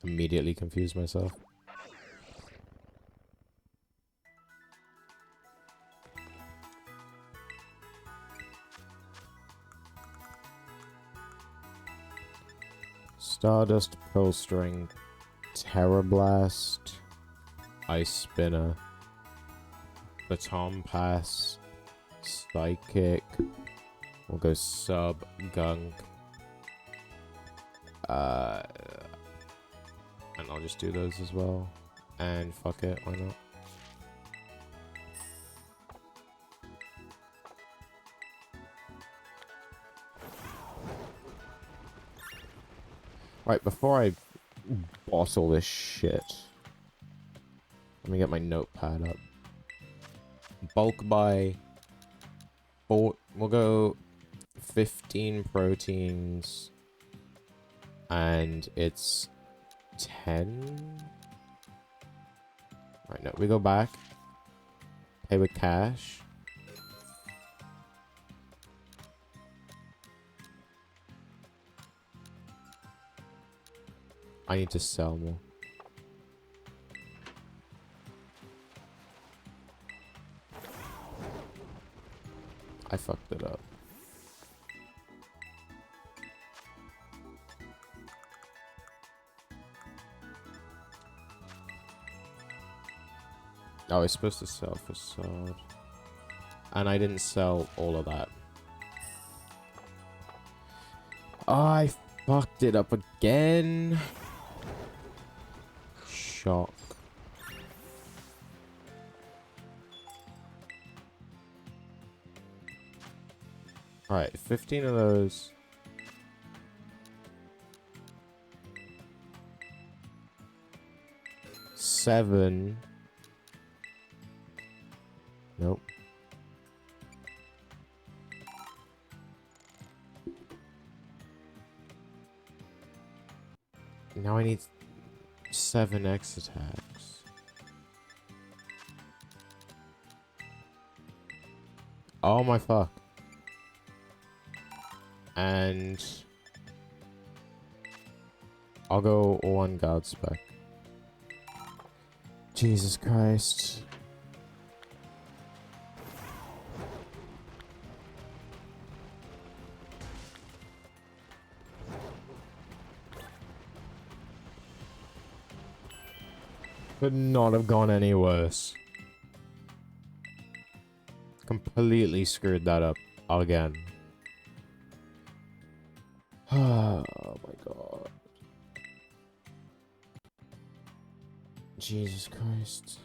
Immediately confused myself. Stardust, Pearl String, Terror Blast, Ice Spinner, Baton Pass, Psychic. We'll go Sub, Gunk. And I'll just do those as well. And fuck it, why not? Right, before I bottle this shit, let me get my notepad up. Bulk buy. We'll go 15 proteins. And it's 10. Right, no, we go back. Pay with cash. I need to sell more. I fucked it up. Oh, I was supposed to sell facade. And I didn't sell all of that. I fucked it up again. Shock. Alright, 15 of those. Seven. Nope. Now I need 7 X attacks. Oh my fuck. And I'll go 1 guard spec. Jesus Christ. Could not have gone any worse. Completely screwed that up again. Oh my god. Jesus Christ.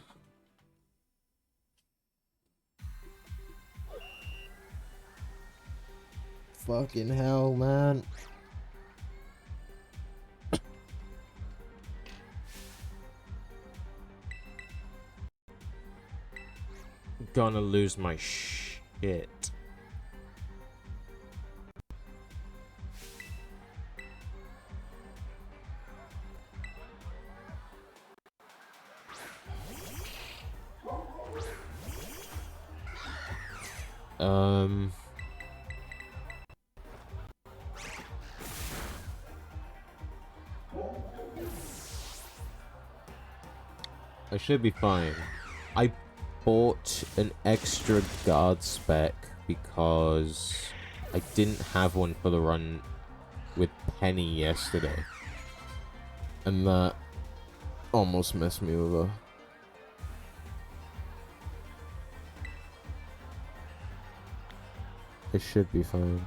Fucking hell, man. Gonna lose my shit. I should be fine. I bought an extra guard spec because I didn't have one for the run with Penny yesterday. And that almost messed me over. It should be fine.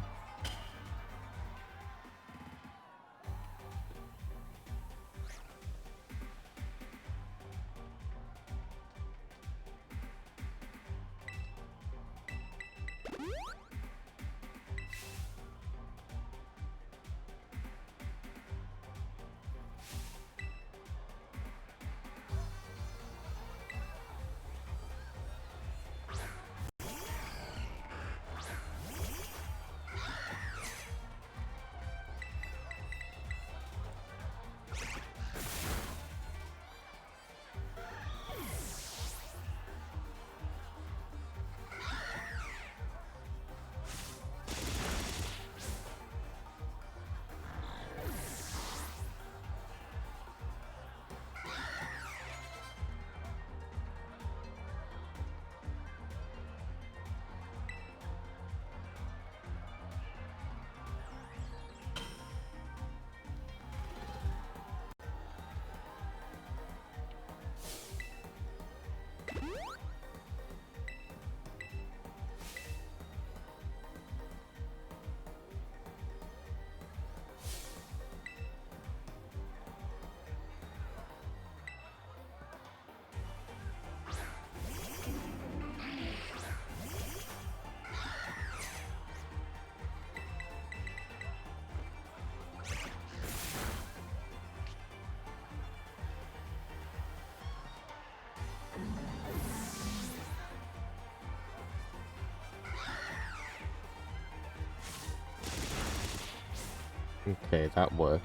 Okay, that worked.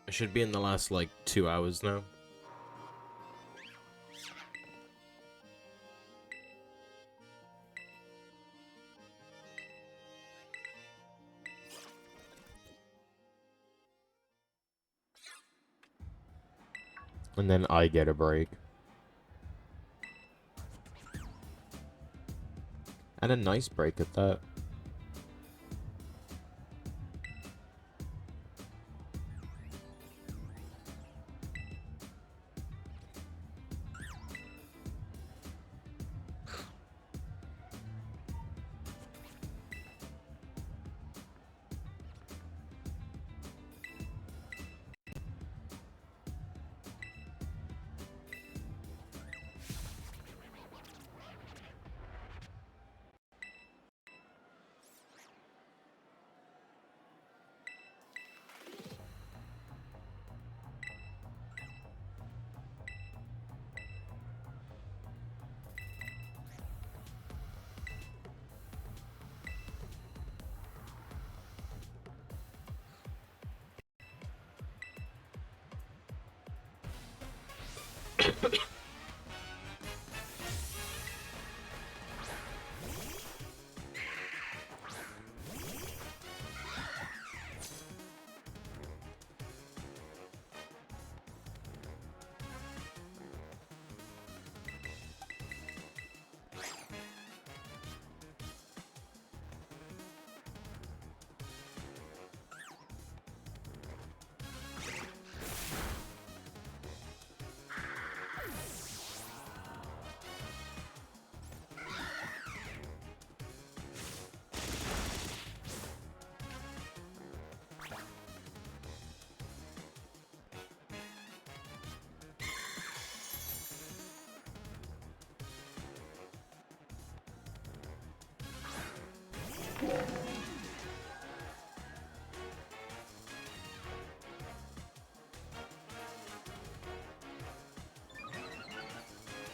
I should be in the last, like, 2 hours now. And then I get a break. And a nice break at that.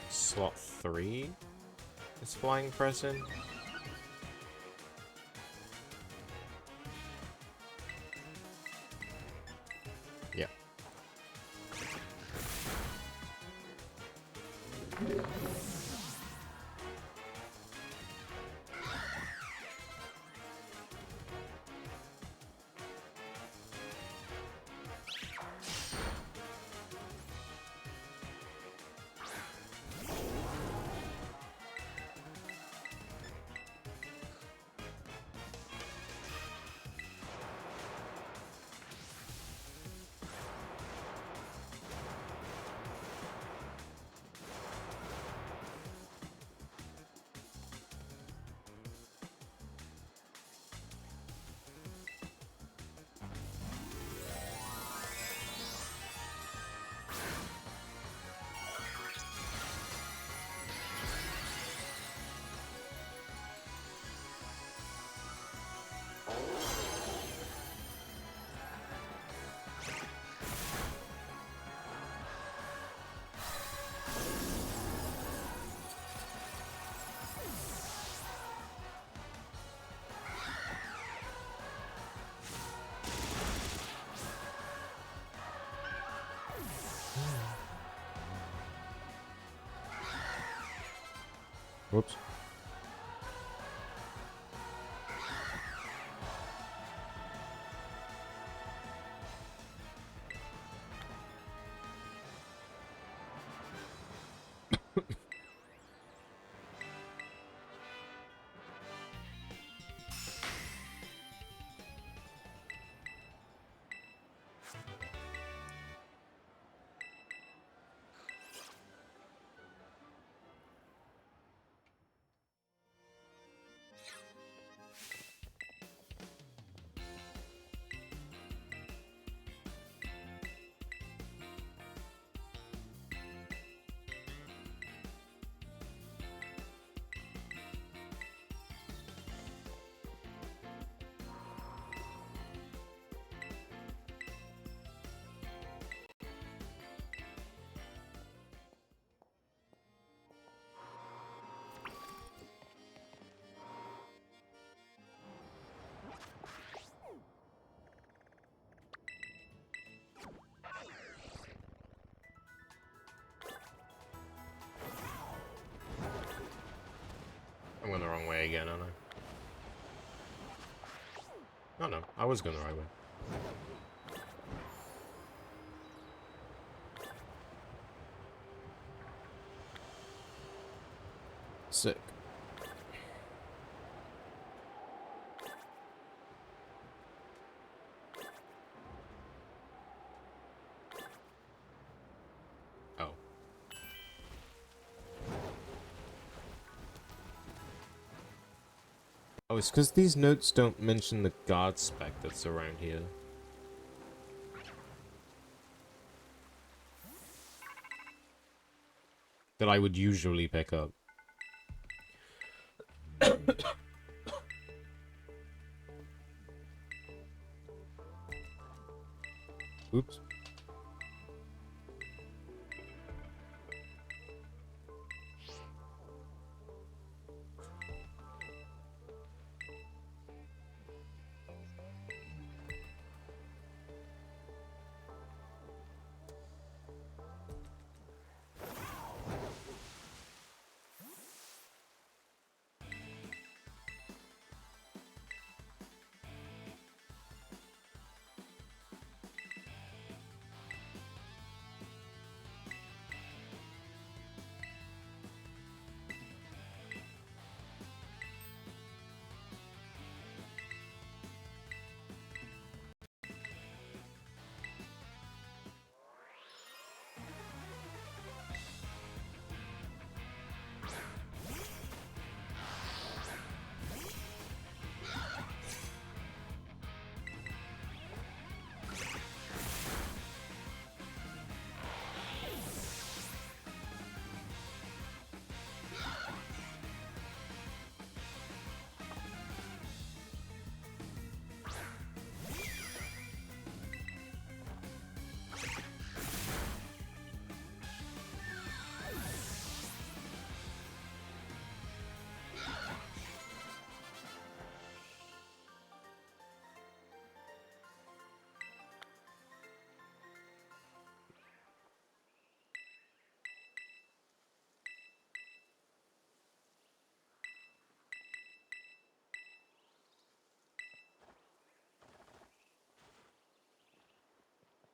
Slot 3 is flying present. Yeah. Whoops. I went the wrong way again, aren't I? Oh no, I was going the right way. Sick. Oh. Oh, it's because these notes don't mention the guard spec that's around here. That I would usually pick up. Oops.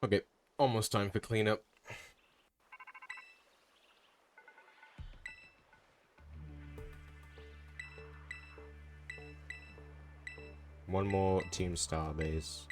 Okay, almost time for cleanup. One more Team Star base.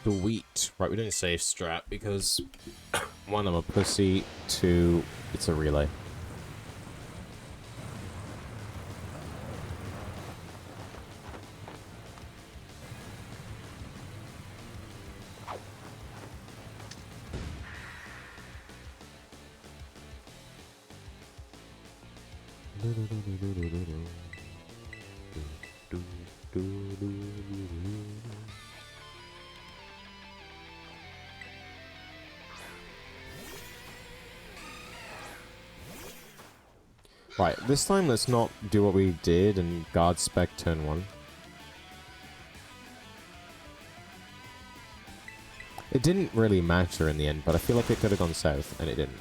Sweet. Right, we're doing safe strat because one, I'm a pussy. Two, it's a relay. Right, this time let's not do what we did and guard spec turn 1. It didn't really matter in the end, but I feel like it could have gone south, and it didn't.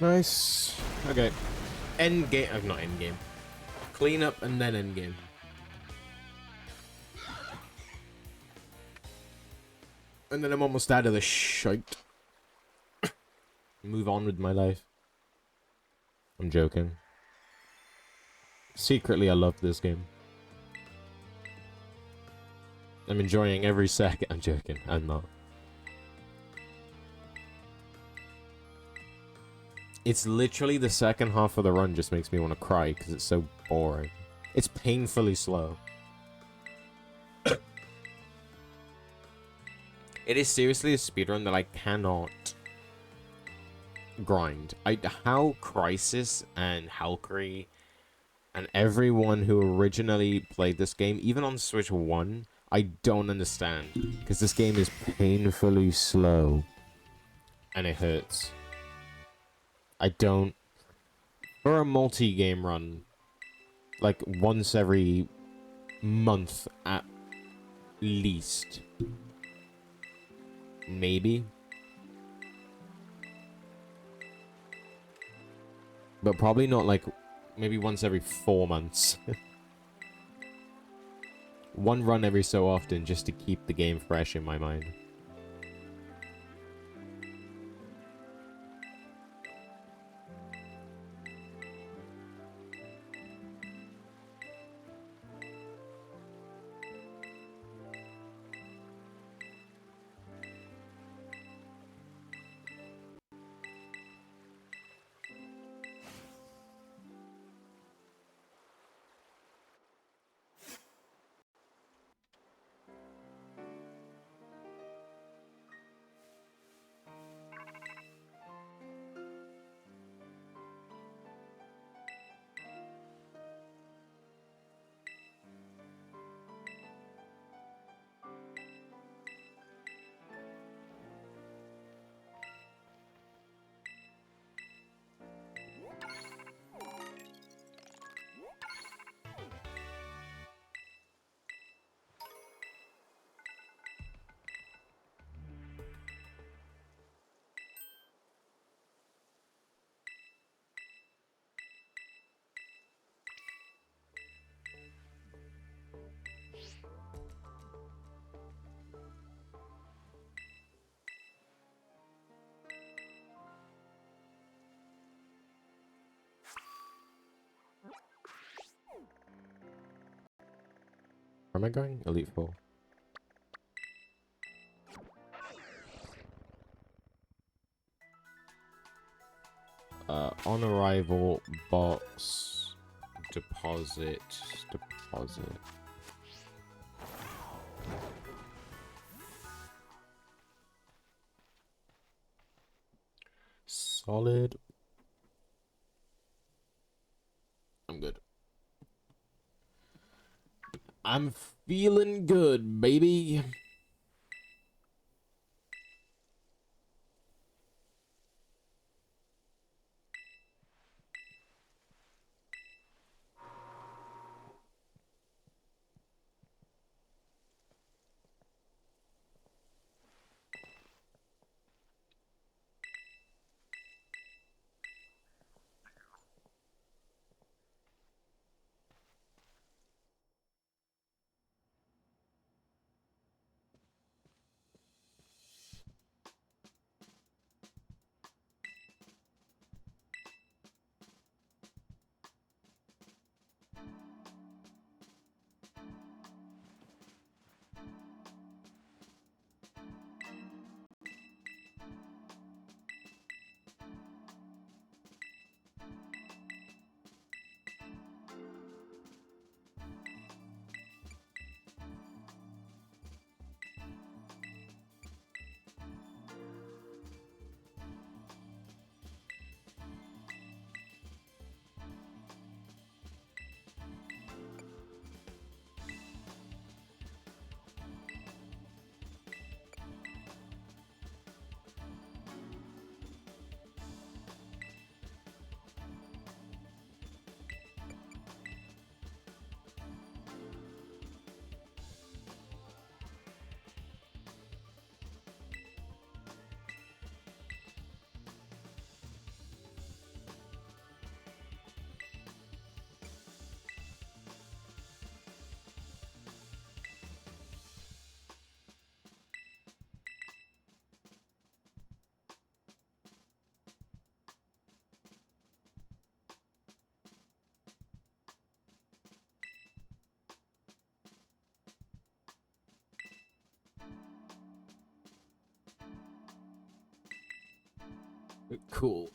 Nice. Okay. End game. Not end game. Clean up and then end game. And then I'm almost out of the shite. Move on with my life. I'm joking. Secretly, I love this game. I'm enjoying every second. I'm joking. I'm not. It's literally the second half of the run just makes me want to cry because it's so boring. It's painfully slow. It is seriously a speedrun that I cannot grind. How Crisis and Halcry and everyone who originally played this game, even on Switch 1, I don't understand. Because this game is painfully slow. And it hurts. I don't... For a multi-game run, like once every month at least. Maybe. But probably not like... Maybe once every 4 months. One run every so often just to keep the game fresh in my mind. Where am I going? Elite Four. On arrival, box, deposit. Solid. I'm good. I'm feeling good, baby. Cool.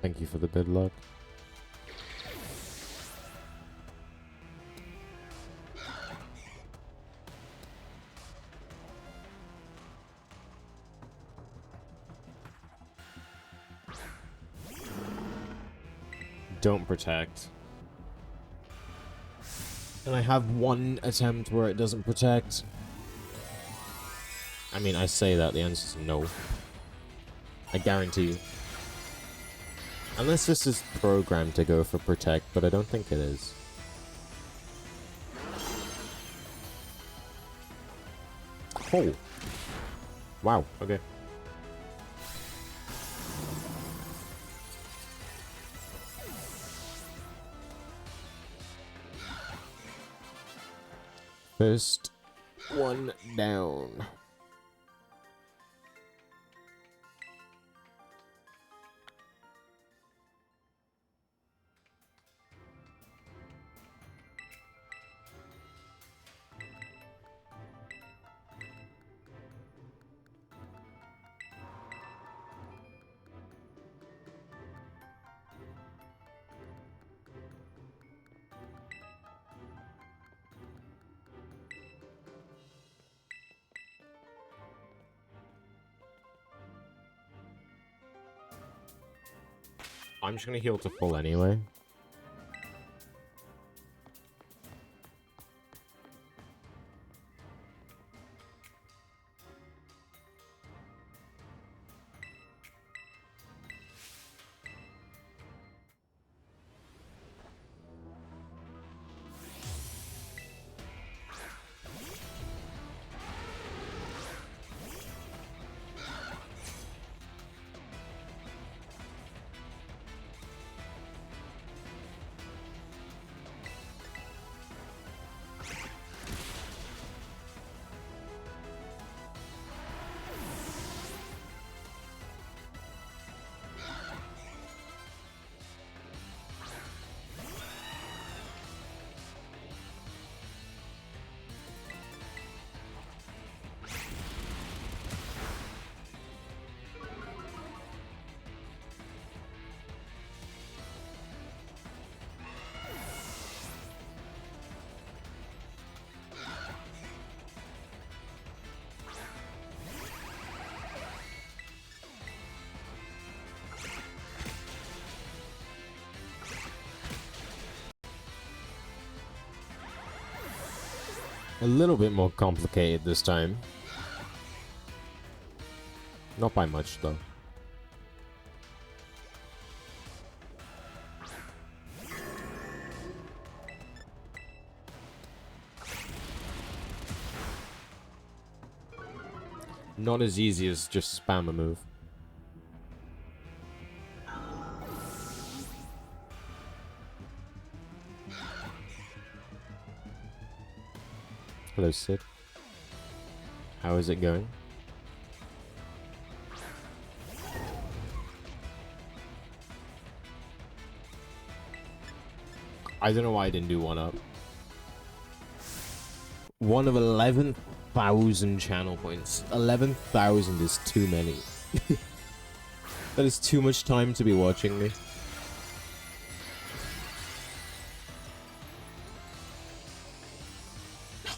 Thank you for the good luck. Don't protect. And I have one attempt where it doesn't protect. I mean, I say that, the answer is no. I guarantee you. Unless this is programmed to go for protect, but I don't think it is. Oh. Wow, okay. First one down. I'm just gonna heal to full anyway. A little bit more complicated this time. Not by much, though. Not as easy as just spam a move. Hello, Sid. How is it going? I don't know why I didn't do one up. One of 11,000 channel points. 11,000 is too many. That is too much time to be watching me.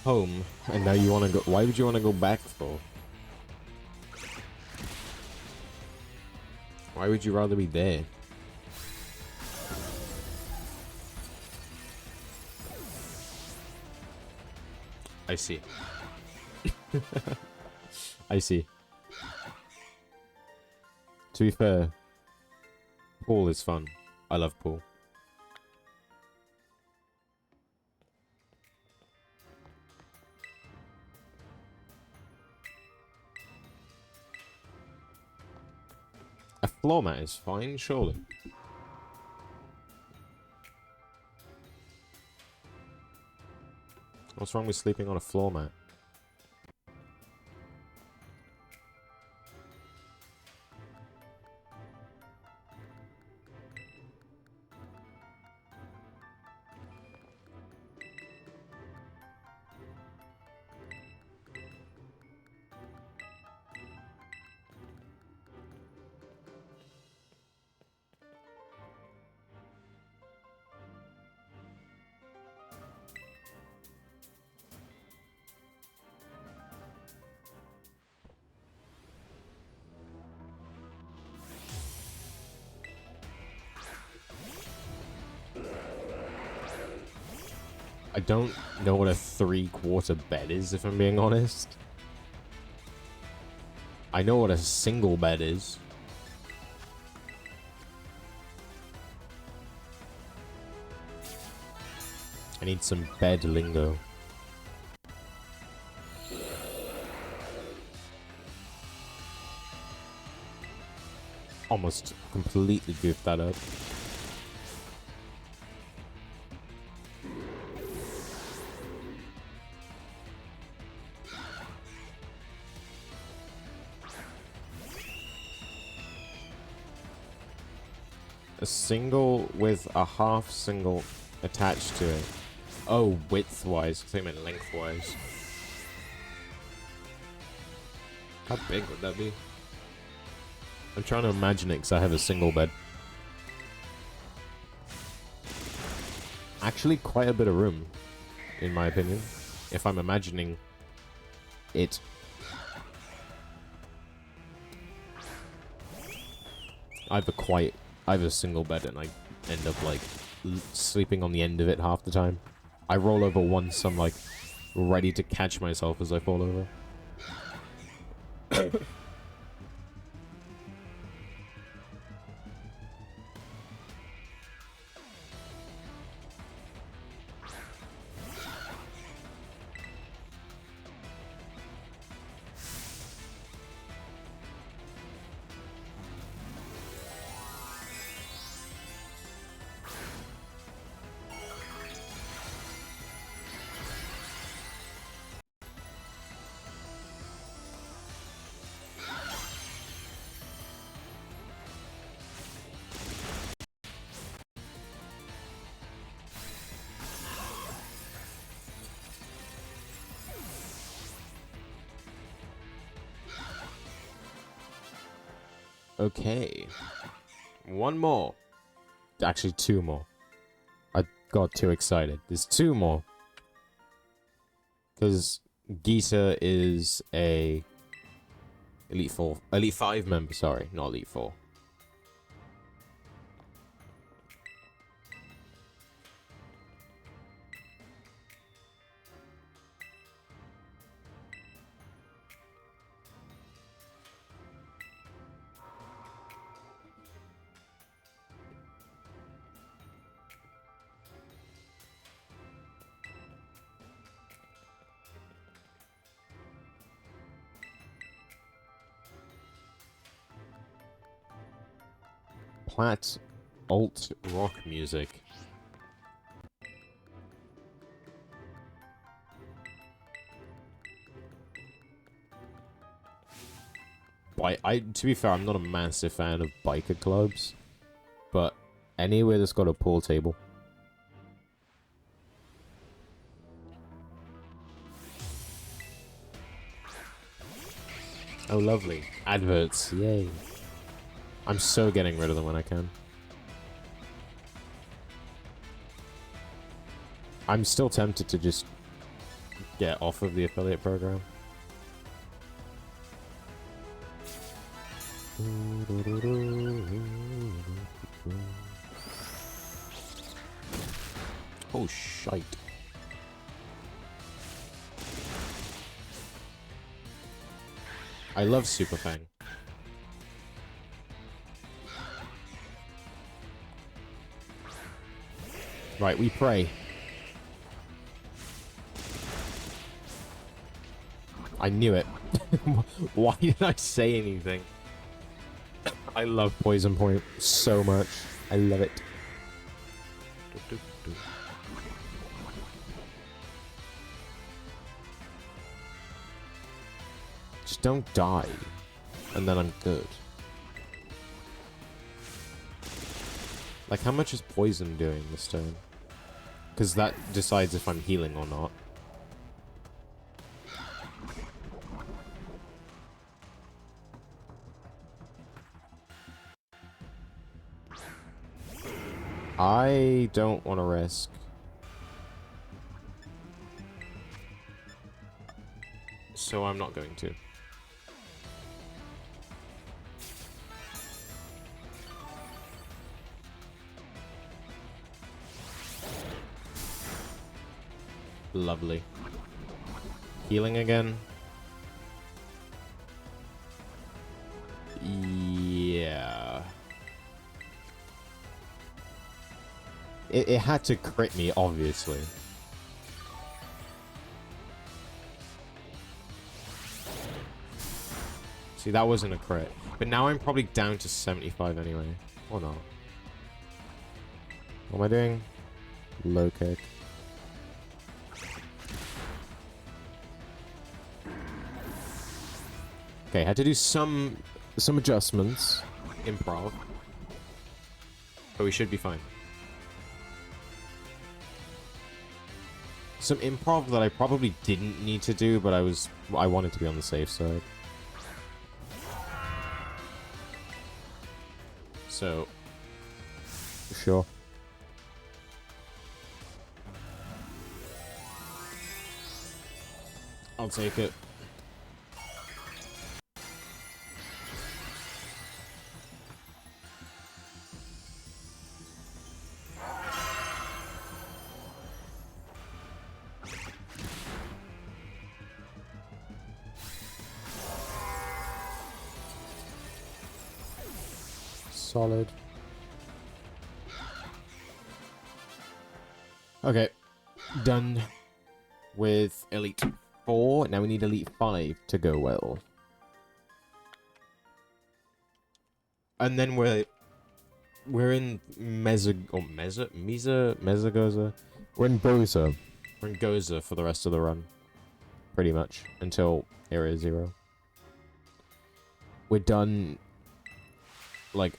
Home, and now you want to go. Why would you want to go back for? Why would you rather be there? I see. I see. To be fair, pool is fun. I love pool. A floor mat is fine, surely. What's wrong with sleeping on a floor mat? I don't know what a 3/4 bed is, if I'm being honest. I know what a single bed is. I need some bed lingo. Almost completely goofed that up. A single with a half single attached to it. Oh, width-wise. I think I meant length-wise. How big would that be? I'm trying to imagine it because I have a single bed. Actually, quite a bit of room, in my opinion. If I'm imagining it. I have a single bed and I end up like sleeping on the end of it half the time. I roll over once, I'm like ready to catch myself as I fall over. Okay. One more. Actually, two more. I got too excited. There's two more. Because Gita is a Elite 4. Elite 5 member, sorry. Not Elite 4. Plat alt rock music. To be fair, I'm not a massive fan of biker clubs, but anywhere that's got a pool table. Oh, lovely. Adverts, yay. I'm so getting rid of them when I can. I'm still tempted to just get off of the affiliate program. Oh, shite. I love Super Fang. Right, we pray. I knew it. Why did I say anything? I love Poison Point so much. I love it. Just don't die. And then I'm good. Like, how much is poison doing this turn? Because that decides if I'm healing or not. I don't want to risk. So I'm not going to. Lovely. Healing again. Yeah. It had to crit me, obviously. See, that wasn't a crit. But now I'm probably down to 75 anyway. Or not. What am I doing? Low kick. Okay, had to do some adjustments. Improv. But we should be fine. Some improv that I probably didn't need to do, but I wanted to be on the safe side. So, sure. I'll take it. Solid. Okay. Done with Elite 4. Now we need Elite 5 to go well. And then we're in Mezagoza. We're in Boza. We're in Goza for the rest of the run. Pretty much. Until Area 0. We're done, like,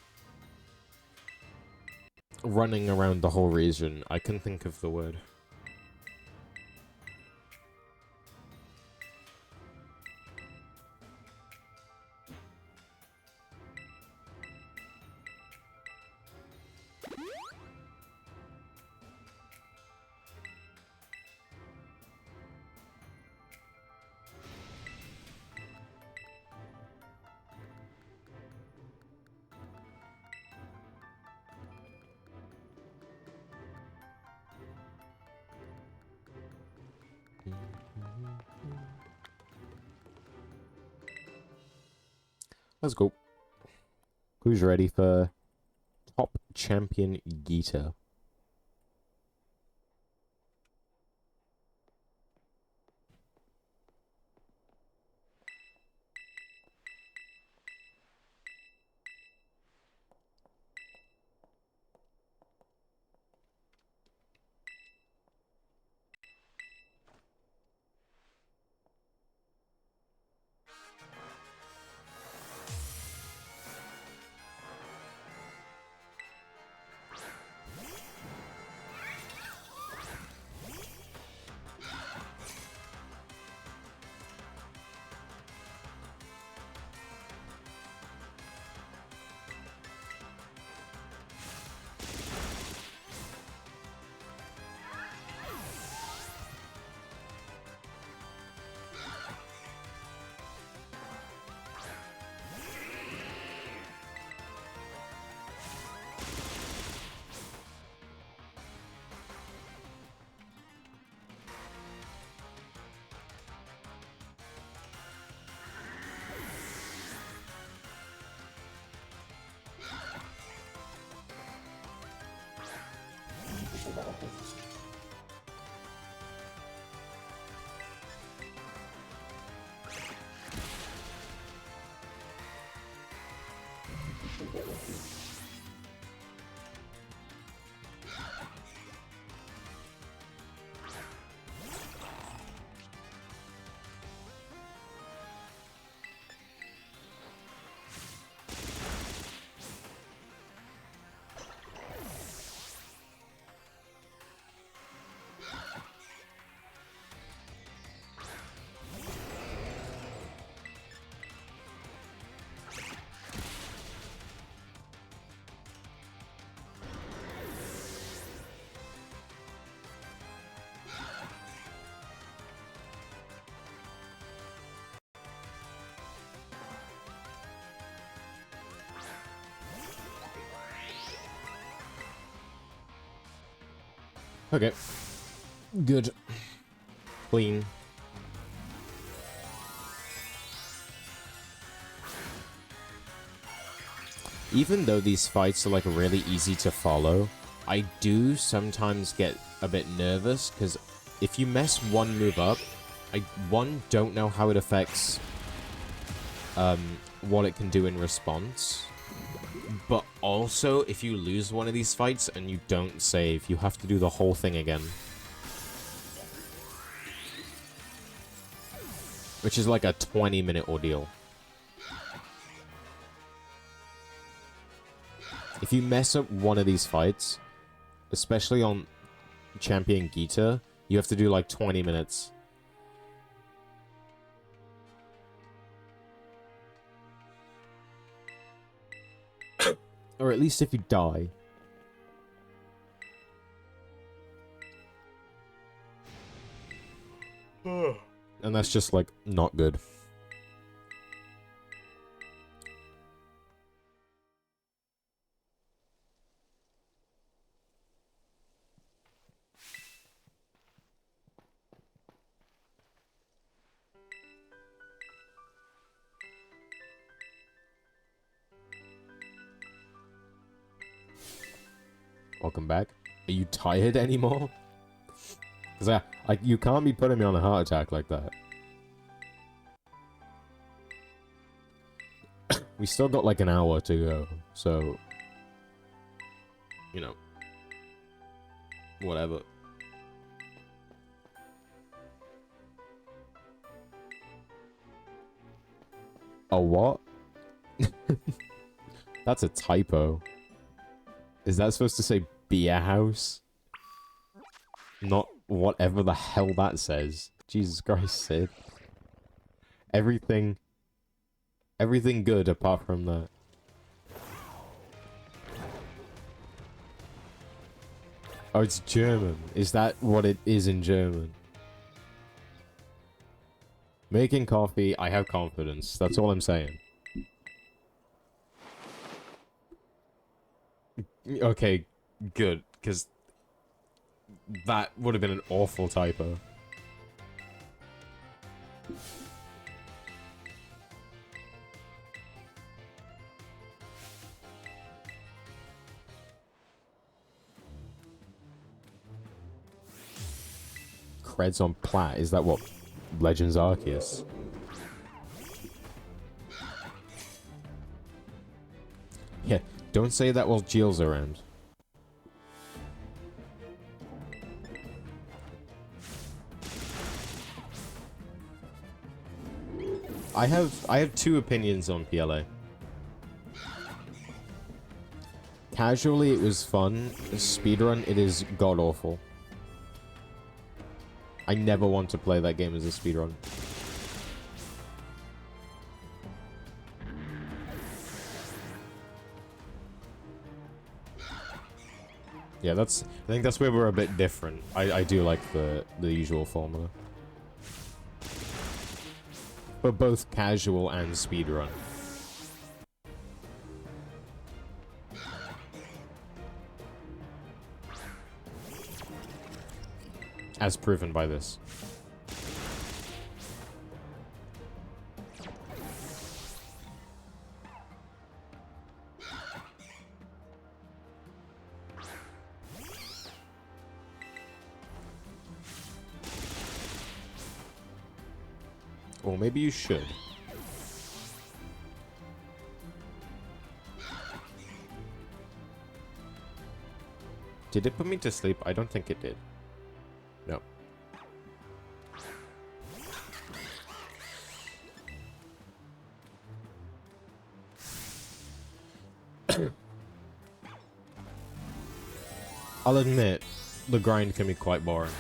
running around the whole region. I can think of the word. Let's go. Who's ready for Top Champion Gita? Okay. Good. Clean. Even though these fights are like really easy to follow, I do sometimes get a bit nervous because if you mess one move up, I don't know how it affects what it can do in response. But also, if you lose one of these fights and you don't save, you have to do the whole thing again. Which is like a 20-minute ordeal. If you mess up one of these fights, especially on Champion Gita, you have to do like 20 minutes. Or at least if you die. And that's just like not good. Welcome back. Are you tired anymore? Because you can't be putting me on a heart attack like that. We still got like an hour to go, so... You know. Whatever. A what? That's a typo. Is that supposed to say beer house? Not whatever the hell that says. Jesus Christ, Sid. Everything good apart from that. Oh, it's German. Is that what it is in German? Making coffee, I have confidence. That's all I'm saying. Okay, good, because that would have been an awful typo. Creds on plat, is that what Legends Arceus? Yeah, don't say that while Jill's around. I have two opinions on PLA. Casually, it was fun. Speedrun, it is god-awful. I never want to play that game as a speedrun. Yeah, I think that's where we're a bit different. I do like the usual formula. But both casual and speedrun. As proven by this. Or maybe you should. Did it put me to sleep? I don't think it did. No. I'll admit, the grind can be quite boring.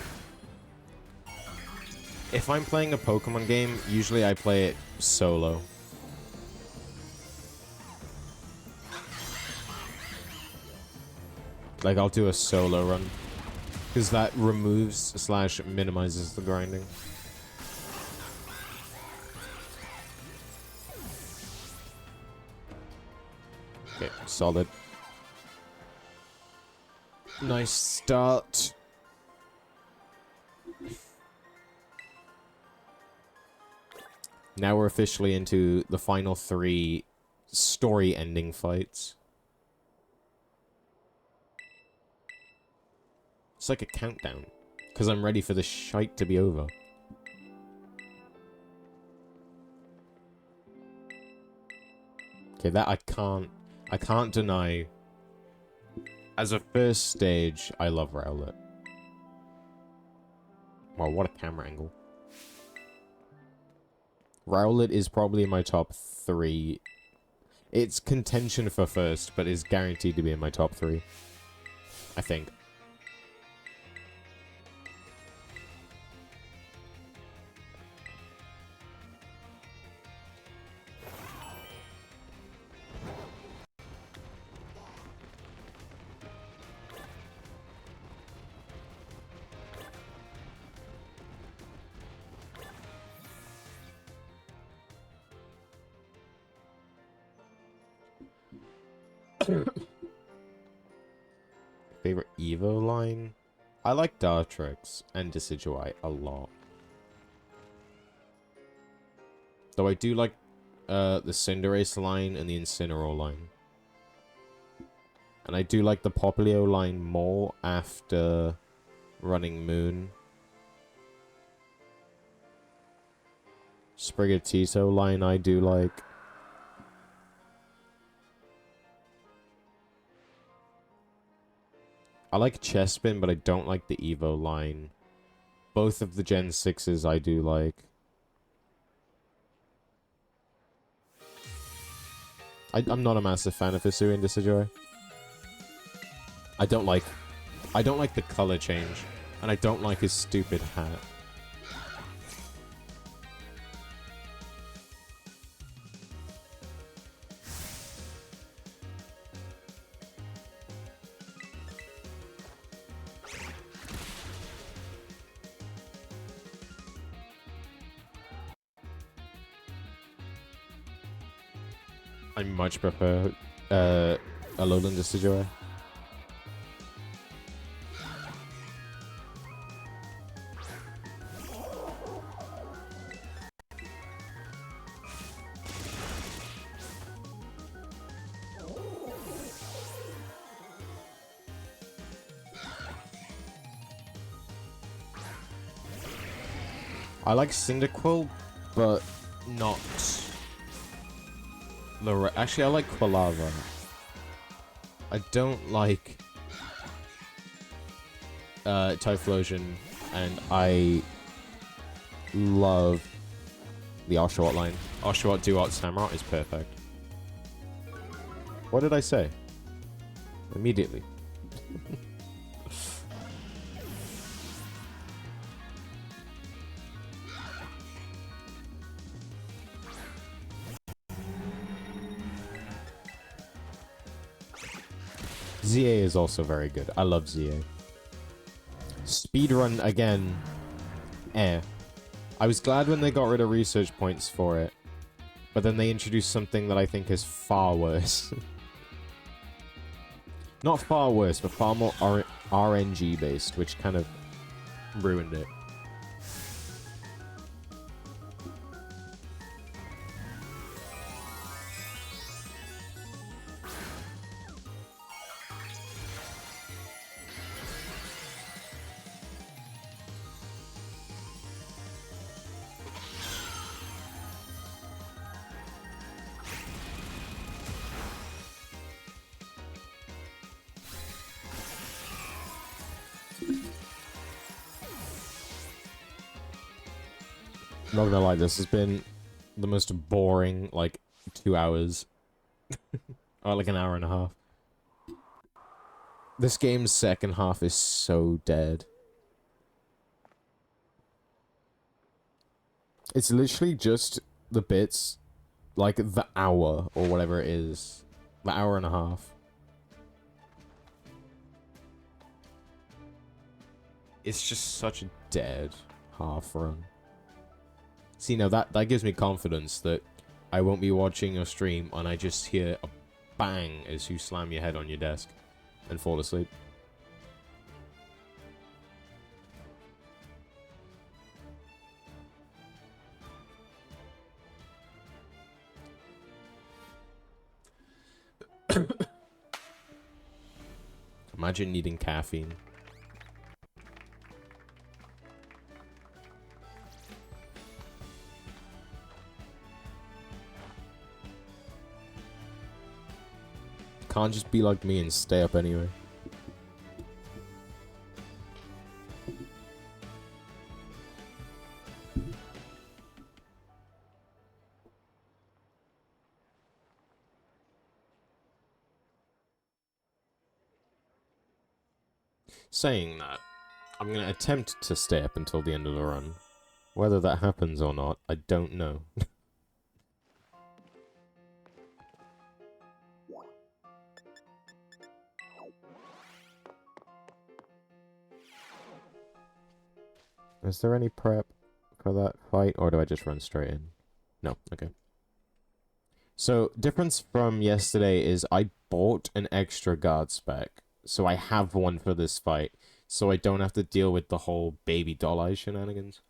If I'm playing a Pokemon game, usually I play it solo. Like, I'll do a solo run. Because that removes / minimizes the grinding. Okay, solid. Nice start. Now we're officially into the final 3 story-ending fights. It's like a countdown. Because I'm ready for this shite to be over. Okay, that I can't deny. As a first stage, I love Rowlet. Wow, what a camera angle. Rowlet is probably in my top 3. It's contention for first, but is guaranteed to be in my top 3. I think. Favorite Evo line? I like Dartrix and Decidueye a lot. Though I do like the Cinderace line and the Incineroar line. And I do like the Popplio line more after running Moon. Sprigatito line I do like. I like Chespin, but I don't like the Evo line. Both of the Gen 6s I do like. I'm not a massive fan of Hisuian Decidueye. I don't like the color change, and I don't like his stupid hat. I much prefer Alolan Decidueye. I like Cyndaquil, but not actually, I like Quilava. I don't like Typhlosion, and I love the Oshawott line. Oshawott, Duat, Samurott is perfect. What did I say? Immediately. ZA is also very good. I love ZA. Speedrun again. I was glad when they got rid of research points for it. But then they introduced something that I think is far worse. Not far worse, but far more RNG based, which kind of ruined it. Not gonna lie, this has been the most boring, like, 2 hours. Or like an hour and a half. This game's second half is so dead. It's literally just the bits, like the hour, or whatever it is. The hour and a half. It's just such a dead half run. See, now that gives me confidence that I won't be watching your stream and I just hear a bang as you slam your head on your desk and fall asleep. Imagine needing caffeine. Can't just be like me and stay up anyway. Saying that, I'm going to attempt to stay up until the end of the run. Whether that happens or not, I don't know. Is there any prep for that fight, or do I just run straight in? No, okay. So, difference from yesterday is I bought an extra guard spec, so I have one for this fight, so I don't have to deal with the whole baby doll eye shenanigans.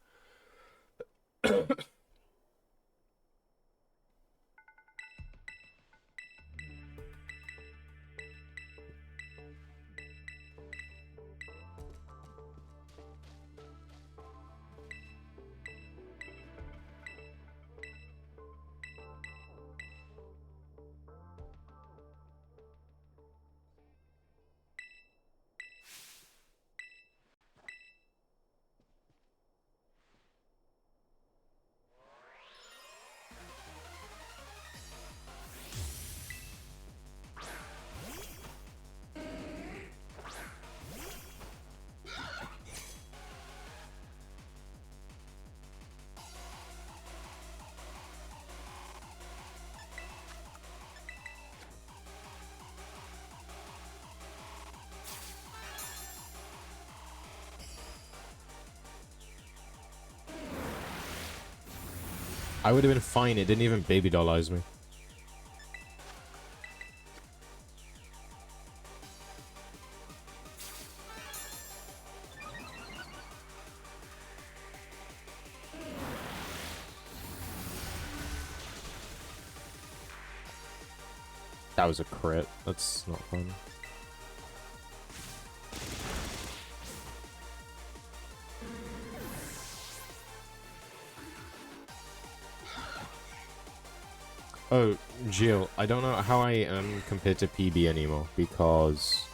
I would have been fine, it didn't even baby doll eyes me. That was a crit. That's not fun. Oh, Jill, I don't know how I am compared to PB anymore, because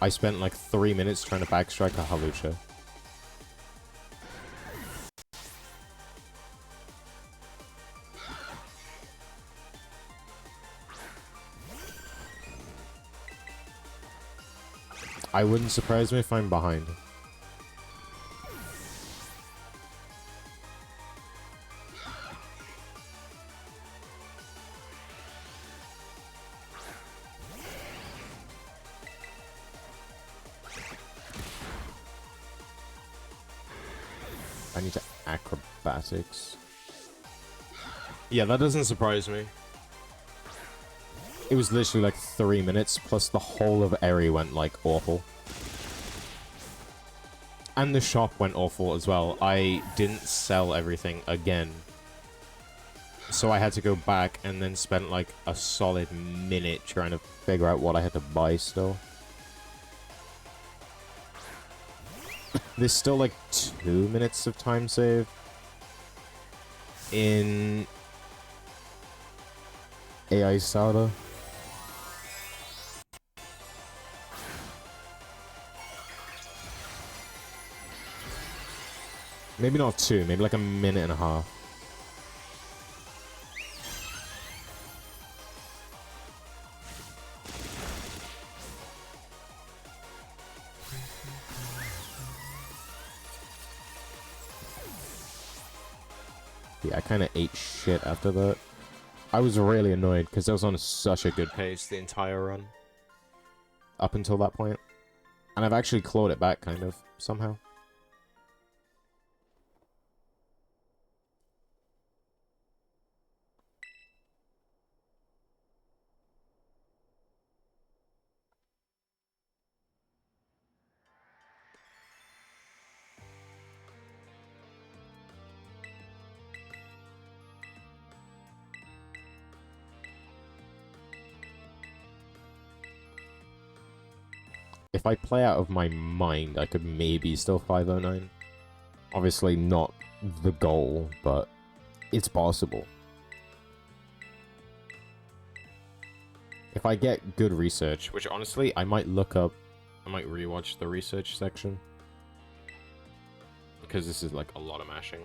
I spent like 3 minutes trying to backstrike a hawlucha. I wouldn't surprise me if I'm behind. I need to acrobatics. Yeah, that doesn't surprise me. It was literally like 3 minutes, plus the whole of Eri went like awful. And the shop went awful as well. I didn't sell everything again. So I had to go back and then spent like a solid minute trying to figure out what I had to buy still. There's still like 2 minutes of time save in AI Sauda. Maybe not 2, maybe like a minute and a half. Yeah, I kind of ate shit after that. I was really annoyed because I was on such a good pace the entire run. Up until that point. And I've actually clawed it back, kind of, somehow. if I play out of my mind, I could maybe still 509. Obviously not the goal, but it's possible. If I get good research, which honestly, I might look up, I might rewatch the research section. Because this is like a lot of mashing.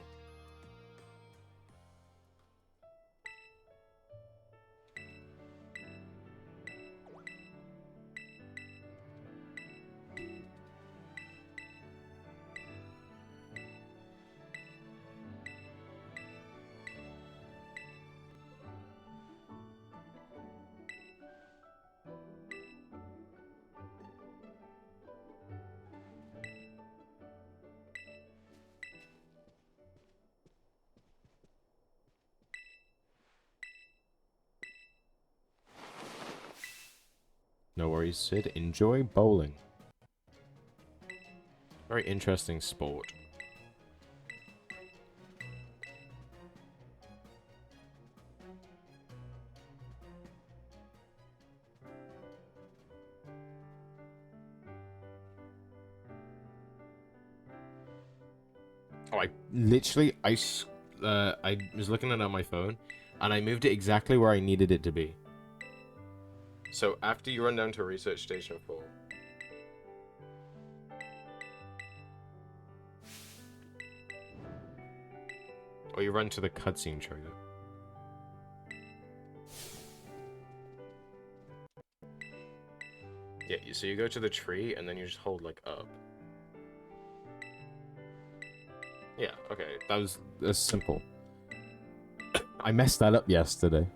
No worries, Sid. Enjoy bowling. Very interesting sport. Oh, I literally, I was looking at it on my phone, and I moved it exactly where I needed it to be. So after you run down to Research Station 4, or you run to the cutscene trigger. Yeah, so you go to the tree, and then you just hold, like, up. Yeah, okay, that's simple. I messed that up yesterday.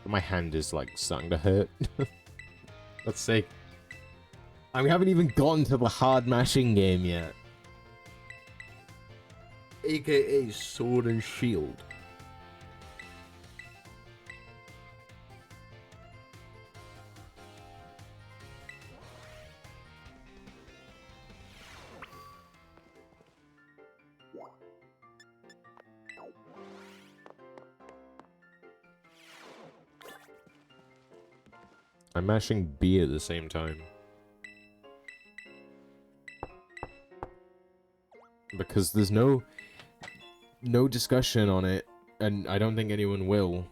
My hand is, like, starting to hurt. Let's see. And we haven't even gotten to the hard mashing game yet. AKA Sword and Shield. I'm mashing B at the same time. Because there's no discussion on it, and I don't think anyone will.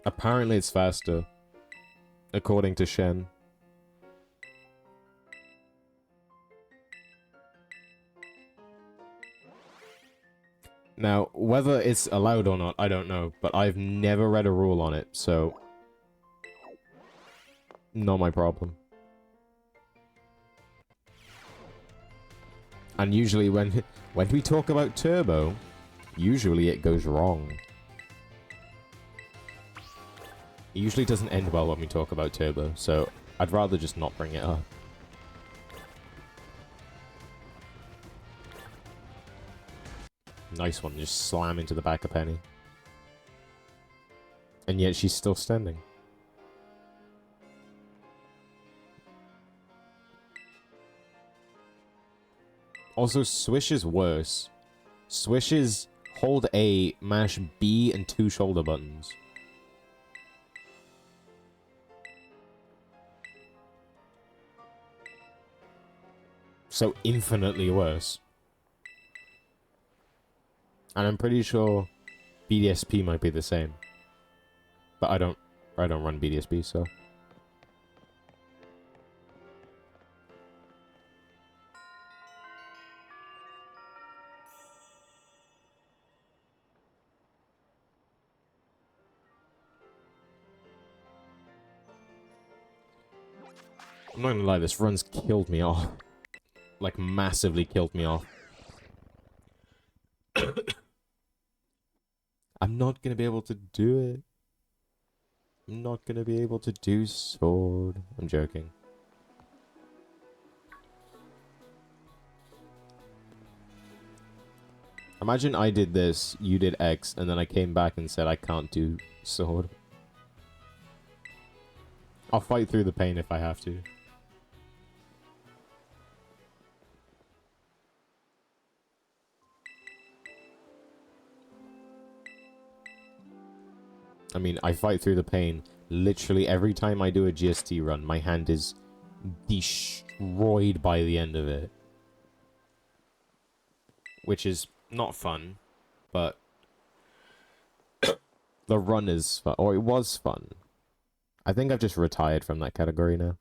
Apparently it's faster, according to Shen. Now, whether it's allowed or not, I don't know, but I've never read a rule on it, so not my problem. And usually when we talk about turbo, usually it goes wrong. It usually doesn't end well when we talk about turbo, so I'd rather just not bring it up. Nice one, just slam into the back of Penny. And yet she's still standing. Also, Swish is worse. Swish is hold A, mash B and 2 shoulder buttons. So infinitely worse. And I'm pretty sure BDSP might be the same. But I don't run BDSP, so. I'm not gonna lie, this run's killed me off. Like, massively killed me off. I'm not gonna be able to do it. I'm not gonna be able to do sword. I'm joking. Imagine I did this, you did X, and then I came back and said I can't do sword. I'll fight through the pain if I have to. I mean, I fight through the pain. Literally every time I do a GST run, my hand is destroyed by the end of it. Which is not fun, but the run is fun, or it was fun. I think I've just retired from that category now.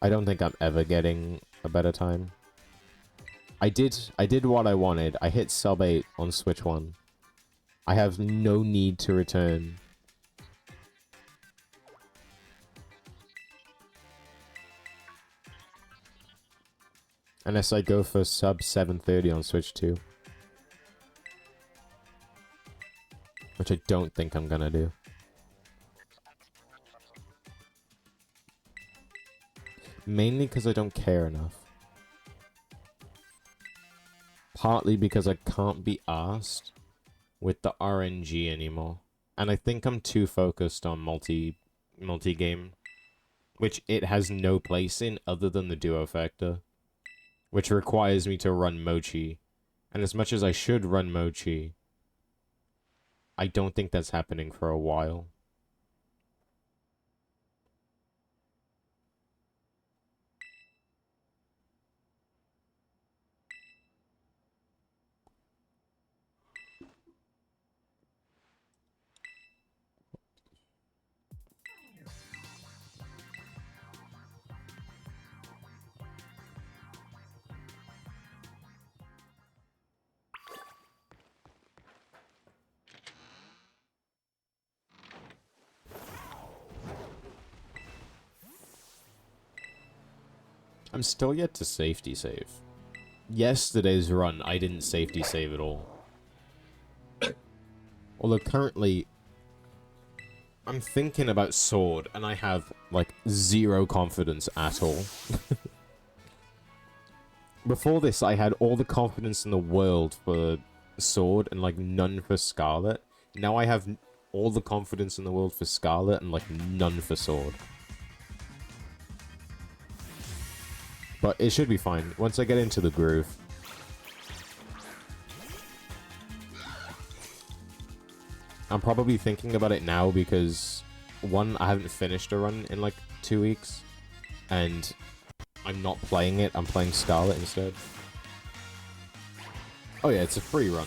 I don't think I'm ever getting a better time. I did what I wanted. I hit sub 8 on Switch 1. I have no need to return. Unless I go for sub 730 on Switch 2. Which I don't think I'm gonna do. Mainly because I don't care enough. Partly because I can't be asked with the RNG anymore. And I think I'm too focused on multi-game. Which it has no place in other than the duo factor. Which requires me to run Mochi. And as much as I should run Mochi, I don't think that's happening for a while. I'm still yet to safety save. Yesterday's run, I didn't safety save at all. Although currently, I'm thinking about sword, and I have, like, zero confidence at all. Before this, I had all the confidence in the world for sword, and, like, none for Scarlet. Now I have all the confidence in the world for Scarlet, and, like, none for sword. But it should be fine. Once I get into the groove. I'm probably thinking about it now because, one, I haven't finished a run in like 2 weeks. And I'm not playing it. I'm playing Scarlet instead. Oh yeah, it's a free run.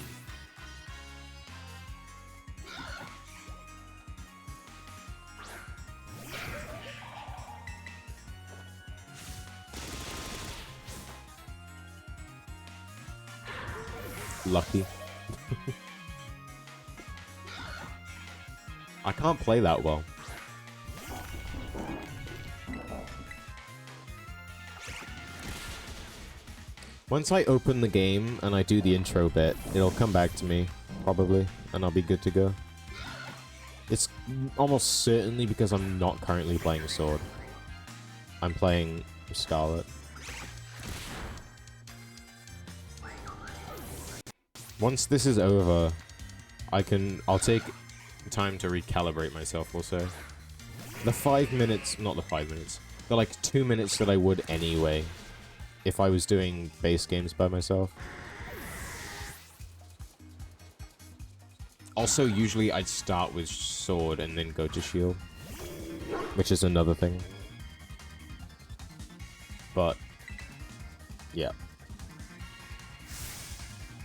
Lucky. I can't play that well. Once I open the game and I do the intro bit, it'll come back to me, probably, and I'll be good to go. It's almost certainly because I'm not currently playing Sword. I'm playing Scarlet. Once this is over, I'll take time to recalibrate myself, we'll say. The 5 minutes, not the 5 minutes, the like 2 minutes that I would anyway, if I was doing base games by myself. Also, usually I'd start with sword and then go to shield, which is another thing. But, yeah.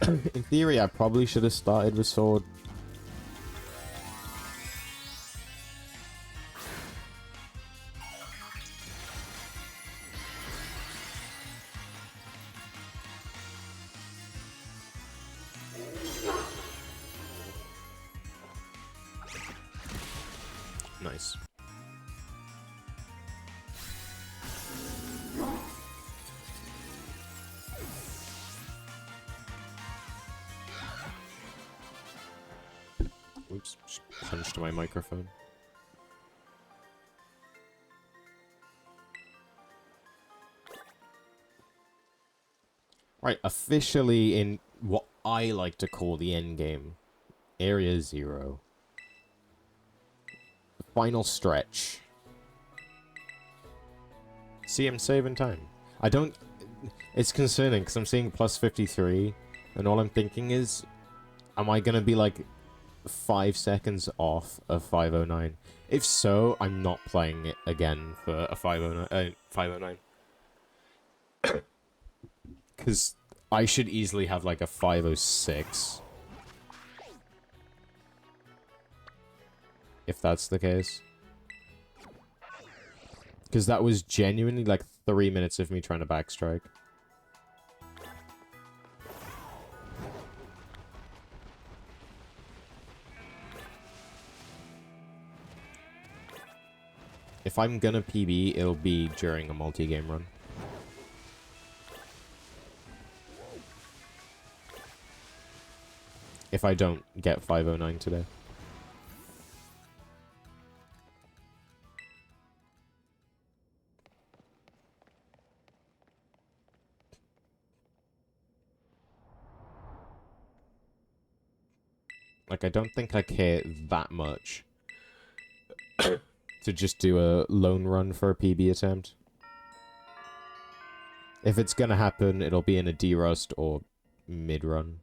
In theory, I probably should have started with sword. Nice. Oops, just punched my microphone. Right, officially in what I like to call the end game. Area 0. The final stretch. See, I'm saving time. I don't... It's concerning, because I'm seeing plus 53, and all I'm thinking is, am I going to be, like, 5 seconds off of 509? If so, I'm not playing it again for a 509. Because I should easily have, like, a 506. If that's the case. Because that was genuinely, like, 3 minutes of me trying to backstrike. If I'm gonna PB, it'll be during a multi-game run. If I don't get 509 today. Like, I don't think I care that much to just do a lone run for a PB attempt. If it's gonna happen, it'll be in a D-Rust or mid-run.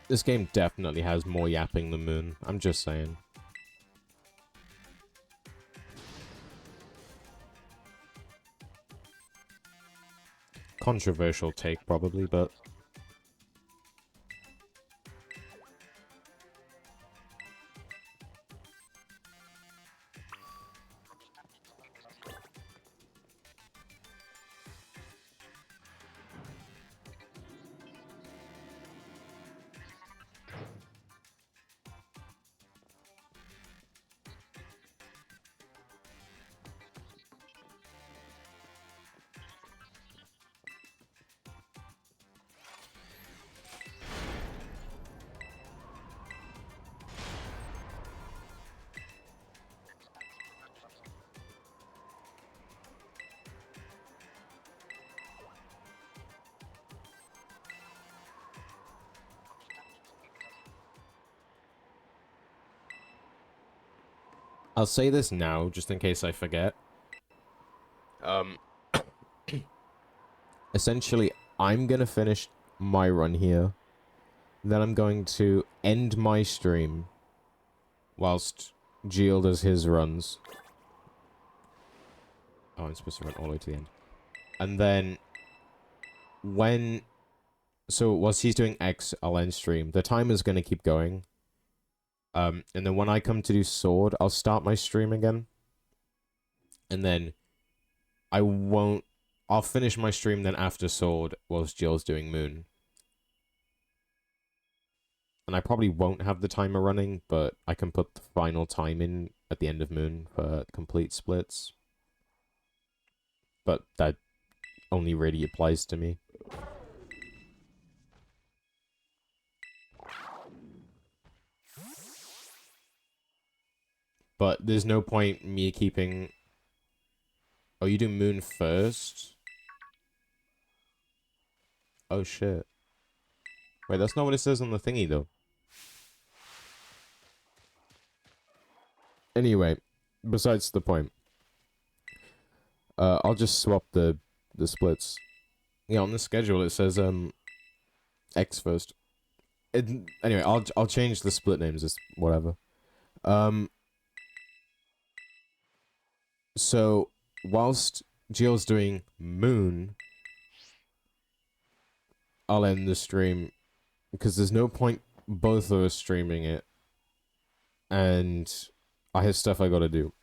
This game definitely has more yapping than Moon. I'm just saying. Controversial take, probably, but... I'll say this now, just in case I forget. Essentially, I'm gonna finish my run here. Then I'm going to end my stream whilst Geel does his runs. Oh, I'm supposed to run all the way to the end. And then when... So, whilst he's doing X, I'll end stream. The timer's gonna keep going. And then when I come to do Sword, I'll start my stream again. And then I won't... I'll finish my stream then after Sword whilst Jill's doing Moon. And I probably won't have the timer running, but I can put the final time in at the end of Moon for complete splits. But that only really applies to me. But there's no point me keeping... Oh, you do moon first? Oh, shit. Wait, that's not what it says on the thingy, though. Anyway, besides the point. I'll just swap the splits. Yeah, on the schedule it says, X first. Anyway, I'll change the split names, it's whatever. So, whilst Jill's doing moon, I'll end the stream, because there's no point both of us streaming it, and I have stuff I gotta do.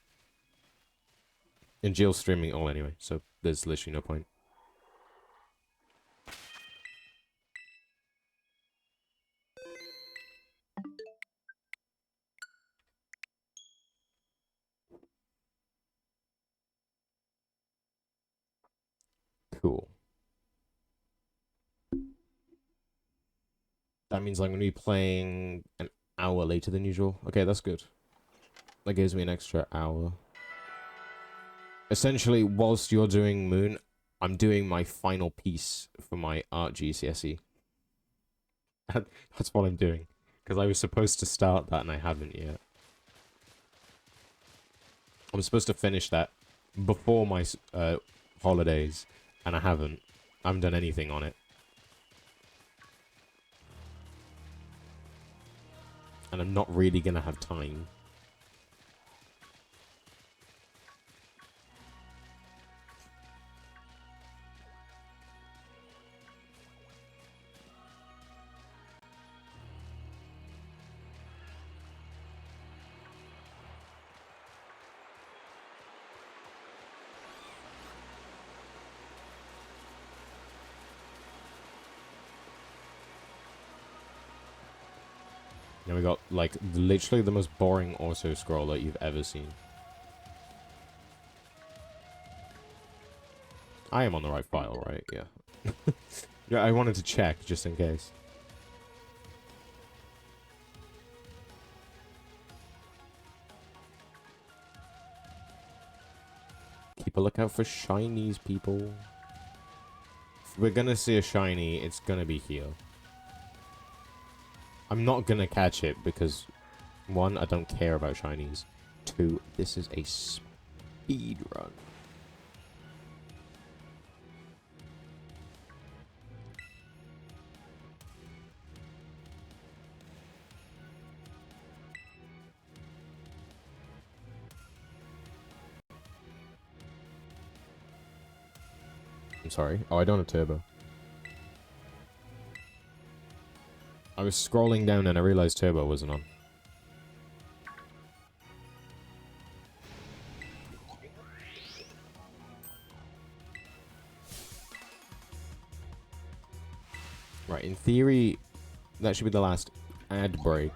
And Jill's streaming it all anyway, so there's literally no point. Cool. That means I'm gonna be playing an hour later than usual. Okay, that's good. That gives me an extra hour. Essentially, whilst you're doing moon, I'm doing my final piece for my art GCSE. That's what I'm doing. Because I was supposed to start that and I haven't yet. I'm supposed to finish that before my holidays, and I haven't. I haven't done anything on it. And I'm not really gonna have time. Now we got, like, literally the most boring auto-scroller you've ever seen. I am on the right file, right? Yeah. Yeah, I wanted to check, just in case. Keep a lookout for shinies, people. If we're gonna see a shiny, it's gonna be here. I'm not gonna catch it because, one, I don't care about shinies. Two, this is a speed run. I'm sorry. Oh, I don't have turbo. I was scrolling down and I realized turbo wasn't on. Right, in theory, that should be the last ad break.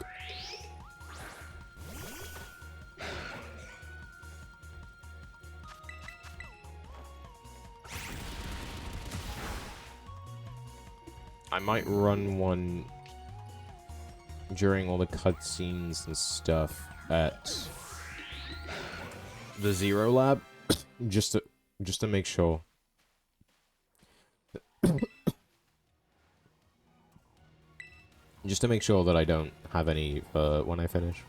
I might run one during all the cutscenes and stuff at the Zero Lab, just to make sure. Just to make sure that I don't have any when I finish.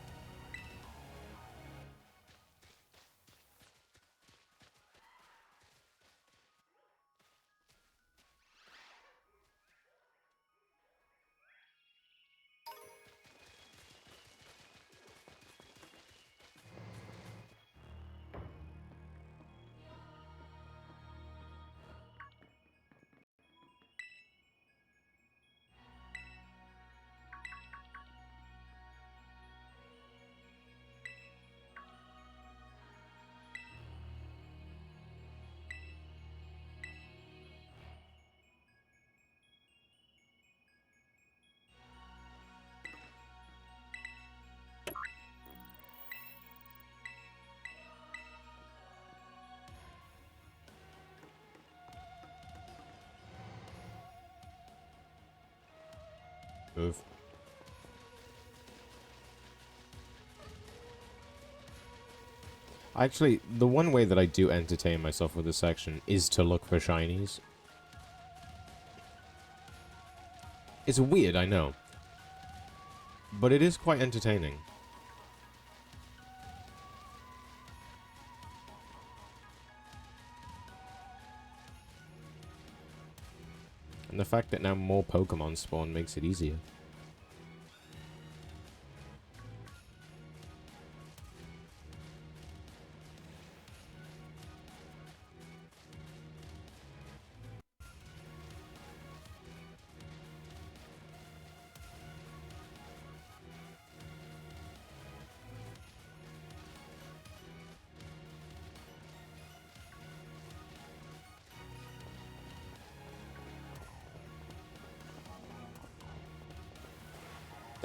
Move. Actually, the one way that I do entertain myself with this section is to look for shinies. It's weird, I know. But it is quite entertaining. And the fact that now more Pokemon spawn makes it easier.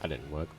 That didn't work.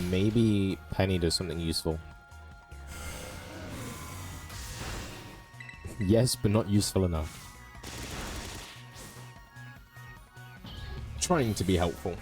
Maybe Penny does something useful. Yes, but not useful enough. Trying to be helpful.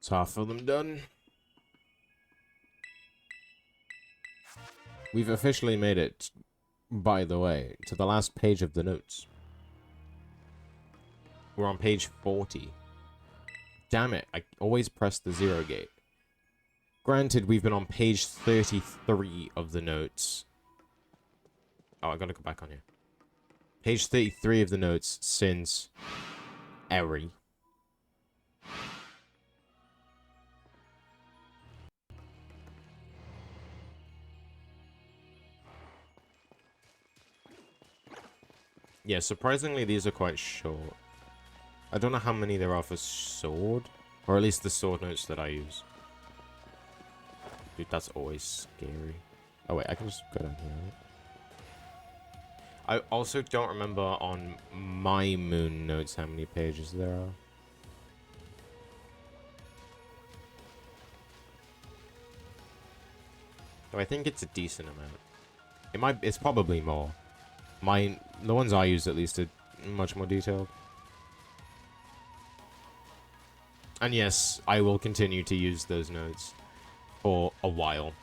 It's half of them done. We've officially made it, by the way, to the last page of the notes. We're on page 40. Damn it, I always press the 0 gate. Granted, we've been on page 33 of the notes. Oh, I gotta go back on here. Page 33 of the notes since Eri. Yeah, surprisingly, these are quite short. I don't know how many there are for sword, or at least the sword notes that I use. Dude, that's always scary. Oh wait, I can just go down here. I also don't remember on my moon notes how many pages there are. So I think it's a decent amount. It's probably more. The ones I use at least are much more detailed. And yes, I will continue to use those nodes for a while.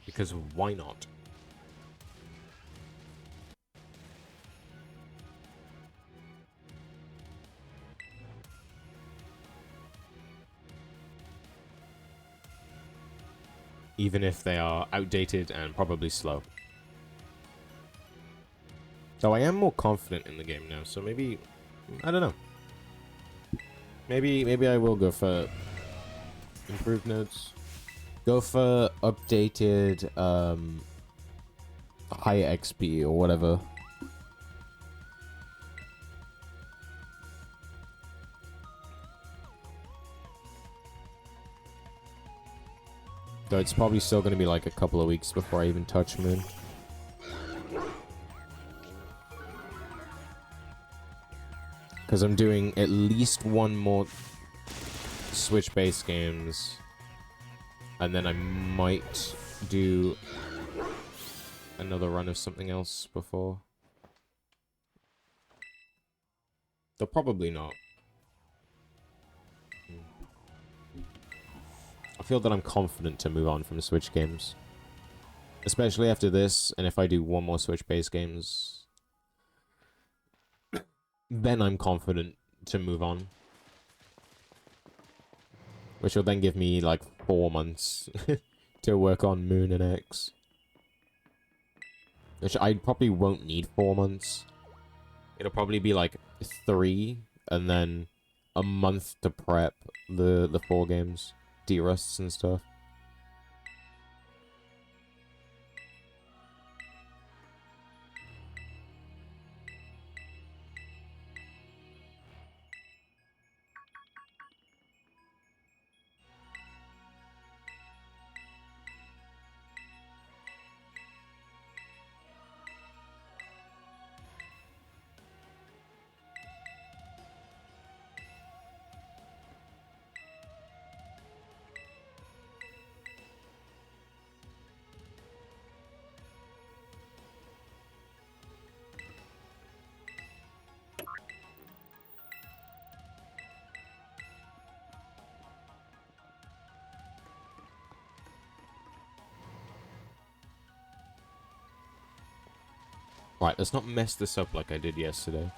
Because why not? Even if they are outdated and probably slow. Though I am more confident in the game now, so maybe... I don't know. Maybe I will go for improved nodes. Go for updated, high XP or whatever. Though it's probably still going to be like a couple of weeks before I even touch Moon. Because I'm doing at least one more Switch-based games. And then I might do another run of something else before. Though probably not. I feel that I'm confident to move on from Switch games. Especially after this, and if I do one more Switch-based games, then I'm confident to move on. Which will then give me, like, 4 months to work on Moon and X. Which I probably won't need 4 months. It'll probably be, like, 3, and then a month to prep the 4 games. De-rusts and stuff. Right, let's not mess this up like I did yesterday.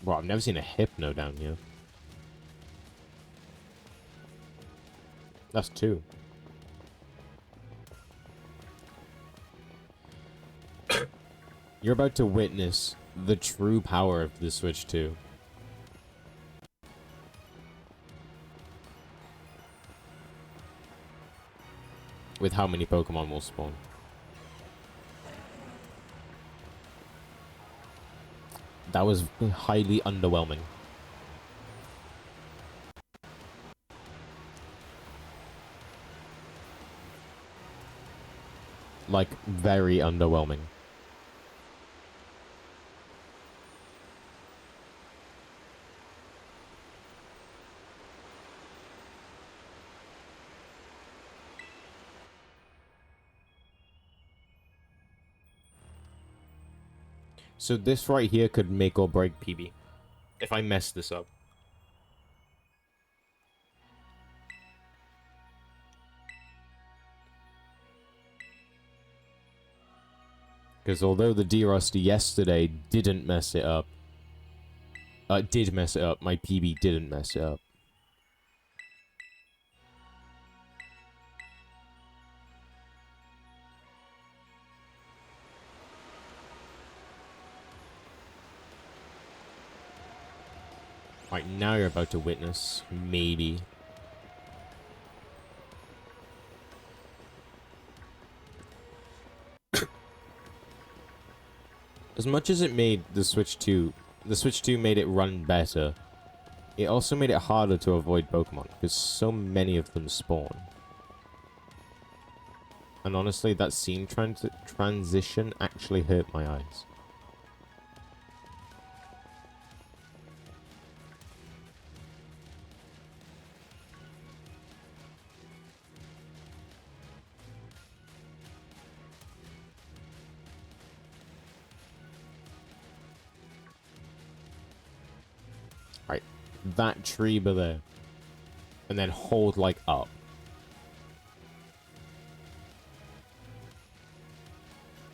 Bro, I've never seen a hypno down here. That's 2. You're about to witness the true power of the Switch 2. With how many Pokemon will spawn. That was highly underwhelming. Like, very underwhelming. So this right here could make or break PB. If I mess this up. Because although the D-Rust yesterday didn't mess it up. Did mess it up. My PB didn't mess it up. Right, now you're about to witness, maybe. As much as it made the Switch 2 made it run better, it also made it harder to avoid Pokemon, because so many of them spawn. And honestly, that scene transition actually hurt my eyes. Right, that tree by there. And then hold, like, up.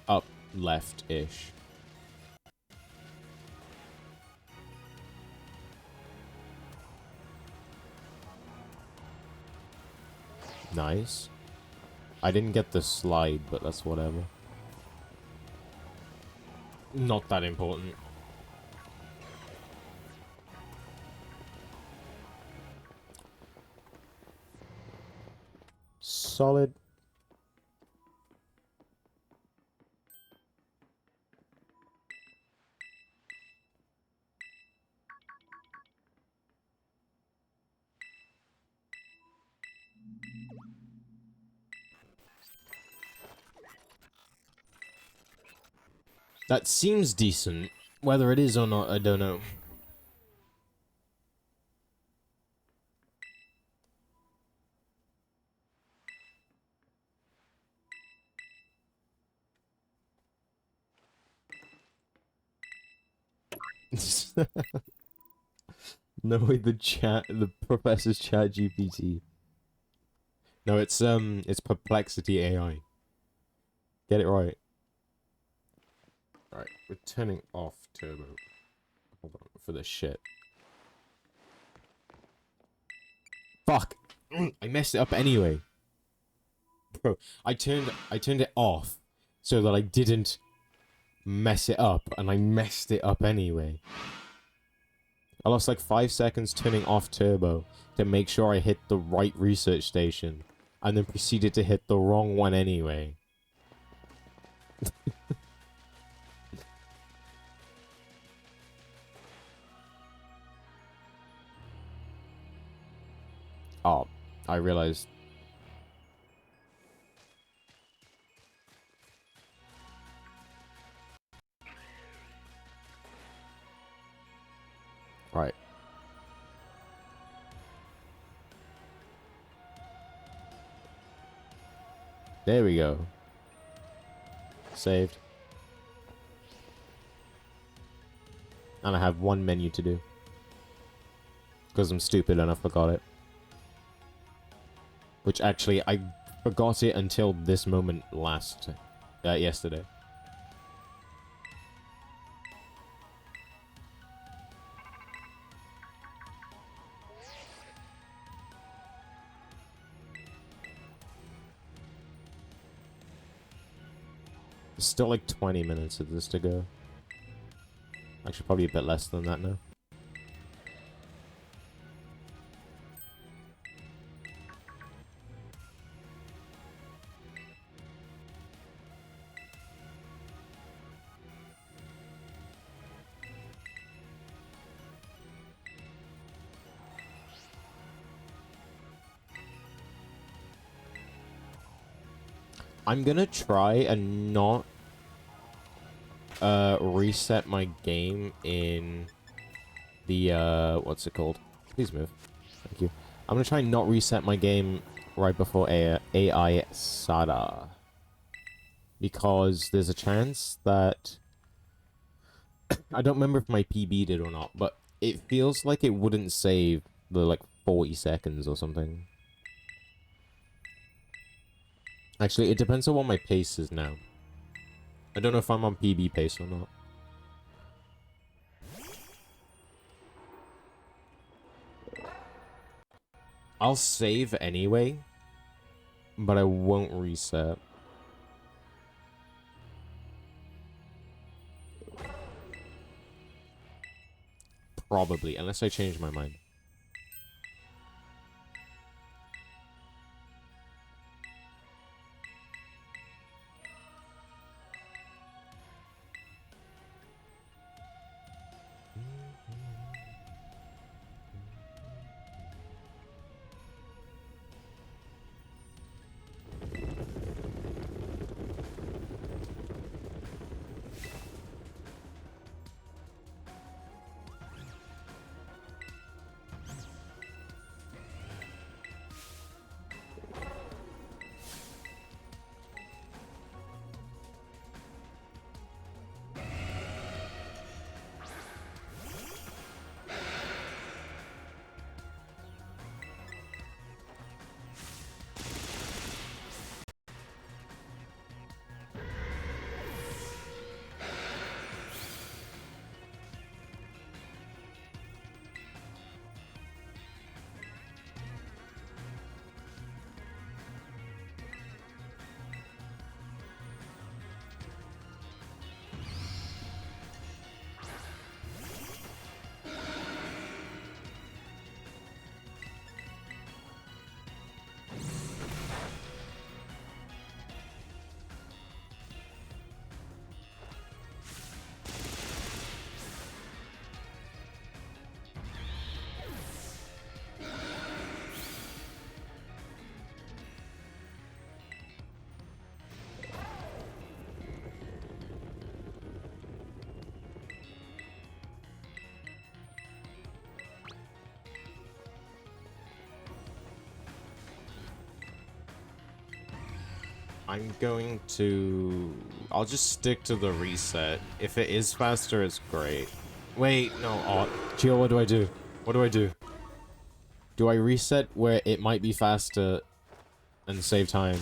Up, left-ish. Nice. I didn't get the slide, but that's whatever. Not that important. Solid. That seems decent. Whether it is or not, I don't know. No way, the professor's chat GPT. No, it's Perplexity AI. Get it right. Right, we're turning off turbo. Hold on, for this shit. Fuck! I messed it up anyway. Bro, I turned it off so that I didn't mess it up, and I messed it up anyway. I lost like 5 seconds turning off turbo to make sure I hit the right research station, and then proceeded to hit the wrong one anyway. Oh, I realized. Right. There we go. Saved. And I have one menu to do. Because I'm stupid and I forgot it. Which actually, I forgot it until this moment yesterday. There's still like 20 minutes of this to go. Actually, probably a bit less than that now. I'm gonna try and not reset my game in the what's it called? Please move. Thank you. I'm gonna try and not reset my game right before AI SADA. Because there's a chance that I don't remember if my PB did or not, but it feels like it wouldn't save the like 40 seconds or something. Actually, it depends on what my pace is now. I don't know if I'm on PB pace or not. I'll save anyway, but I won't reset. Probably, unless I change my mind. I'm going to... I'll just stick to the reset. If it is faster, it's great. Wait, no. Oh, Gio, what do I do? What do I do? Do I reset where it might be faster and save time,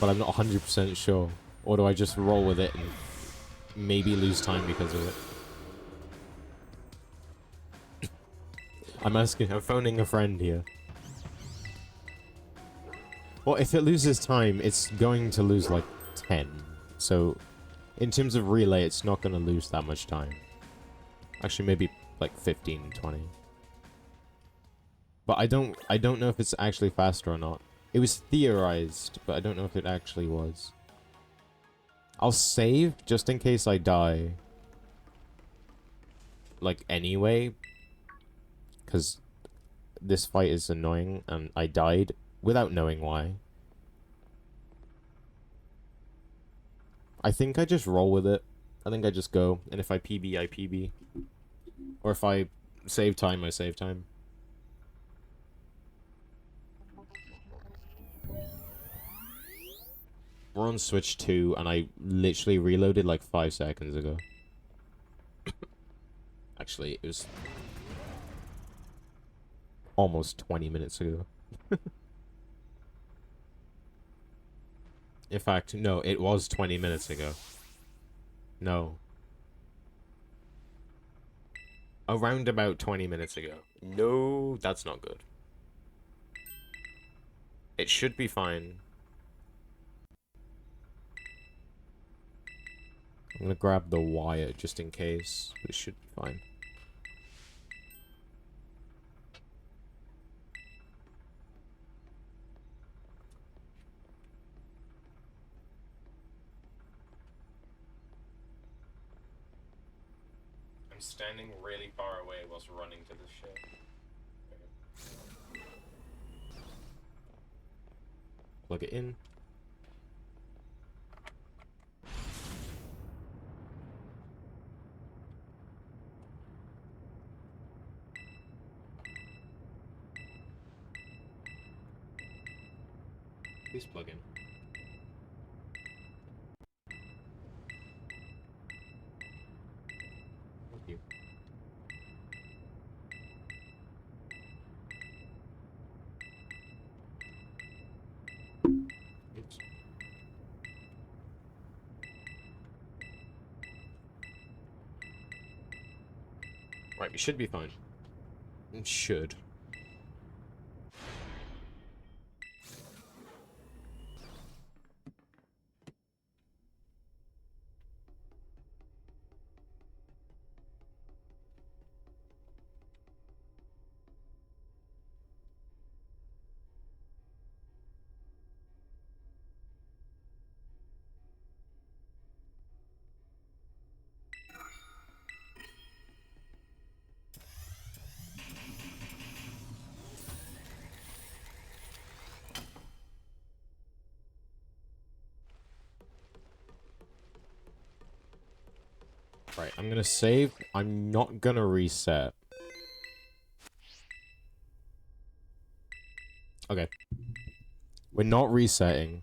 but I'm not 100% sure? Or do I just roll with it and maybe lose time because of it? I'm phoning a friend here. Well, if it loses time, it's going to lose like 10. So, in terms of relay, it's not going to lose that much time. Actually, maybe like 15, 20. But I don't know if it's actually faster or not. It was theorized, but I don't know if it actually was. I'll save just in case I die. Like, anyway. Because this fight is annoying, and I died without knowing why. I think I just roll with it. I think I just go, and if I PB, I PB. Or if I save time, I save time. We're on Switch 2, and I literally reloaded like 5 seconds ago. Actually, it was almost 20 minutes ago. In fact, no, it was 20 minutes ago. No. Around about 20 minutes ago. No, that's not good. It should be fine. I'm gonna grab the wire just in case, but it should be fine. I'm standing really far away whilst running to this ship. Plug it in. Please plug in. Thank you. Oops. Right, we should be fine. It should. Right, I'm gonna save. I'm not gonna reset. Okay. We're not resetting.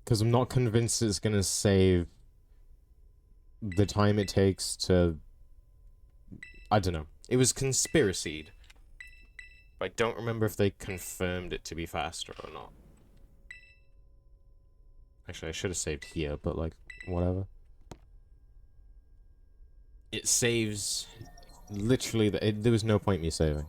Because I'm not convinced it's gonna save the time it takes to... I don't know. It was conspiracied. But I don't remember if they confirmed it to be faster or not. Actually, I should have saved here, but like, whatever. It saves... Literally, there was no point me saving.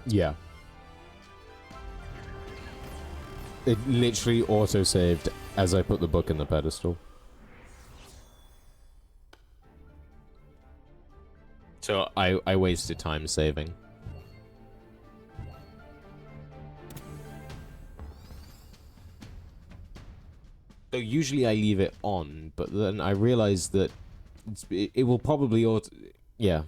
Yeah. It literally auto-saved as I put the book in the pedestal. So I wasted time saving. So usually I leave it on, but then I realized that it will probably yeah.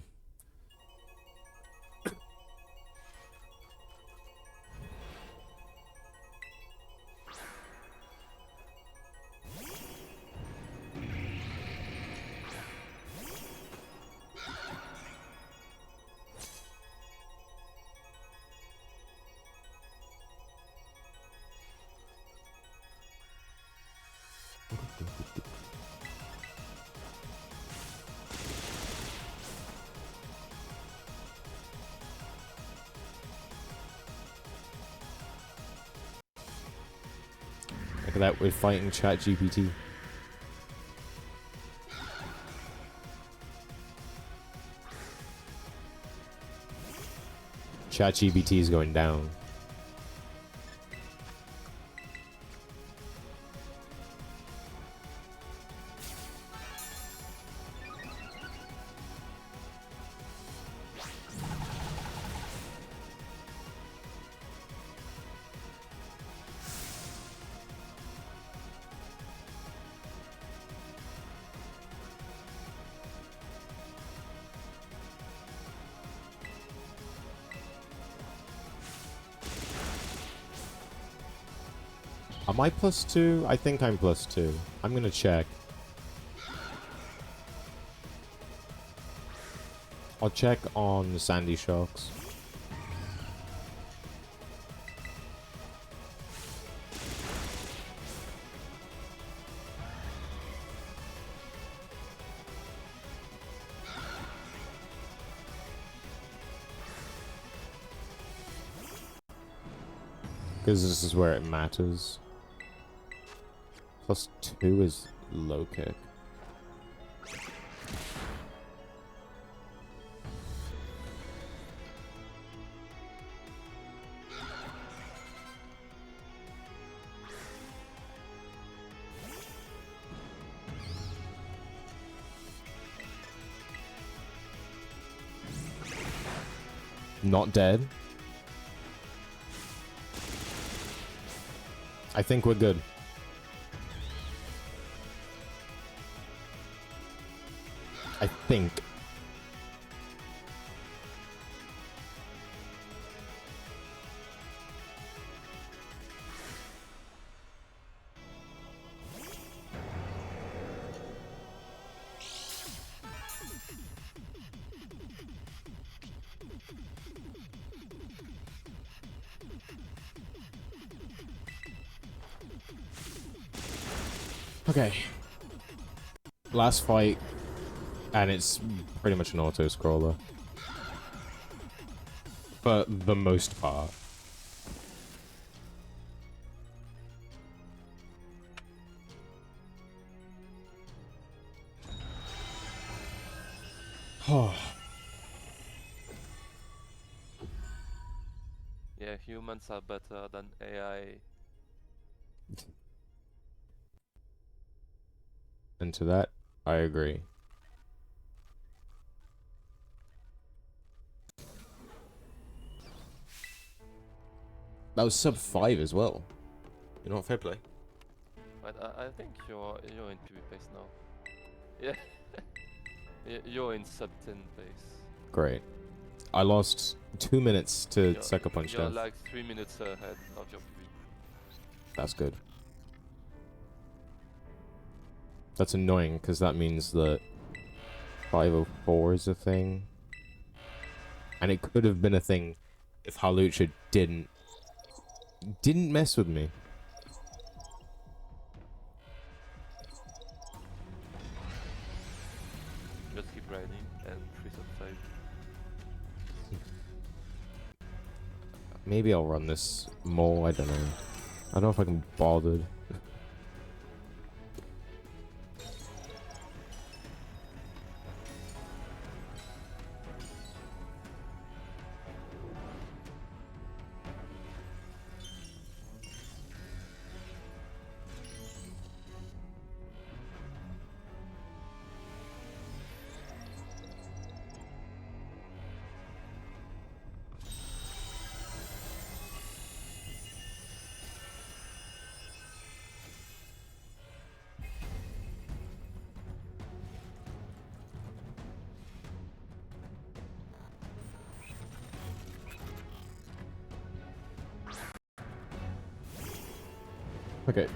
Look at that, we're fighting ChatGPT. ChatGPT is going down. Am I +2? I think I'm +2. I'm gonna check. I'll check on Sandy Sharks. Because this is where it matters. +2 is low kick. Not dead. I think we're good. I think. Okay. Last fight, and it's pretty much an auto-scroller. For the most part. Yeah, humans are better than AI. And to that, I agree. That was sub 5 as well. You know what, fair play. But I think you're in PB pace now. Yeah. You're in sub 10 pace. Great. I lost 2 minutes to Sucker Punch You're Death. like 3 minutes ahead of your PB. That's good. That's annoying, because that means that 504 is a thing. And it could have been a thing if hawlucha didn't mess with me. Just keep grinding and 3 sub 5. Maybe I'll run this more, I don't know. I don't know if I can bother. Okay.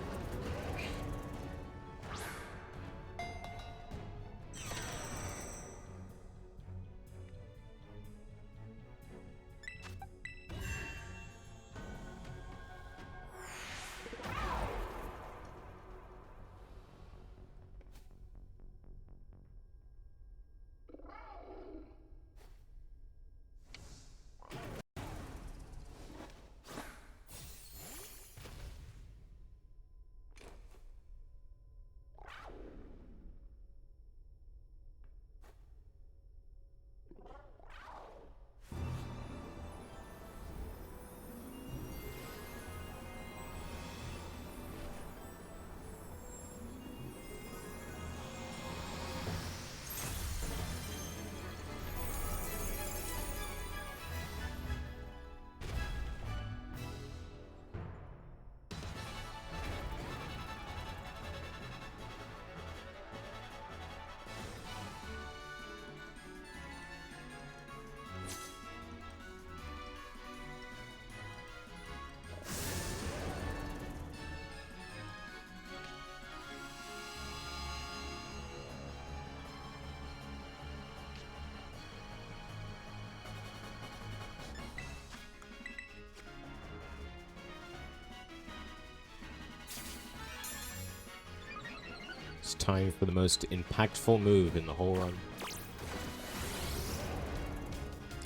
It's time for the most impactful move in the whole run.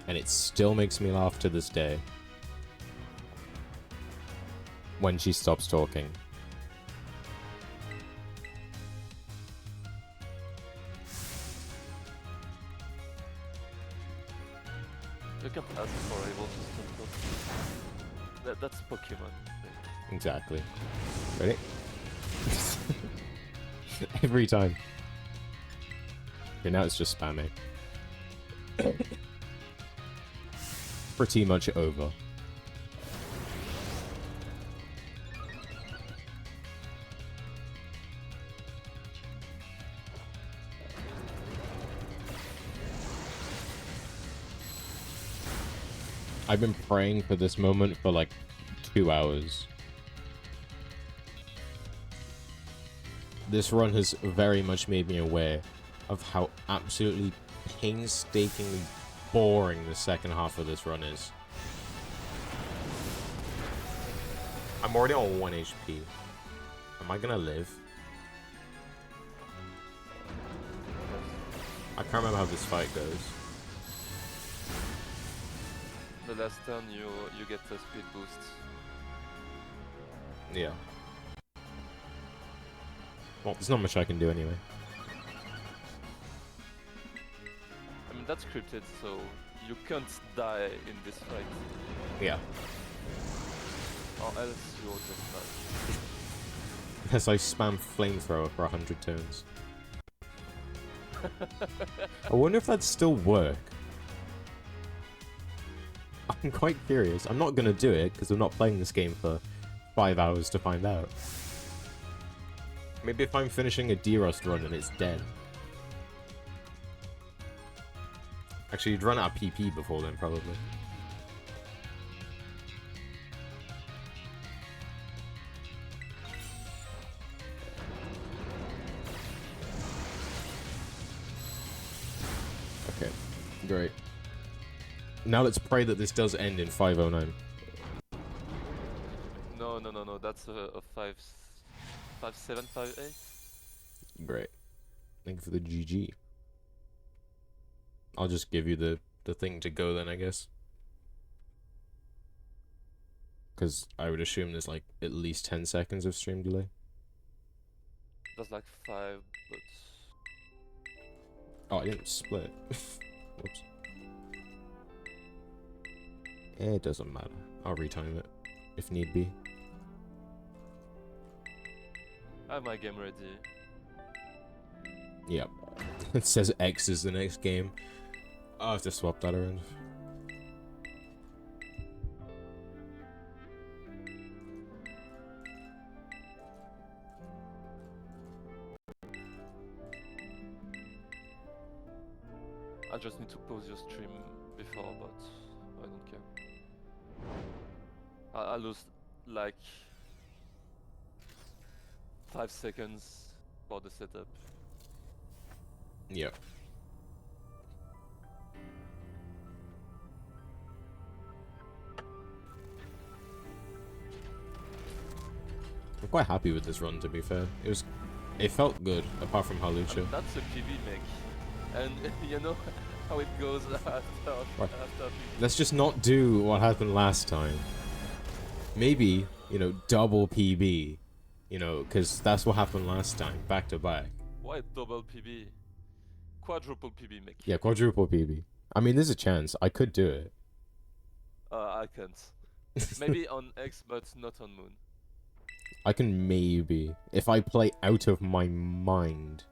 And it still makes me laugh to this day. When she stops talking. You can't ask for able to stop talking. That's Pokemon. Exactly. Ready? Every time. Okay, now it's just spamming. Pretty much over. I've been praying for this moment for like 2 hours. This run has very much made me aware of how absolutely painstakingly boring the second half of this run is. I'm already on 1 HP. Am I gonna live? I can't remember how this fight goes. The last turn you get a speed boost. Yeah. Well, there's not much I can do anyway. I mean that's scripted, so you can't die in this fight. Yeah. Or else you'll just die. As I spam flamethrower for 100 turns. I wonder if that'd still work. I'm quite curious. I'm not gonna do it because I'm not playing this game for 5 hours to find out. Maybe if I'm finishing a D-Rust run and it's dead. Actually, you'd run out of PP before then, probably. Okay, great. Now let's pray that this does end in 509. No, that's a 5-7, 5-8. Great. Thank you for the GG. I'll just give you the thing to go then, I guess. Because I would assume there's like at least 10 seconds of stream delay. That's like 5, but... Oh, I didn't split. Whoops. It doesn't matter. I'll retime it, if need be. I have my game ready. Yep. It says X is the next game. I'll have to swap that around. I just need to pause your stream before, but I don't care. I lose like 5 seconds for the setup. Yep. I'm quite happy with this run, to be fair. It felt good, apart from hawlucha. That's a PB mech. And you know how it goes after Right. after PB. Let's just not do what happened last time. Maybe, you know, double PB. You know, because that's what happened last time, back to back. Why double PB? Quadruple PB mech. Yeah, quadruple PB. I mean, there's a chance. I could do it. I can't. Maybe on X, but not on Moon. I can maybe. If I play out of my mind.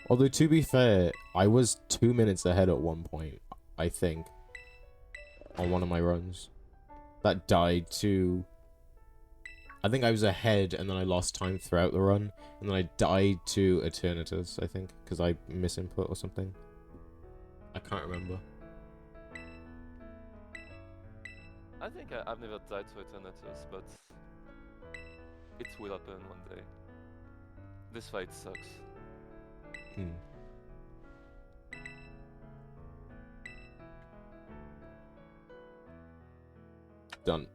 Although, to be fair, I was 2 minutes ahead at one point, I think. On one of my runs. That died to... I think I was ahead and then I lost time throughout the run. And then I died to Eternatus, I think. Because I misinput or something. I can't remember. I think I've never died to Eternatus, but it will happen one day. This fight sucks. Done.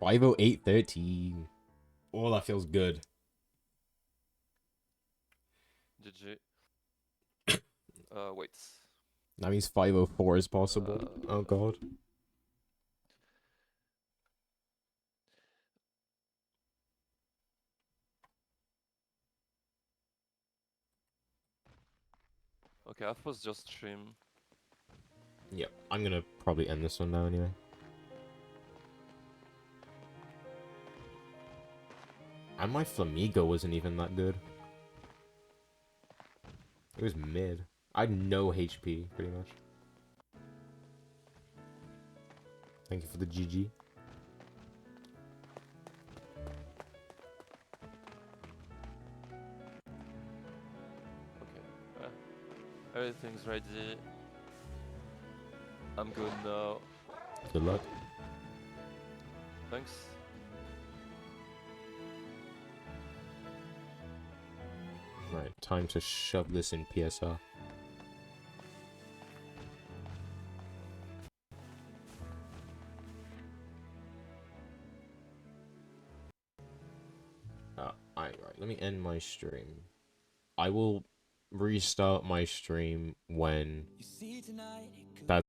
5:08:13. Oh, that feels good. GG. Wait. That means 5:04 is possible. Oh god. Okay, I first just stream. Yep, I'm gonna probably end this one now anyway. And my Flamigo wasn't even that good. It was mid. I had no HP, pretty much. Thank you for the GG. Okay. Everything's ready. I'm good now. Good luck. Thanks. Right, time to shove this in PSR. Right, let me end my stream. I will restart my stream when that